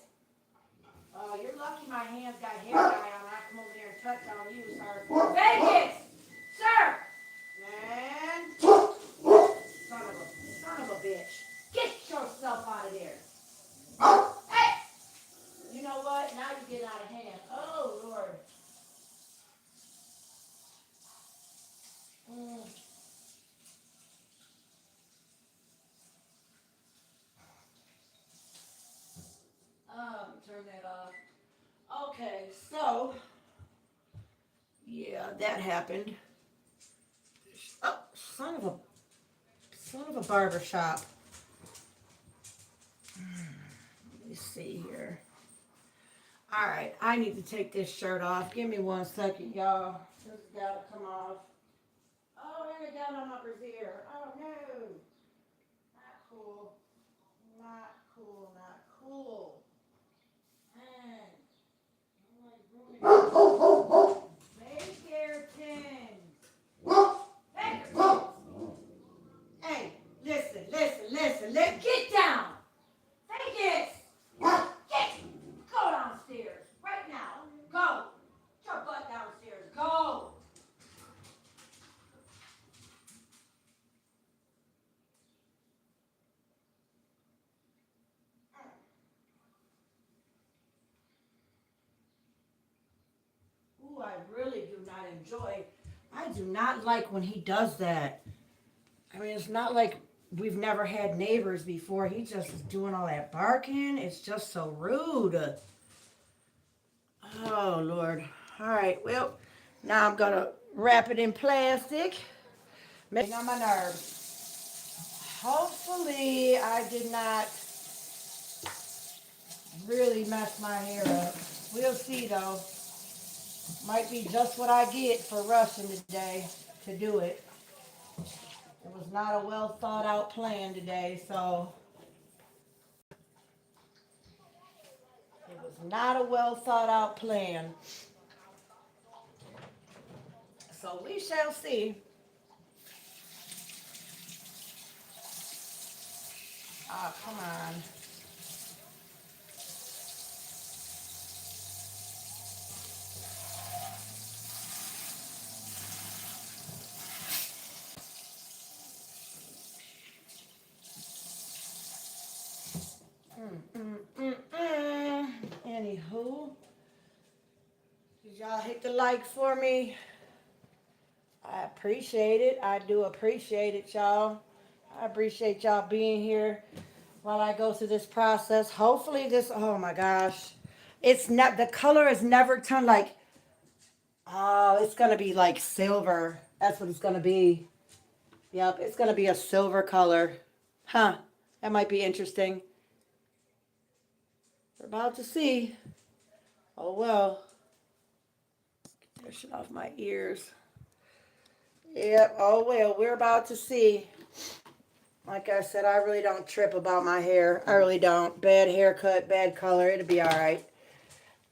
Oh, you're lucky my hands got hair dye on. I come over there and touch on you, sir. Vegas! Sir! Man! Son of a bitch. Get yourself out of there. Hey! You know what? Now you're getting out of hand. Oh, Lord. Turn that off. Okay, so yeah, that happened. Oh, son of a barber shop. Let me see here. All right, I need to take this shirt off. Give me 1 second, y'all. This has got to come off. Oh, and it got on my brassiere. Oh no, not cool. Not cool. Not cool. Hey, listen. Get down. Vegas. Go downstairs right now. Go. Get your butt downstairs. Go. Ooh, I really do not enjoy. I do not like when he does that. I mean, it's not like we've never had neighbors before. He just is doing all that barking. It's just so rude. Oh, Lord. All right, well, now I'm going to wrap it in plastic. Making on my nerves. Hopefully, I did not really mess my hair up. We'll see, though. Might be just what I get for rushing today to do it. It was not a well thought out plan today, so it was not a well thought out plan. So we shall see. Oh, come on. Anywho, did y'all hit the like for me? I appreciate it. I do appreciate it, y'all. I appreciate y'all being here while I go through this process. Hopefully this, oh my gosh. It's not, the color has never turned like, oh, it's going to be like silver. That's what it's going to be. Yep, it's going to be a silver color. Huh. That might be interesting. We're about to see. Oh well. Get that shit off my ears. Yep. Oh well. We're about to see. Like I said, I really don't trip about my hair. I really don't. Bad haircut, bad color. It'll be all right.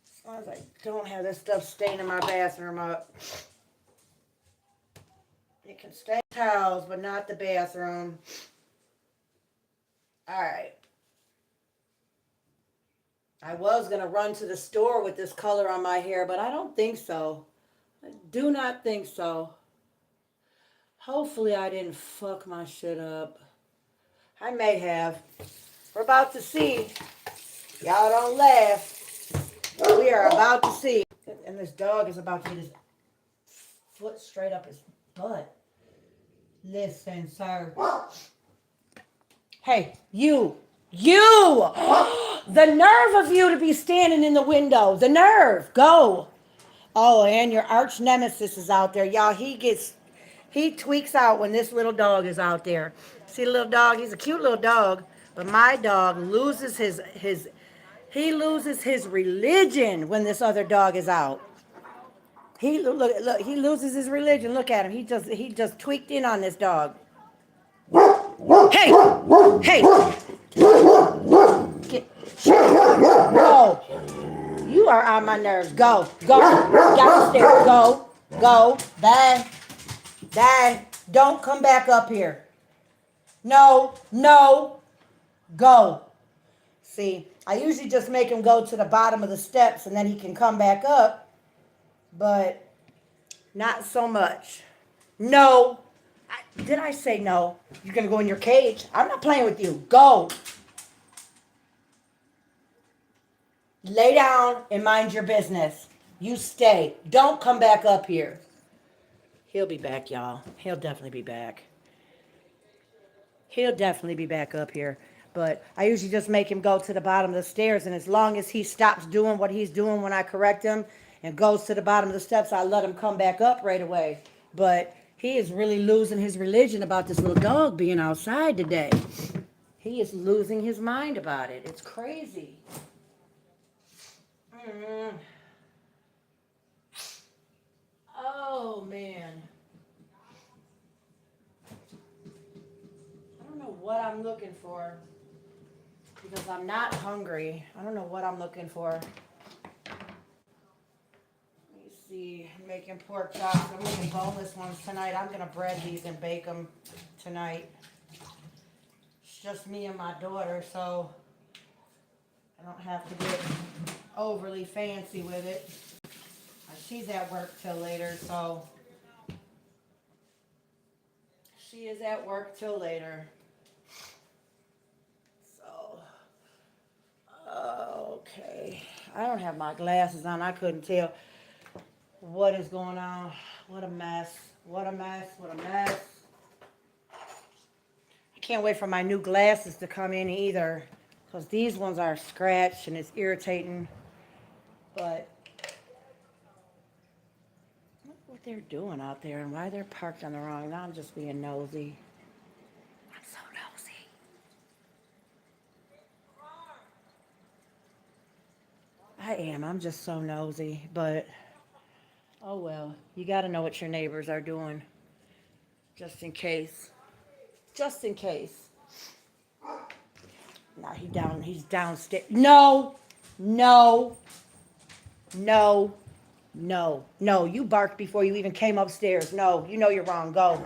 As long as I don't have this stuff staining my bathroom up. It can stain towels, but not the bathroom. All right. I was going to run to the store with this color on my hair, but I don't think so. I do not think so. Hopefully I didn't fuck my shit up. I may have. We're about to see. Y'all don't laugh. We are about to see. And this dog is about to get his foot straight up his butt. Listen, sir. Hey, you. The nerve of you to be standing in the window. The nerve. Go. Oh, and your arch nemesis is out there. Y'all, he tweaks out when this little dog is out there. See the little dog? He's a cute little dog. But my dog loses his religion when this other dog is out. He loses his religion. Look at him. He just tweaked in on this dog. Hey! Go. You are on my nerves. Go. Downstairs. Go. Dad. Don't come back up here. No. Go. See, I usually just make him go to the bottom of the steps and then he can come back up. But not so much. No. Did I say no? You're going to go in your cage. I'm not playing with you. Go. Lay down and mind your business. You stay. Don't come back up here. He'll be back, y'all. He'll definitely be back. He'll definitely be back up here. But I usually just make him go to the bottom of the stairs. And as long as he stops doing what he's doing when I correct him and goes to the bottom of the steps, I let him come back up right away. But he is really losing his religion about this little dog being outside today. He is losing his mind about it. It's crazy. Oh, man. I don't know what I'm looking for because I'm not hungry. I don't know what I'm looking for. Let me see. I'm making pork chops. I'm making boneless ones tonight. I'm going to bread these and bake them tonight. It's just me and my daughter, so I don't have to get overly fancy with it. She's at work till later, so she is at work till later. So, okay. I don't have my glasses on. I couldn't tell what is going on. What a mess. What a mess. What a mess. I can't wait for my new glasses to come in either, because these ones are scratched and it's irritating. But look what they're doing out there and why they're parked on the wrong. Now I'm just being nosy. I'm so nosy. I am. I'm just so nosy. But, oh well. You got to know what your neighbors are doing. Just in case. Just in case. Now he's downstairs. No. You barked before you even came upstairs. No, you know you're wrong. Go.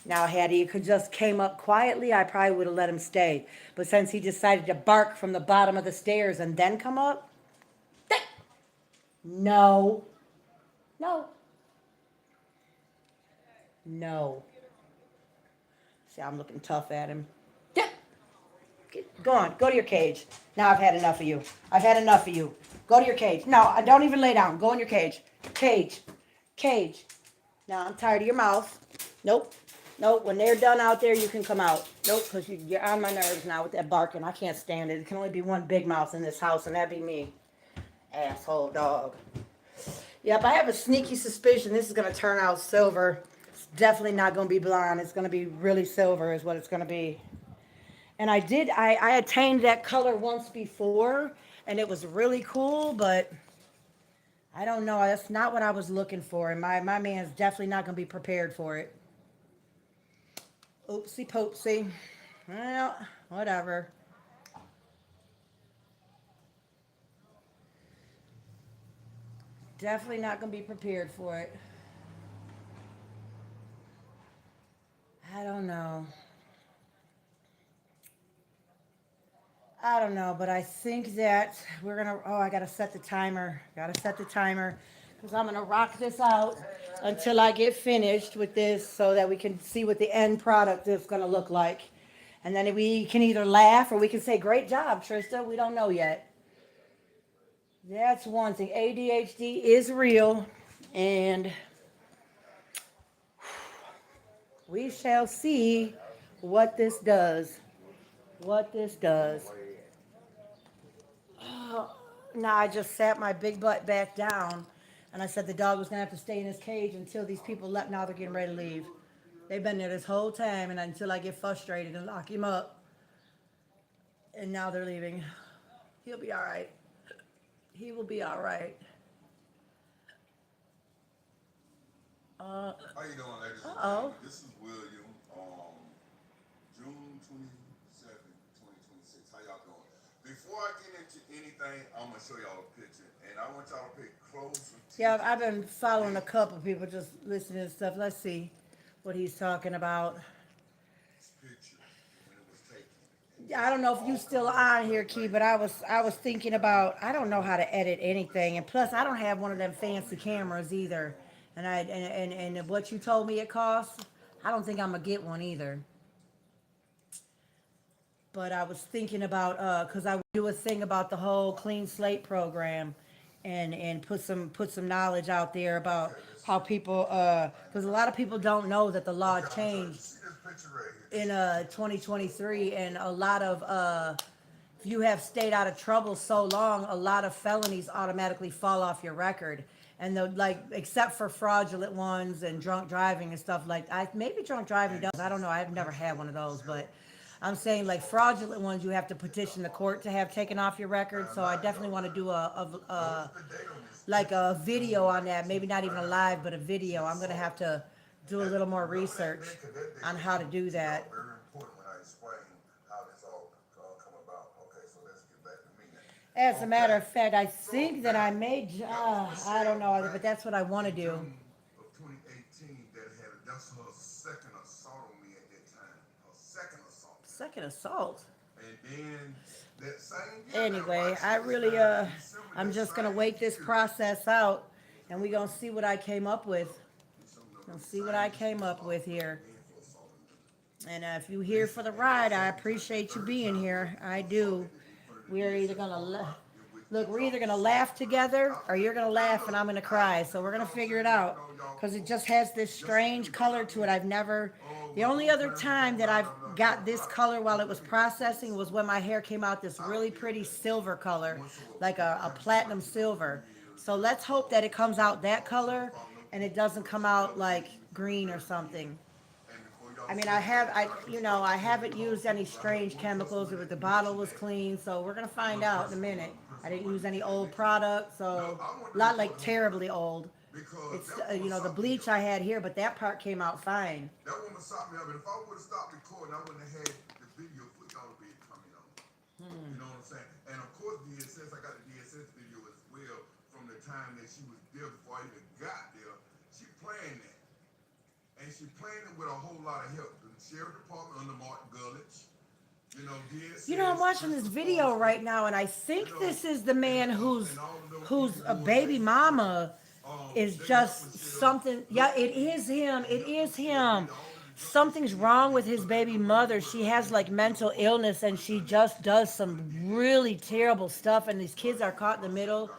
Now, had he could just came up quietly, I probably would have let him stay. But since he decided to bark from the bottom of the stairs and then come up, no. See, I'm looking tough at him. Go on, go to your cage. Now I've had enough of you. Go to your cage. No, don't even lay down. Go in your cage. Cage. Now I'm tired of your mouth. Nope. When they're done out there, you can come out. Nope, because you're on my nerves now with that barking. I can't stand it. There can only be one big mouth in this house, and that'd be me. Asshole dog. Yep, I have a sneaky suspicion this is going to turn out silver. definitely not going to be blonde. It's going to be really silver is what it's going to be. And I attained that color once before, and it was really cool, but I don't know. That's not what I was looking for, and my man's definitely not going to be prepared for it. Oopsie poopsie. Well, whatever. Definitely not going to be prepared for it. I don't know. I don't know, but I think that we're gonna, oh, I gotta set the timer. Gotta set the timer. Because I'm gonna rock this out until I get finished with this so that we can see what the end product is gonna look like. And then we can either laugh or we can say, great job, Trista. We don't know yet. That's one thing. ADHD is real. And we shall see what this does. What this does. Now I just sat my big butt back down and I said the dog was going to have to stay in his cage until these people left. Now they're getting ready to leave. They've been there this whole time and until I get frustrated and lock him up. And now they're leaving. He'll be all right. He will be all right. How you doing, ladies? Uh-oh. This is William. June 27th, 2026. How y'all doing? Before I get into anything, I'm gonna show y'all a picture, and I want y'all to pay close attention. Yeah, I've been following a couple people just listening to stuff. Let's see what he's talking about. This picture when it was taken. I don't know if you still on here, Key, but I was thinking about, I don't know how to edit anything, and plus I don't have one of them fancy cameras either. And what you told me it costs, I don't think I'm gonna get one either. But I was thinking about because I do a thing about the whole clean slate program, and put some knowledge out there about how people because a lot of people don't know that the law changed in 2023, and a lot of if you have stayed out of trouble so long, a lot of felonies automatically fall off your record. And the, like, except for fraudulent ones and drunk driving and stuff like maybe drunk driving does. I don't know. I've never had one of those, but I'm saying like fraudulent ones, you have to petition the court to have taken off your record. So I definitely want to do like a video on that. Maybe not even a live, but a video. I'm gonna have to do a little more research on how to do that. Very important when I explain how this all come about. Okay, so let's get back to me now. As a matter of fact, I think that I may, I don't know, but that's what I want to do. Of 2018, that's her second assault on me at that time. Her second assault. Second assault. And then that same year. Anyway, I really, I'm just gonna wait this process out, and we're gonna see what I came up with. Gonna see what I came up with here. And if you're here for the ride, I appreciate you being here. I do. We're either gonna look, we're either gonna laugh together, or you're gonna laugh and I'm gonna cry. So we're gonna figure it out, because it just has this strange color to it. The only other time that I've got this color while it was processing was when my hair came out this really pretty silver color, like a platinum silver. So let's hope that it comes out that color and it doesn't come out like green or something. I mean, I haven't used any strange chemicals. The bottle was clean, so we're gonna find out in a minute. I didn't use any old product, so not like terribly old. It's the bleach I had here, but that part came out fine. That woman stopped me up, and if I would have stopped recording, I wouldn't have had the video footage all be coming on. You know what I'm saying? And of course, DSS, I got the DSS video as well from the time that she was there before I even got there. She playing that. And she playing it with a whole lot of help. The sheriff department under Martin Gullich. I'm watching this video right now, and I think this is the man whose a baby mama is just something. Yeah, it is him. It is him. Something's wrong with his baby mother. She has like mental illness, and she just does some really terrible stuff, and these kids are caught in the middle.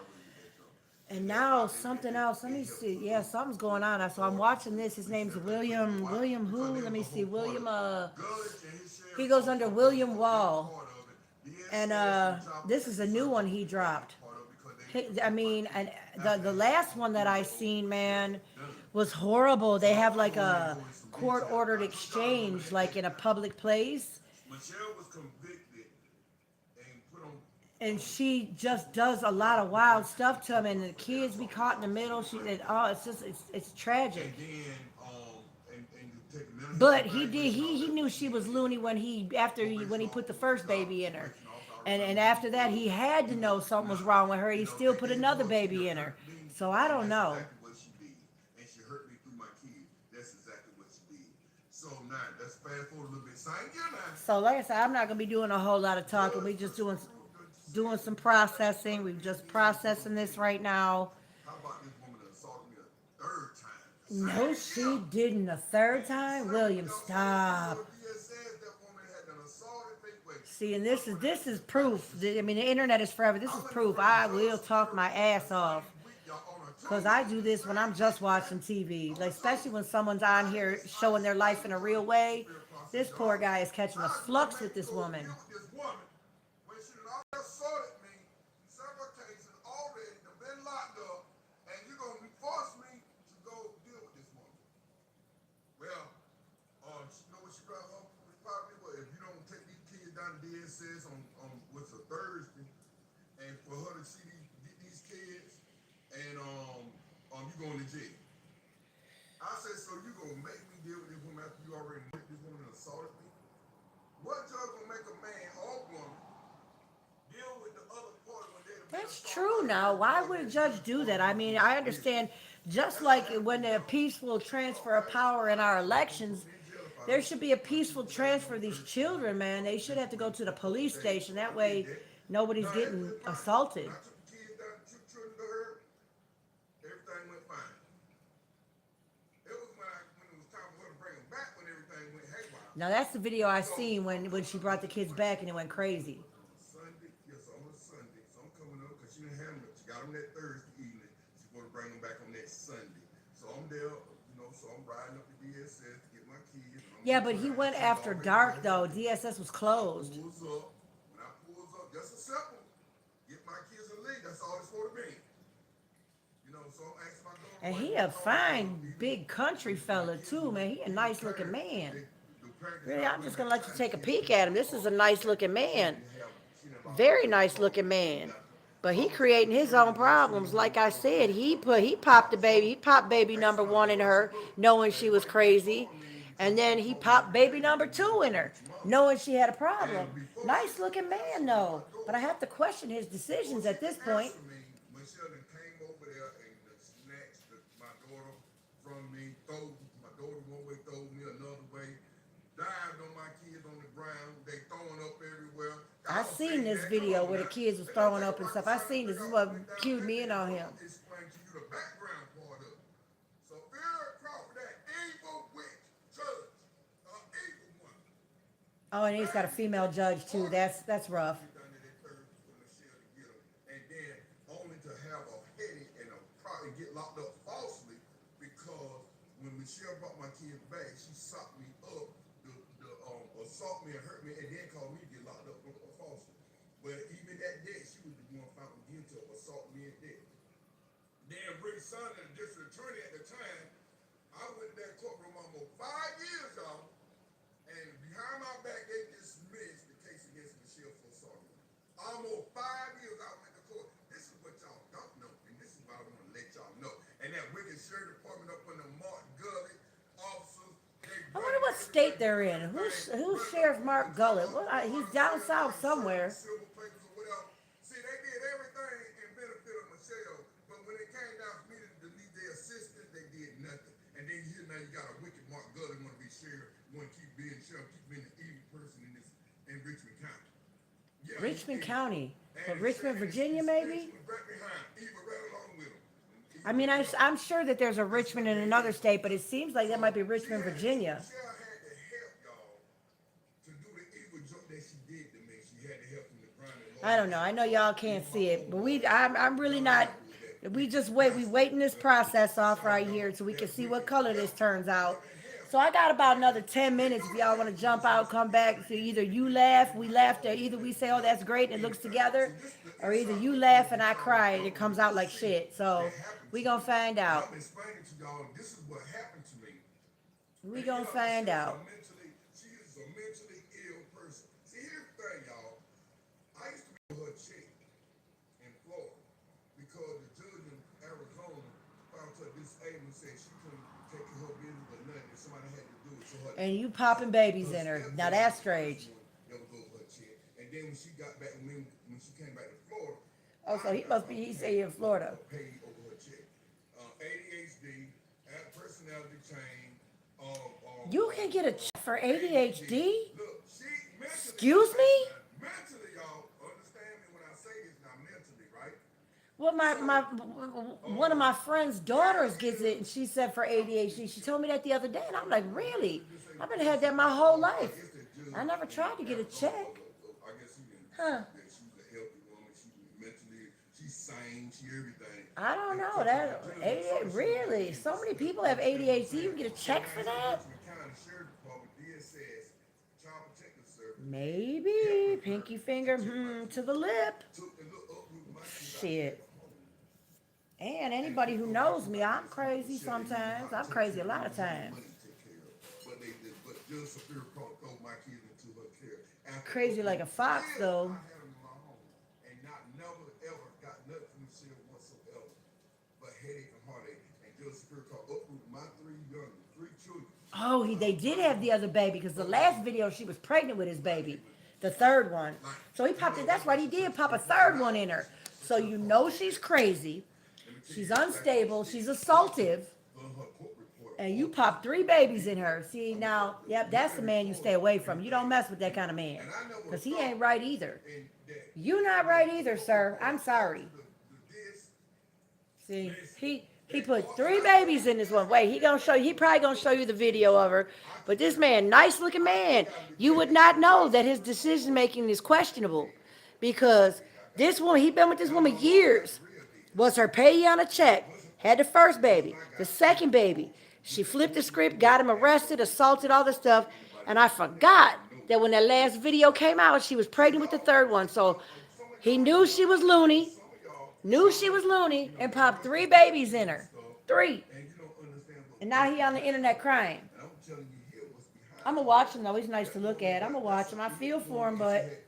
And now something else. Let me see. Yeah, something's going on. So I'm watching this. His name's William who? Let me see. He goes under William Wall. And this is a new one he dropped. I mean, and the last one that I seen, man, was horrible. They have like a court-ordered exchange, like in a public place. Michelle was convicted and put on. And she just does a lot of wild stuff to him, and the kids be caught in the middle. It's tragic. And then, and you take medicine. But he knew she was loony when he put the first baby in her. And after that, he had to know something was wrong with her. He still put another baby in her. So I don't know. That's exactly what she did. And she hurt me through my kids. That's exactly what she did. So now, let's fast forward a little bit. Same year now. So like I said, I'm not gonna be doing a whole lot of talking. We just doing some processing. We're just processing this right now. How about this woman that assaulted me a third time? No, she didn't. A third time, William, stop. See, and this is proof. I mean, the internet is forever. This is proof. I will talk my ass off. Because I do this when I'm just watching TV. Like, especially when someone's on here showing their life in a real way. This poor guy is catching a flux with this woman. When she assaulted me, several cases already, been locked up, and you're going to force me to go deal with this woman. Well, you know what she probably was? If you don't take these kids down to DSS on what's a Thursday, and for her to see these kids, and you going to jail. I said, so you gonna make me deal with this woman after you already met this woman and assaulted me? What judge gonna make a man or woman deal with the other party when they're That's true now. Why would a judge do that? I mean, I understand, just like when the peaceful transfer of power in our elections, there should be a peaceful transfer of these children, man. They should have to go to the police station. That way, nobody's getting assaulted. I took the kids down, took children to her, everything went fine. It was when it was time for her to bring them back when everything went haywire. Now, that's the video I seen when she brought the kids back and it went crazy. Sunday, yes, on a Sunday, so I'm coming up because she didn't have them. She got them that Thursday evening. She's going to bring them back on that Sunday. So I'm there, so I'm riding up to DSS to get my kids. Yeah, but he went after dark, though. DSS was closed. When I pulls up, just a simple, get my kids a lead. That's all it's for to be. So I'm asking my daughter. And he a fine, big country fella, too, man. He a nice-looking man. Really, I'm just going to let you take a peek at him. This is a nice-looking man. Very nice-looking man. But he creating his own problems. Like I said, he popped the baby. He popped baby number 1 in her, knowing she was crazy. And then he popped baby number 2 in her, knowing she had a problem. Nice-looking man, though. But I have to question his decisions at this point. Michelle came over there and snatched my daughter from me, my daughter one way, threw me another way, dived on my kids on the ground, they throwing up everywhere. I seen this video where the kids was throwing up and stuff. I seen this. This is what cued me in on him. Explain to you the background part of it. So Vera Crawford, that evil witch judge, evil one. Oh, and he's got a female judge too. That's rough. And then only to have a headache and probably get locked up falsely because when Michelle brought my kids back, she socked me up, assault me and hurt me, and then called me to get locked up falsely. But even that day, she was the one found guilty of assault me and death. Then Rick Saunders, the district attorney at the time, I went to that courtroom almost 5 years, y'all, and behind my back, they dismissed the case against Michelle for assault. Almost 5 years I went to court. This is what y'all don't know, and this is what I want to let y'all know. And that wicked sheriff department up in the Mark Gully officers. I wonder what state they're in. Who's Sheriff Mark Gullett? He's down south somewhere. See, they did everything in benefit of Michelle, but when it came down for me to need their assistance, they did nothing. And then here now you got a wicked Mark Gullet want to be sheriff, want to keep being sheriff, keep being an evil person in Richmond County. Yeah, Richmond County. But Richmond, Virginia, maybe? I mean, I'm sure that there's a Richmond in another state, but it seems like that might be Richmond, Virginia. I don't know. I know y'all can't see it, but I'm really not. We just waiting this process off right here so we can see what color this turns out. So I got about another 10 minutes if y'all want to jump out, come back. So either you laugh, we laughed, or either we say, oh, that's great, and it looks together, or either you laugh and I cry and it comes out like shit. So we gonna find out. I'm explaining to y'all, this is what happened to me. We gonna find out. She is a mentally ill person. See, here's the thing, y'all. I used to be with her chick in Florida because the judge in Arizona found her disabled and said she couldn't take her business or nothing. If somebody had to do it. So her And you popping babies in her. Now that's strange. that was over her chick. And then when she got back, when she came back to Florida, Oh, so he say in Florida. paid over her check. ADHD, personality change. You can get a check for ADHD? Look, she mentally, Excuse me? mentally, y'all understand me when I say this now, mentally, right? Well, one of my friend's daughters gets it, and she said for ADHD. She told me that the other day, and I'm like, really? I've been had that my whole life. I never tried to get a check. I guess she didn't. Huh. She's a healthy woman. She mentally, she's sane, she everything. I don't know that. ADHD, really? So many people have ADHD. You can get a check for that? Maybe. Pinky finger to the lip. Shit. And anybody who knows me, I'm crazy sometimes. I'm crazy a lot of times. Crazy like a fox, though. And not never ever got nothing from the shit whatsoever, but headache and heartache. And Judge Spirit called uproot my three children. Oh, they did have the other baby because the last video she was pregnant with his baby, the third one. So he popped it. That's right, he did pop a third one in her. So you know she's crazy, she's unstable, she's assaultive, and you pop 3 babies in her. See now, yep, that's the man you stay away from. You don't mess with that kind of man because he ain't right either. You not right either, sir. I'm sorry. See, he put 3 babies in this one. Wait, he probably gonna show you the video of her. But this man, nice looking man, you would not know that his decision making is questionable because this woman, he been with this woman years. Was her payee on a check, had the first baby, the second baby. She flipped the script, got him arrested, assaulted, all this stuff. And I forgot that when that last video came out, she was pregnant with the third one. So he knew she was loony, and popped 3 babies in her. 3. And now he on the internet crying. I'm going to watch him, though. He's nice to look at. I'm going to watch him. I feel for him, but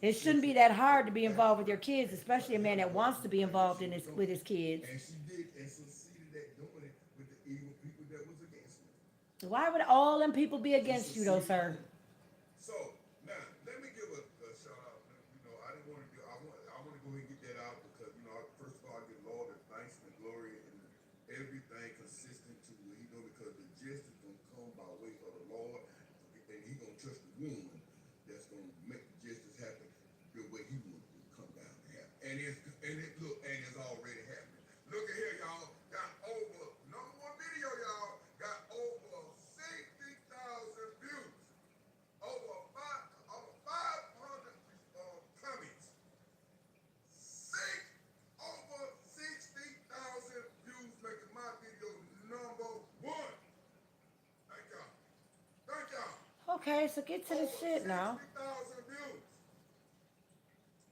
it shouldn't be that hard to be involved with your kids, especially a man that wants to be involved with his kids. And she did and succeeded at doing it with the evil people that was against me. Why would all them people be against you, though, sir? So now let me give a shout out. You know, I didn't want to do. I want to go ahead and get that out because first of all, I give Lord the thanks and the glory and everything consistent to what He doing because the justice gonna come by way of the Lord, and He gonna trust the woman that's gonna make the justice happen the way He wants it to come down and happen. And it's already happening. Look at here, y'all. Got over number 1 video, y'all. Got over 60,000 views. Over 500 comments. Over 60,000 views, making my video number 1. Thank y'all. Thank y'all. Okay, so get to the shit now. 60,000 views.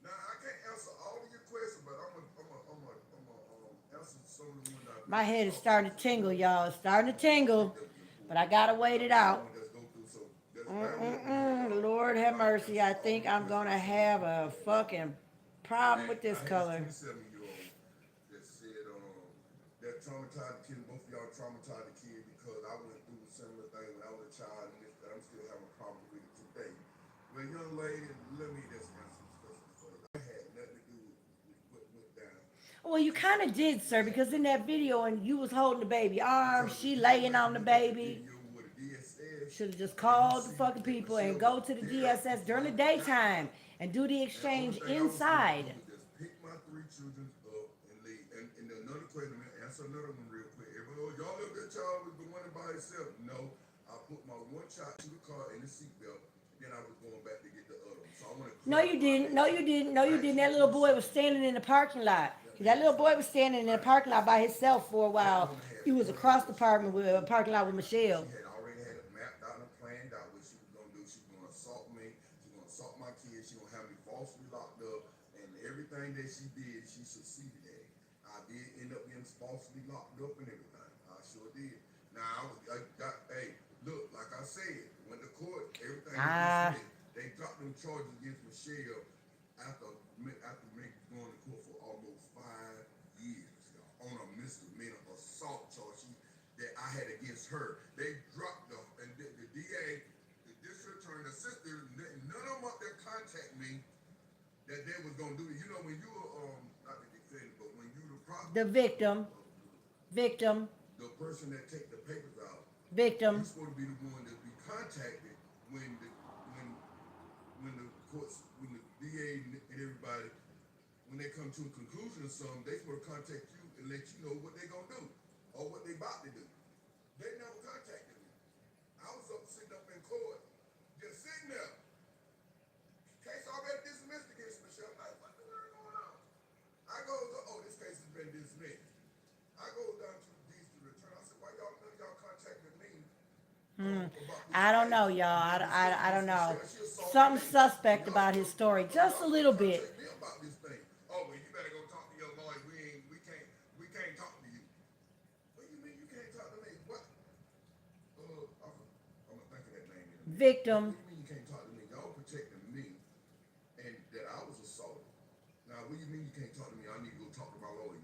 Now I can't answer all of your questions, but I'm gonna answer some of the ones I. My head is starting to tingle, y'all. It's starting to tingle, but I gotta wait it out. Lord have mercy. I think I'm gonna have a fucking problem with this color. 27-year-old that said that traumatized the kid. Both of y'all traumatized the kid because I went through a similar thing when I was a child, and I'm still having a problem with it today. Well, young lady, let me just answer this question for you. I had nothing to do with what went down. Well, you kind of did, sir, because in that video, and you was holding the baby arm, she laying on the baby. Should have just called the fucking people and go to the DSS during the daytime and do the exchange inside. Just pick my 3 children up and leave. And another question, answer another one real quick. Y'all look at child was the one by itself. No, I put my 1 child to the car in the seatbelt. Then I was going back to get the other one. So I want to. No, you didn't. No, you didn't. No, you didn't. That little boy was standing in the parking lot. That little boy was standing in the parking lot by himself for a while. He was across the parking lot with Michelle. She had already had she gonna have me falsely locked up, and everything that she did, she succeeded at. I did end up getting falsely locked up and everything. I sure did. Now, hey, look, like I said, when the court, everything was dismissed, they dropped them charges against Michelle after me going to court for almost 5 years, y'all, on a misdemeanor assault charge that I had against her. They dropped and the DA, the district attorney, the sister, none of them up there contact me that they was gonna do it. You know, when you were not the defendant, but when you the prosecutor, victim, the person that take the papers out, victim. you're supposed to be the one to be contacted when the courts, when the DA and everybody, when they come to a conclusion or something, they supposed to contact you and let you know what they gonna do or what they about to do. They never contacted me. I was sitting up in court, just sitting there. Case already dismissed against Michelle. Like, what the hell going on? I go, oh, this case has been dismissed. I go down to the district attorney. I said, why y'all none of y'all contacted me? I don't know, y'all. I don't know. Something suspect about his story, just a little bit. About this thing. Oh, well, you better go talk to your lawyer. We can't talk to you. What do you mean you can't talk to me? What? I'm gonna think of that name. Victim. What do you mean you can't talk to me? Y'all protecting me, and that I was assaulted. Now, what do you mean you can't talk to me? I need to go talk to my lawyer.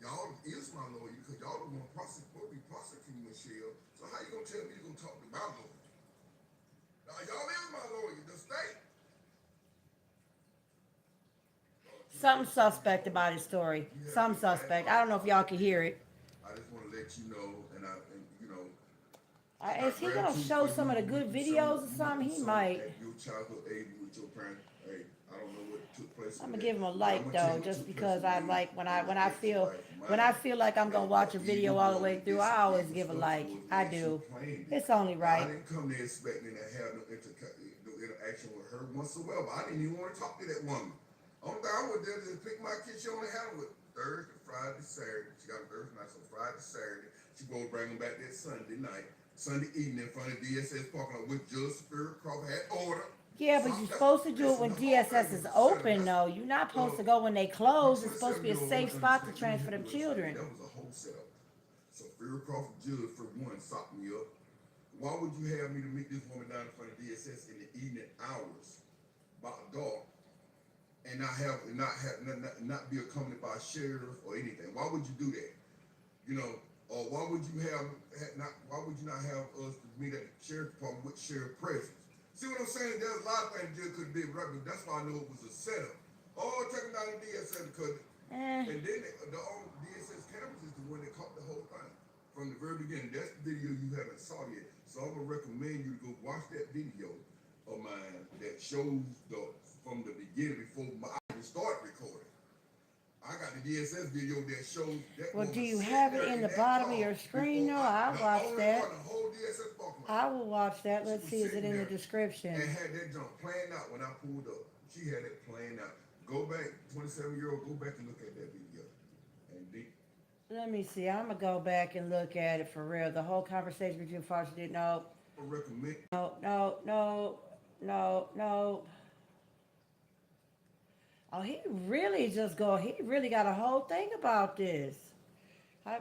Y'all is my lawyer because y'all don't want to be prosecuting Michelle. So how you gonna tell me to go talk to my lawyer? Now, y'all is my lawyer, the state. Something suspect about his story. Some suspect. I don't know if y'all can hear it. I just want to let you know, and you know. Is he gonna show some of the good videos or something? He might. At your childhood age with your parents, hey, I don't know what took place. I'm gonna give him a like though, just because I like when I feel like I'm gonna watch a video all the way through. I always give a like. I do. It's only I right. didn't come there expecting to have no interaction with her whatsoever. I didn't even want to talk to that woman. Only thing I would do is pick my kid. She only had her with Thursday, Friday, Saturday. She got a Thursday night, so Friday, Saturday. She go bring them back that Sunday night, Sunday evening in front of DSS parking lot with Judge Spirit Crawford had order. Yeah, but you're supposed to do it when DSS is open, though. You're not supposed to go when they close. It's supposed to be a safe spot to transfer them children. That was a whole setup. So Spirit Crawford Judge, for one, socked me up. Why would you have me to meet this woman down in front of DSS in the evening hours, about dark, and not be accompanied by a sheriff or anything? Why would you do that? You know, or why would you not have us meet at the sheriff department with sheriff presence? See what I'm saying? There's a lot of things Jill could be right, but that's why I know it was a setup. Oh, take them down to DSS because, and then the old DSS cameras is the one that caught the whole thing from the very beginning. That's the video you haven't saw yet. So I'm gonna recommend you to go watch that video of mine that shows from the beginning before I even started recording. I got the DSS video that shows that. Well, do you have it in the bottom of your screen? No, I'll watch that. I will watch that. Let's see, is it in the description? And had that jump playing out when I pulled up. She had it playing out. Go back, 27-year-old, go back and look at that video. And let me see. I'm gonna go back and look at it for real. The whole conversation between Fox did no. I recommend. No. Oh, he really got a whole thing about this. Go.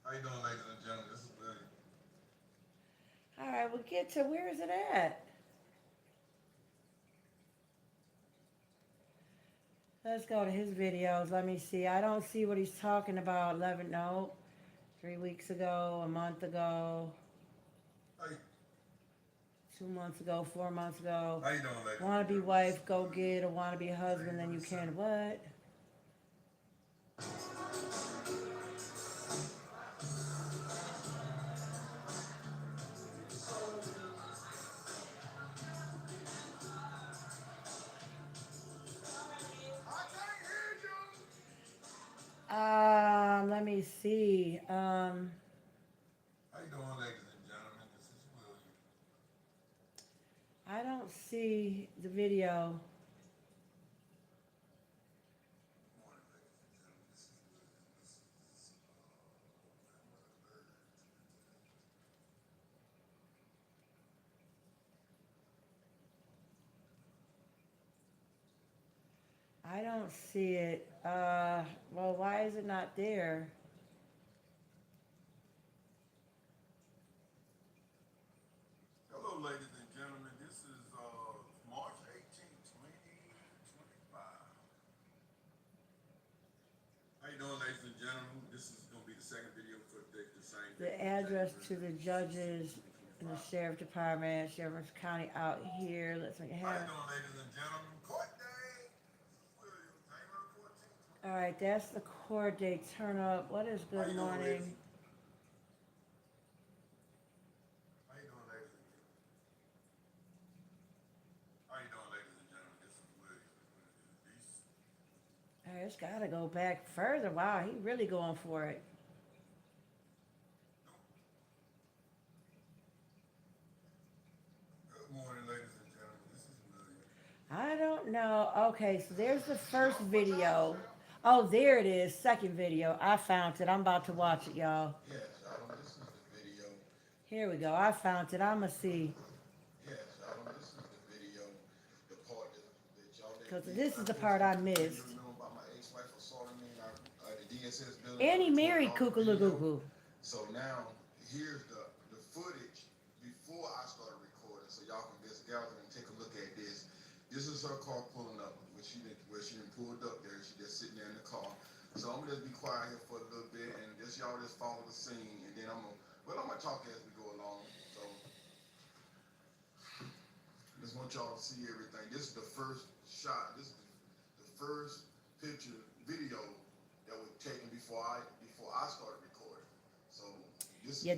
How you doing, ladies and gentlemen? This is William. All right, we'll get to, where is it at? Let's go to his videos. Let me see. I don't see what he's talking about. 3 weeks ago, a month ago. Hey. 2 months ago, 4 months ago. How you doing, ladies? Wannabe wife, go get a wannabe husband, then you can what? Let me see. How you doing, ladies and gentlemen? This is William. I don't see the video. I don't see it. Well, why is it not there? Hello, ladies and gentlemen. This is March 18th, 2025. How you doing, ladies and gentlemen? This is going to be the second video for the same The day. address to the judges in the sheriff department, Sheriff County out here. Let's make it How you happen. doing, ladies and gentlemen? Court day. William, January 14th. All right, that's the court date. Turn up. What is How good you doing, morning? ladies? How you doing, ladies and gentlemen? How you doing, ladies and gentlemen? This is William. Peace. All right, it's got to go back further. Wow, he really going for it. Good morning, ladies and gentlemen. This is William. I don't know. Okay, so there's the first video. Oh, there it is. Second video. I found it. I'm about to watch it, y'all. Yes, this is the video. Here we go. I found it. I'm going to see. Yes, this is the video. The part that y'all Because this is the part I missed. You remember about my ex-wife assaulting me in the DSS building? And he married Kookaloo. So now, here's the footage before I started recording, so y'all can just gather and take a look at this. This is her car pulling up, where she done pulled up there, she just sitting there in the car. So I'm gonna just be quiet here for a little bit, and just y'all just follow the scene, and then I'm gonna talk as we go along. So just want y'all to see everything. This is the first shot. This is the first video that was taken before I started recording. So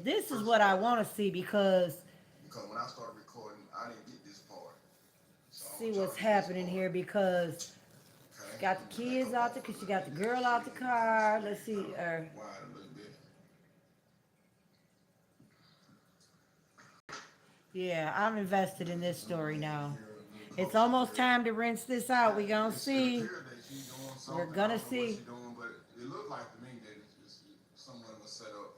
This is what I want to see because when I started recording, I didn't get this part. So see what's happening here because she got the kids out there, because she got the girl out the car. Let's see. Wide a little bit. Yeah, I'm invested in this story now. It's almost time to rinse this out. We're going to see. We're going to see. But it looked like to me that it's someone was set up.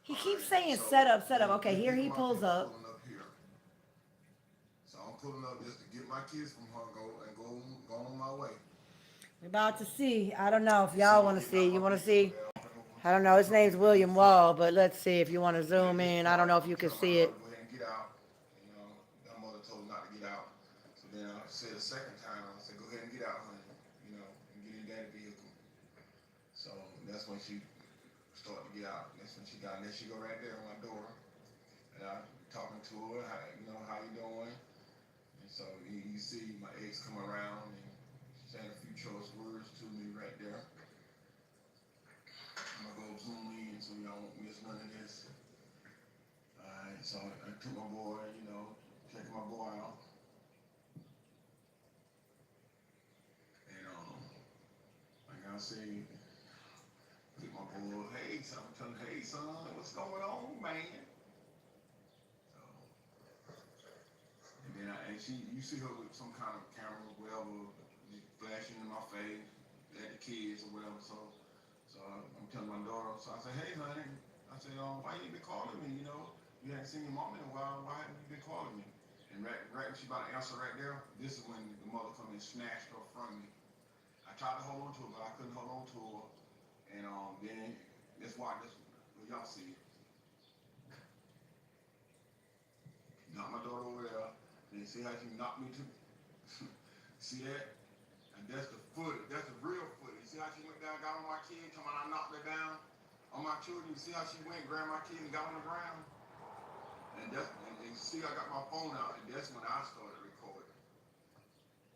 He keeps saying set up, set up. Okay, here he pulls up. So I'm pulling up just to get my kids from her go on my way. We're about to see. I don't know if y'all want to see. You want to see? I don't know. His name's William Wall, but let's see if you want to zoom in. I don't know if you can see it. Go ahead and get out. You know, my mother told me not to get out. So then I said a second time, I said, go ahead and get out, honey. You know, and get in that vehicle. So that's when she started to get out. That's when she got in there. She go right there on my door. And I'm talking to her, how you doing? And so you see my ex come around and saying a few choice words to me right there. I'm gonna go zoom in so y'all won't miss none of this. Alright, so I took my boy, checking my boy out. And like I say, took my boy, hey son, what's going on, man? So, and then you see her with some kind of camera, whatever, flashing in my face at the kids or whatever. So I'm telling my daughter. So I said, hey honey, why you been calling me? You hadn't seen your mom in a while. Why haven't you been calling me? And right when she about to answer right there, this is when the mother come and snatched her from me. I tried to hold on to her, but I couldn't hold on to her. And then let's watch this. Y'all see it. Knocked my daughter over there. And see how she knocked me too? See that? And that's the footage. That's the real footage. You see how she went down, got on my kid, come on, I knocked her down on my children. You see how she went, grabbed my kid and got on the ground? And you see I got my phone out, and that's when I started recording.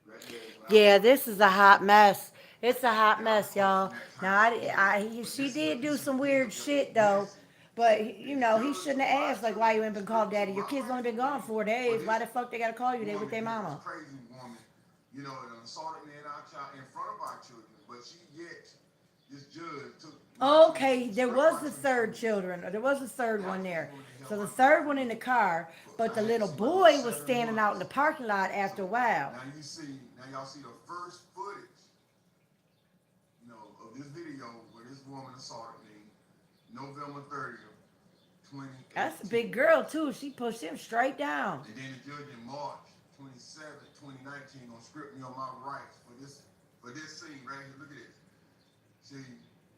Right there. Yeah, this is a hot mess. It's a hot mess, y'all. Now, she did do some weird shit, though. But, he shouldn't have asked, like, why you ain't been called daddy. Your kids only been gone 4 days. Why the fuck they gotta call you? They with their mama. Crazy woman, and assaulted me in our child in front of our children. But this judge took. Okay, there was the third children. There was a third one there. So the third one in the car, but the little boy was standing out in the parking lot after a while. Now y'all see the first footage, of this video where this woman assaulted me, November 30th, 2018. That's a big girl too. She pushed him straight down. And then the judge in March 27th, 2019, gonna script me on my rights for this But this scene right here, look at this. See,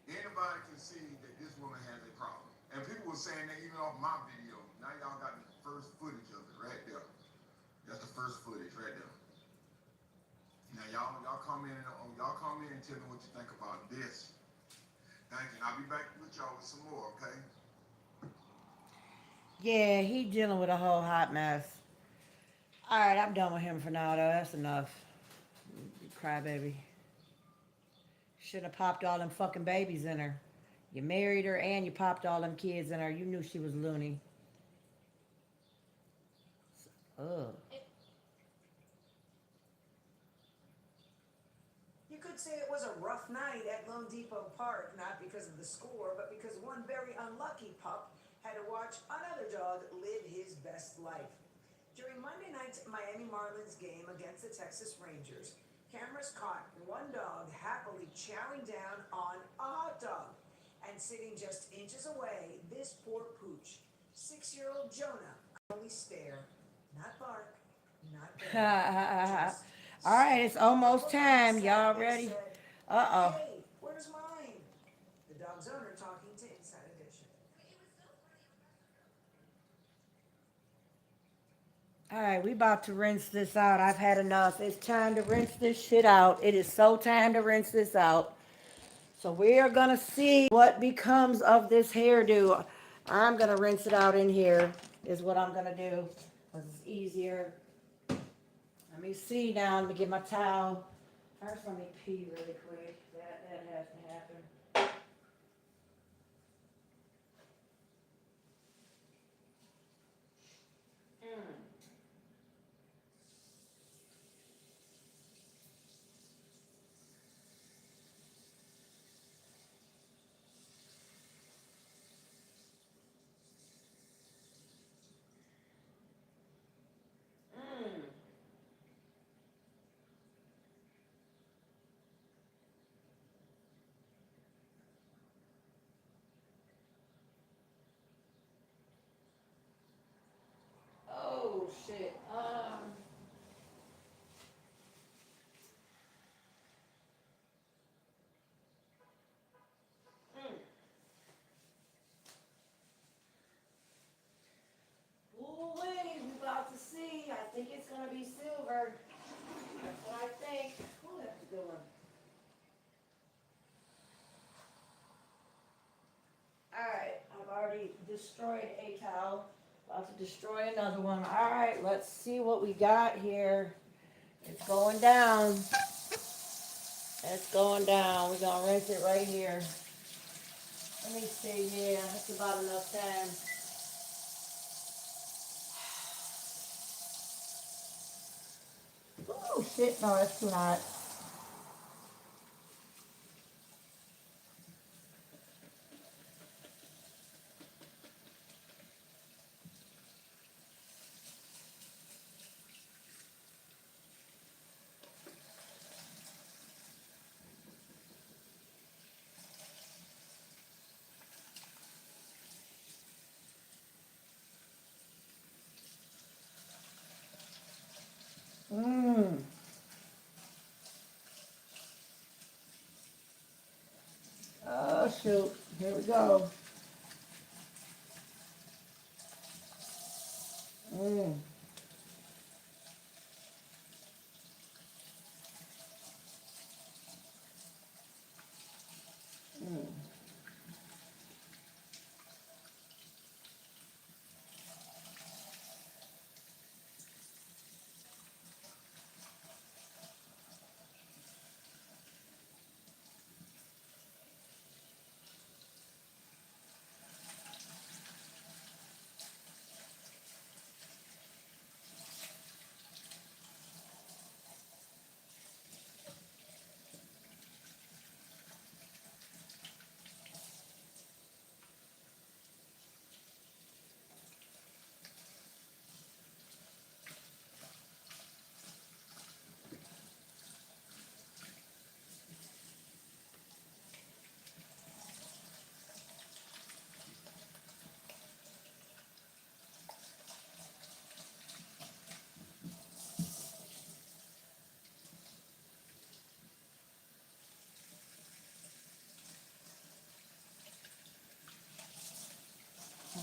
anybody can see that this woman has a problem. And people were saying that even off my video. Now y'all got the first footage of it right there. That's the first footage right there. Now y'all come in and tell me what you think about this. Thank you. I'll be back with y'all with some more, okay? Yeah, he dealing with a whole hot mess. All right, I'm done with him for now, though. That's enough. Crybaby. Should have popped all them fucking babies in her. You married her and you popped all them kids in her. You knew she was loony. Ugh. You could say it was a rough night at Lone Depot Park, not because of the score, but because one very unlucky pup had to watch another dog live his best life. During Monday night's Miami Marlins game against the Texas Rangers, cameras caught one dog happily chowing down on a hot dog. And sitting just inches away, this poor pooch, 6-year-old Jonah, could only stare, not bark, not beg. All right, it's almost time. Y'all ready? Uh-oh. Hey, where's mine? The dog's owner talking to Inside Edition. All right, we about to rinse this out. I've had enough. It's time to rinse this shit out. It is so time to rinse this out. So we are going to see what becomes of this hairdo. I'm going to rinse it out in here is what I'm going to do. Because it's easier. Let me see now. Let me get my towel. First, let me pee really quick. That has to happen. Oh, shit. Ooh, we about to see. I think it's going to be silver. That's what I think. Ooh, that's a good one. Alright, I've already destroyed a towel. About to destroy another one. Alright, let's see what we got here. It's going down. It's going down. We're going to rinse it right here. Let me see. Yeah, that's about enough time. Oh, shit. No, that's too hot. Oh, shoot. Here we go.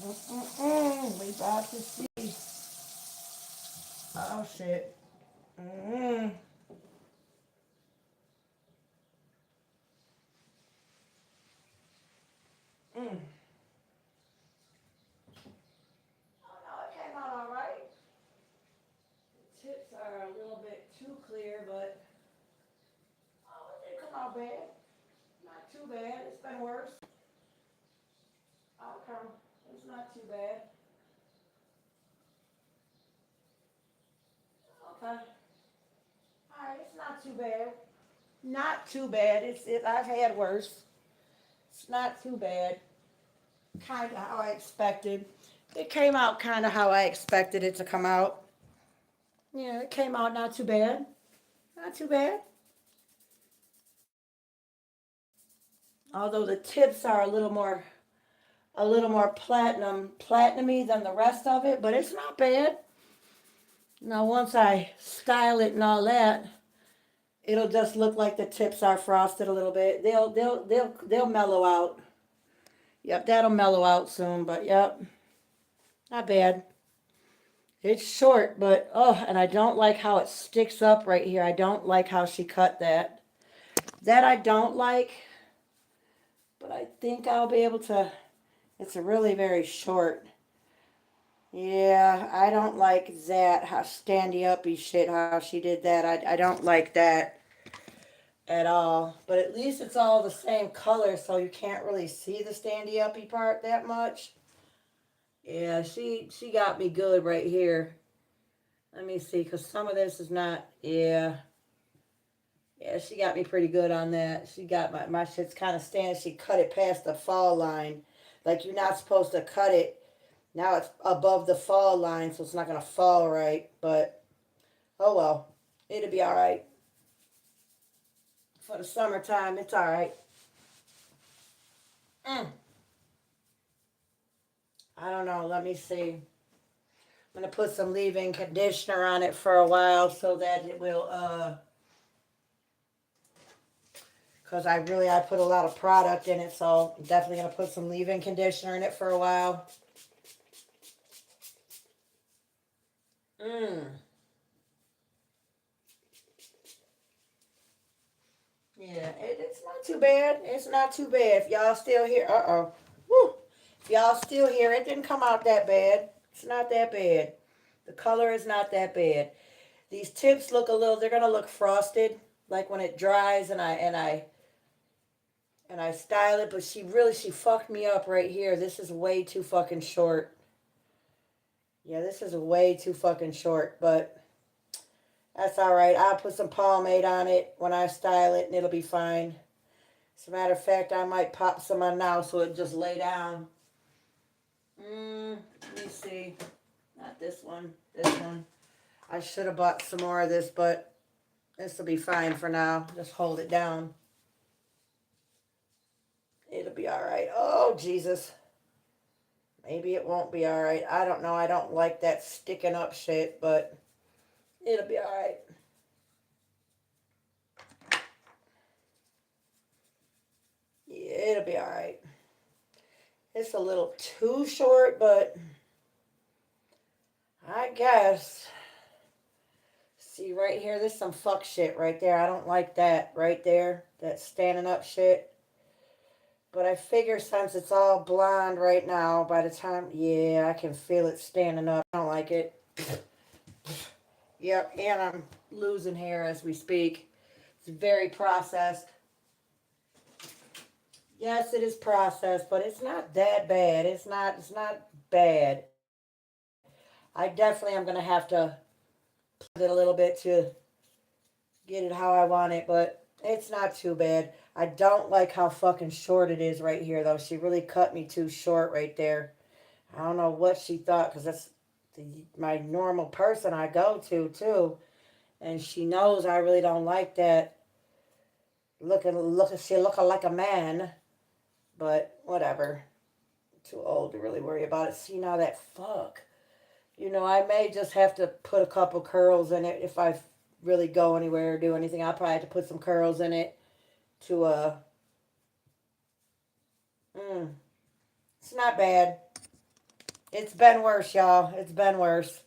We about to see. Oh shit. Mm-mm. Mm. Oh no, it came out all right. The tips are a little bit too clear, but oh, it didn't come out bad. Not too bad. It's been worse. Okay, it's not too bad. Okay. All right, it's not too bad. Not too bad. I've had worse. It's not too bad. Kind of how I expected. It came out kind of how I expected it to come out. Yeah, it came out not too bad. Not too bad. Although the tips are a little more platinumy than the rest of it, but it's not bad. Now once I style it and all that, it'll just look like the tips are frosted a little bit. They'll mellow out. Yep, that'll mellow out soon, but yep. Not bad. It's short, but oh, and I don't like how it sticks up right here. I don't like how she cut that. That I don't like, but I think I'll be able to. It's a really very short. Yeah, I don't like that, how standy-uppy shit, how she did that. I don't like that at all. But at least it's all the same color, so you can't really see the standy-uppy part that much. Yeah, she got me good right here. Let me see, because some of this is not, yeah. Yeah, she got me pretty good on that. She got my shit's kind of standing. She cut it past the fall line. Like, you're not supposed to cut it. Now it's above the fall line, so it's not going to fall right. But, oh well. It'll be all right. For the summertime, it's all right. I don't know. Let me see. I'm going to put some leave-in conditioner on it for a while so that it will, because I put a lot of product in it, so I'm definitely going to put some leave-in conditioner in it for a while. Yeah, it's not too bad. It's not too bad. If y'all still here, Woo. If y'all still here, it didn't come out that bad. It's not that bad. The color is not that bad. These tips look they're going to look frosted, like when it dries and I style it, but she fucked me up right here. This is way too fucking short. Yeah, this is way too fucking short, but that's all right. I'll put some pomade on it when I style it, and it'll be fine. As a matter of fact, I might pop some on now so it just lay down. Let me see. Not this one. This one. I should have bought some more of this, but this will be fine for now. Just hold it down. It'll be all right. Oh, Jesus. Maybe it won't be all right. I don't know. I don't like that sticking up shit, but it'll be all right. Yeah, it'll be all right. It's a little too short, but I guess. See, right here, there's some fuck shit right there. I don't like that right there. That standing up shit. But I figure since it's all blonde right now, by the time, yeah, I can feel it standing up. I don't like it. Yep, and I'm losing hair as we speak. It's very processed. Yes, it is processed, but it's not that bad. It's not bad. I definitely am going to have to put it a little bit to get it how I want it, but it's not too bad. I don't like how fucking short it is right here, though. She really cut me too short right there. I don't know what she thought, because that's my normal person I go to, too. And she knows I really don't like that. She looking like a man. But whatever. Too old to really worry about it. See, now that fuck. You know, I may just have to put a couple curls in it if I really go anywhere or do anything. I'll probably have to put some curls in it to, it's not bad. It's been worse, y'all. It's been worse.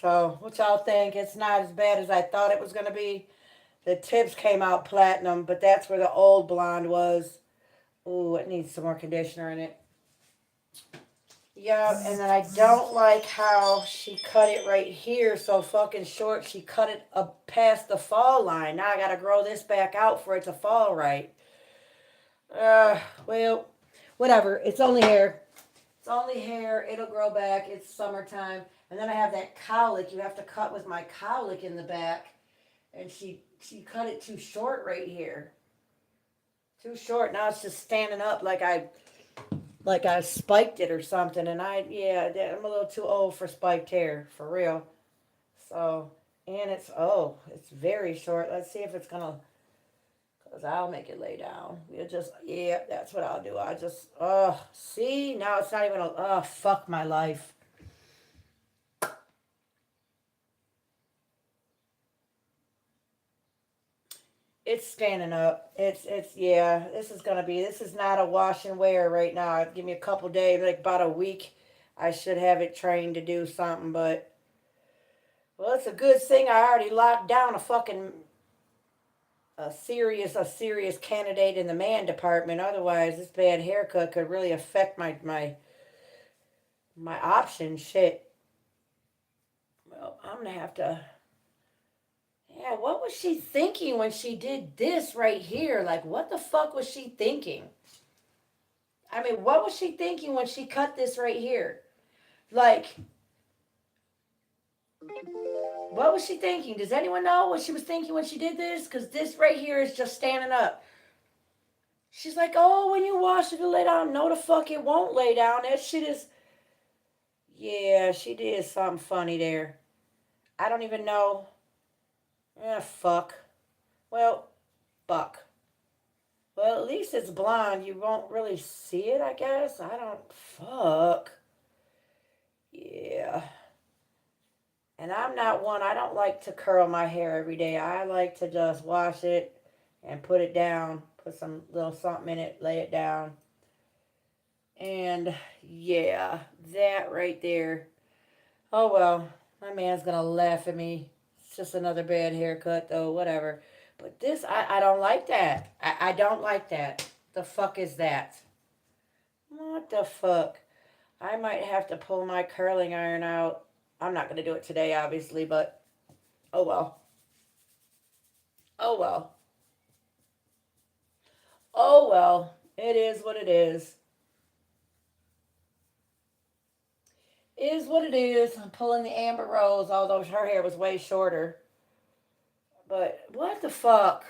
So, what y'all think? It's not as bad as I thought it was going to be. The tips came out platinum, but that's where the old blonde was. Ooh, it needs some more conditioner in it. Yeah, and then I don't like how she cut it right here so fucking short. She cut it up past the fall line. Now I gotta grow this back out for it to fall right. Well, whatever. It's only hair. It's only hair. It'll grow back. It's summertime. And then I have that cowlick. You have to cut with my cowlick in the back. And she cut it too short right here. Too short. Now it's just standing up like I spiked it or something. And I'm a little too old for spiked hair, for real. So, and it's very short. Let's see if it's gonna, because I'll make it lay down. That's what I'll do. See, now it's not even fuck my life. It's standing up. This is not a wash and wear right now. Give me a couple days, like about a week. I should have it trained to do something, but, well, it's a good thing I already locked down a serious candidate in the man department. Otherwise, this bad haircut could really affect my options. Shit. Well, I'm gonna have to. Yeah, what was she thinking when she did this right here? Like, what the fuck was she thinking? I mean, what was she thinking when she cut this right here? Like, what was she thinking? Does anyone know what she was thinking when she did this? Because this right here is just standing up. She's like, oh, when you wash it, it'll lay down. No, the fuck, it won't lay down. That shit is... Yeah, she did something funny there. I don't even know... fuck. Well, fuck. Well, at least it's blonde. You won't really see it, I guess. Fuck. Yeah. And I'm not one, I don't like to curl my hair every day. I like to just wash it and put it down. Put some little something in it, lay it down. And, yeah, that right there. Oh, well, my man's gonna laugh at me. It's just another bad haircut, though, whatever. But this, I don't like that. I don't like that. The fuck is that? What the fuck? I might have to pull my curling iron out. I'm not going to do it today, obviously, but oh well. Oh well. Oh well. It is what it is. It is what it is. I'm pulling the Amber Rose, although her hair was way shorter. But what the fuck?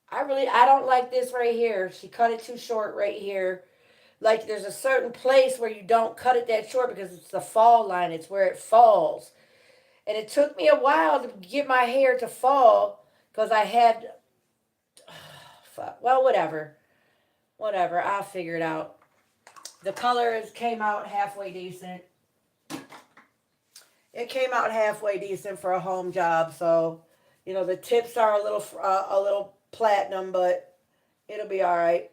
I don't like this right here. She cut it too short right here. Like, there's a certain place where you don't cut it that short because it's the fall line. It's where it falls. And it took me a while to get my hair to fall because I had... fuck. Well, whatever. Whatever. I'll figure it out. The colors came out halfway decent. It came out halfway decent for a home job. So, the tips are a little platinum, but it'll be all right.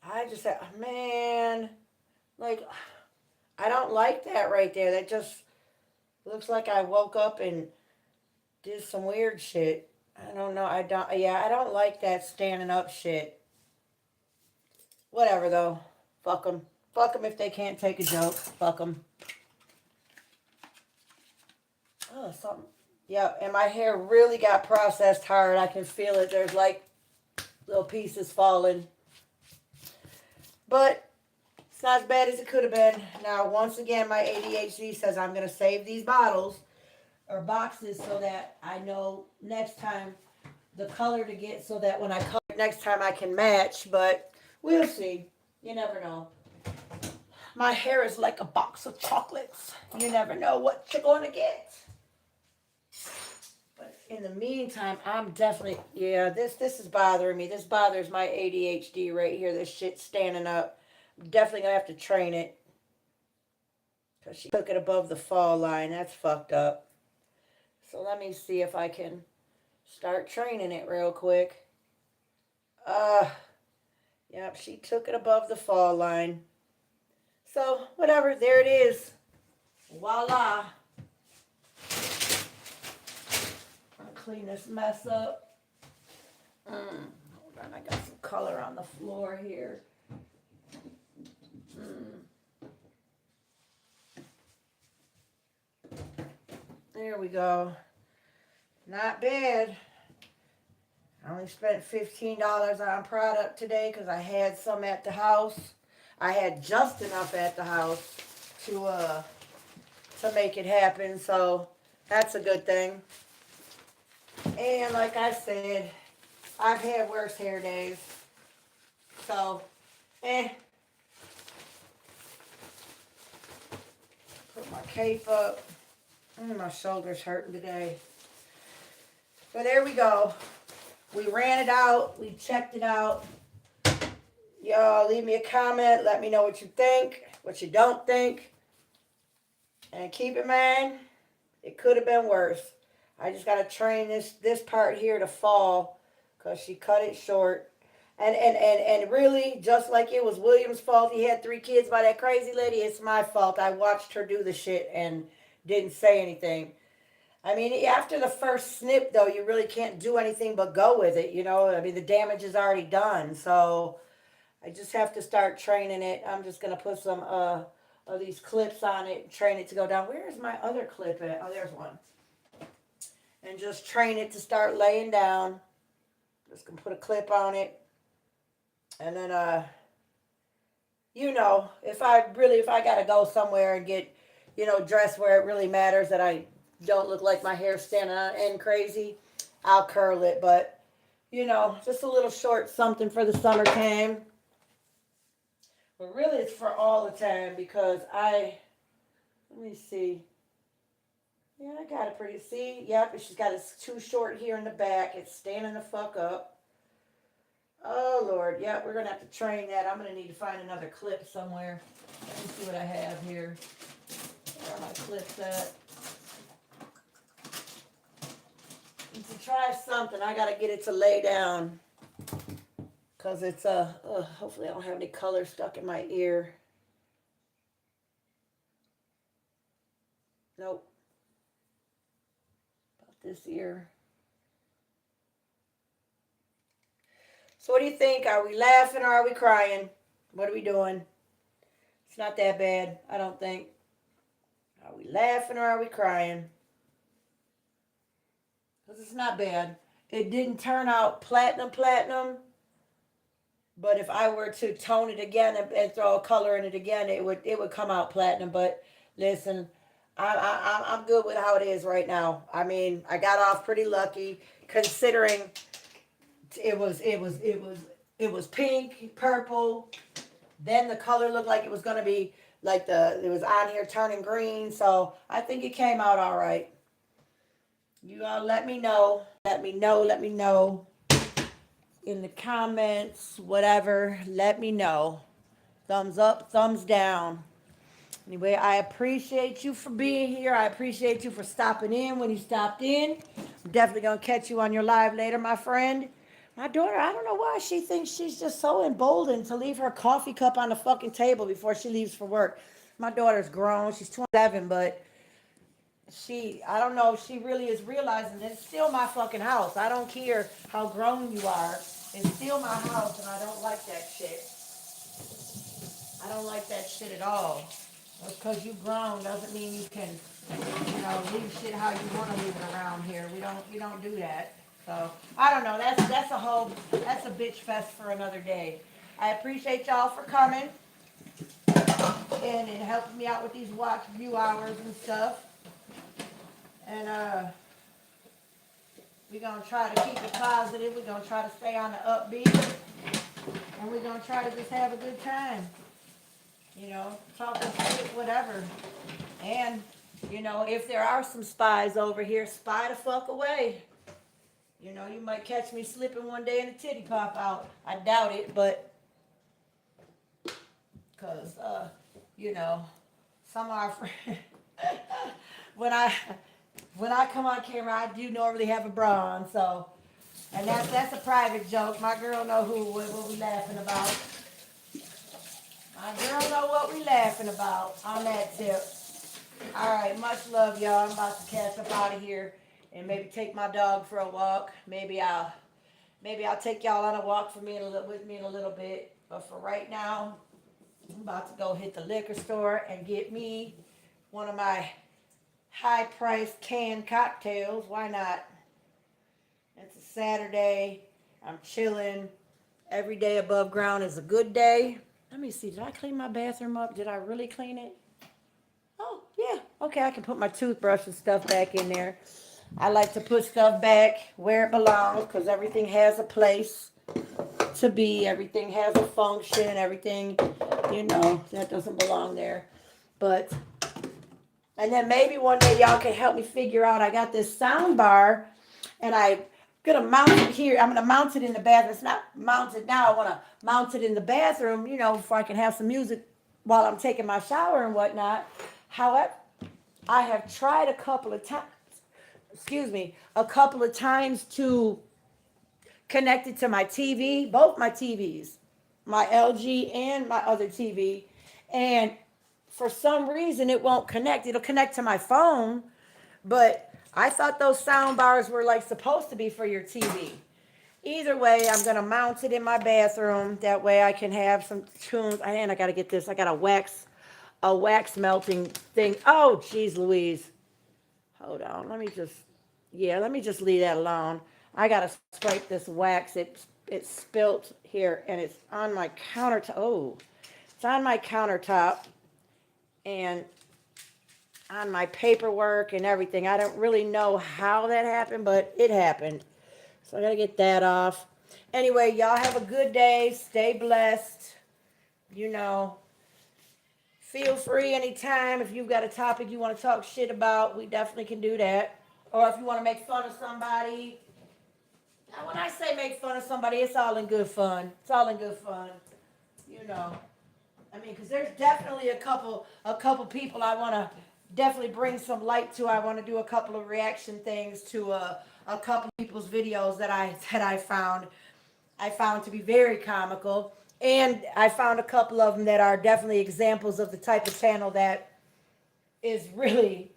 I just said, man, like, I don't like that right there. That just looks like I woke up and did some weird shit. I don't know. I don't like that standing up shit. Whatever, though. Fuck them. Fuck them if they can't take a joke. Fuck them. Oh, something. Yeah, and my hair really got processed hard. I can feel it. There's like little pieces falling. But it's not as bad as it could have been. Now, once again, my ADHD says I'm going to save these bottles or boxes so that I know next time the color to get so that when I color next time I can match. But we'll see. You never know. My hair is like a box of chocolates. You never know what you're going to get. But in the meantime, I'm definitely, this is bothering me. This bothers my ADHD right here. This shit standing up. I'm definitely going to have to train it. Because she took it above the fall line. That's fucked up. So let me see if I can start training it real quick. Yep, she took it above the fall line. So, whatever, there it is. Voila. I'll clean this mess up. Hold on, I got some color on the floor here. There we go. Not bad. I only spent $15 on product today because I had some at the house. I had just enough at the house to make it happen, so that's a good thing. And like I said, I've had worse hair days. So, Put my cape up. My shoulder's hurting today. But there we go. We ran it out. We checked it out. Y'all leave me a comment. Let me know what you think, what you don't think. And keep in mind, it could have been worse. I just got to train this part here to fall because she cut it short. And really, just like it was William's fault, he had 3 kids by that crazy lady, it's my fault. I watched her do the shit and didn't say anything. I mean, after the first snip, though, you really can't do anything but go with it, you know? I mean, the damage is already done, so I just have to start training it. I'm just going to put some of these clips on it, train it to go down. Where is my other clip at? Oh, there's one. And just train it to start laying down. Just going to put a clip on it. And then, you know, if I got to go somewhere and get, you know, dressed where it really matters that I don't look like my hair standing on end crazy, I'll curl it. But, you know, just a little short something for the summertime. But really it's for all the time because let me see. Yeah, I got it pretty, see? Yep, she's got it too short here in the back. It's standing the fuck up. Oh, Lord. Yeah, we're going to have to train that. I'm going to need to find another clip somewhere. Let me see what I have here. Where are my clips at? And to try something, I got to get it to lay down. Because it's, hopefully I don't have any color stuck in my ear. Nope. About this ear. So what do you think? Are we laughing or are we crying? What are we doing? It's not that bad, I don't think. Are we laughing or are we crying? Because it's not bad. It didn't turn out platinum. But if I were to tone it again and throw a color in it again, it would come out platinum. But listen, I'm good with how it is right now. I mean, I got off pretty lucky considering it was pink, purple. Then the color looked like it was gonna be like it was on here turning green. So I think it came out all right. You all let me know. Let me know. In the comments, whatever, let me know. Thumbs up, thumbs down. Anyway, I appreciate you for being here. I appreciate you for stopping in when you stopped in. I'm definitely going to catch you on your live later, my friend. My daughter, I don't know why she thinks she's just so emboldened to leave her coffee cup on the fucking table before she leaves for work. My daughter's grown. She's 27, but I don't know if she really is realizing that it's still my fucking house. I don't care how grown you are. It's still my house, and I don't like that shit. I don't like that shit at all. Just because you've grown doesn't mean you can, you know, leave shit how you want to leave it around here. We don't do that. So I don't know. That's a bitch fest for another day. I appreciate y'all for coming and helping me out with these watch view hours and stuff. And we're going to try to keep it positive. We're going to try to stay on the upbeat. And we're going to try to just have a good time. You know, talking shit, whatever. And, you know, if there are some spies over here, spy the fuck away. You know, you might catch me slipping one day and a titty pop out. I doubt it, but, because, you know, some of our friends, when I come on camera, I do normally have a bra on, so, and that's a private joke. My girl know what we laughing about. My girl know what we laughing about on that tip. All right, much love, y'all. I'm about to catch up out of here and maybe take my dog for a walk. Maybe I'll take y'all on a walk with me in a little bit. But for right now, I'm about to go hit the liquor store and get me one of my high-priced canned cocktails. Why not? It's a Saturday. I'm chilling. Every day above ground is a good day. Let me see. Did I clean my bathroom up? Did I really clean it? Oh, yeah. Okay, I can put my toothbrush and stuff back in there. I like to put stuff back where it belongs because everything has a place to be. Everything has a function. Everything, that doesn't belong there. But, and then maybe one day y'all can help me figure out. I got this sound bar and I'm going to mount it here. I'm going to mount it in the bathroom. It's not mounted now. I want to mount it in the bathroom, before I can have some music while I'm taking my shower and whatnot. However, I have tried a couple of times to connect it to my TV, both my TVs, my LG and my other TV. And for some reason, it won't connect. It'll connect to my phone, but I thought those sound bars were like supposed to be for your TV. Either way, I'm going to mount it in my bathroom. That way I can have some tunes. And I got to get this. I got a wax melting thing. Oh, geez Louise. Hold on. Let me just leave that alone. I got to scrape this wax. It's spilt here and it's on my countertop. Oh, it's on my countertop and on my paperwork and everything. I don't really know how that happened, but it happened. So I got to get that off. Anyway, y'all have a good day. Stay blessed. Feel free anytime if you've got a topic you want to talk shit about. We definitely can do that. Or if you want to make fun of somebody. Now, when I say make fun of somebody, it's all in good fun. It's all in good fun. Because there's definitely a couple people I want to definitely bring some light to. I want to do a couple of reaction things to a couple of people's videos that I found to be very comical. And I found a couple of them that are definitely examples of the type of channel that is really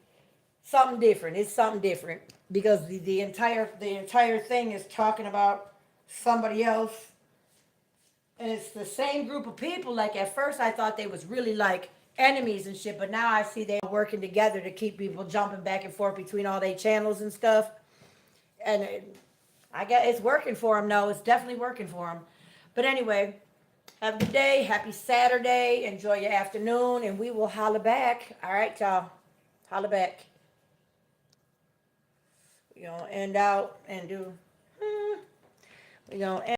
something different. It's something different because the entire thing is talking about somebody else. And it's the same group of people. Like at first I thought they was really like enemies and shit, but now I see they're working together to keep people jumping back and forth between all their channels and stuff. And I guess it's working for them. No, it's definitely working for them. But anyway, have a good day. Happy Saturday. Enjoy your afternoon. And we will holla back. All right, y'all. Holla back. We're going to end out and do. We're going to end.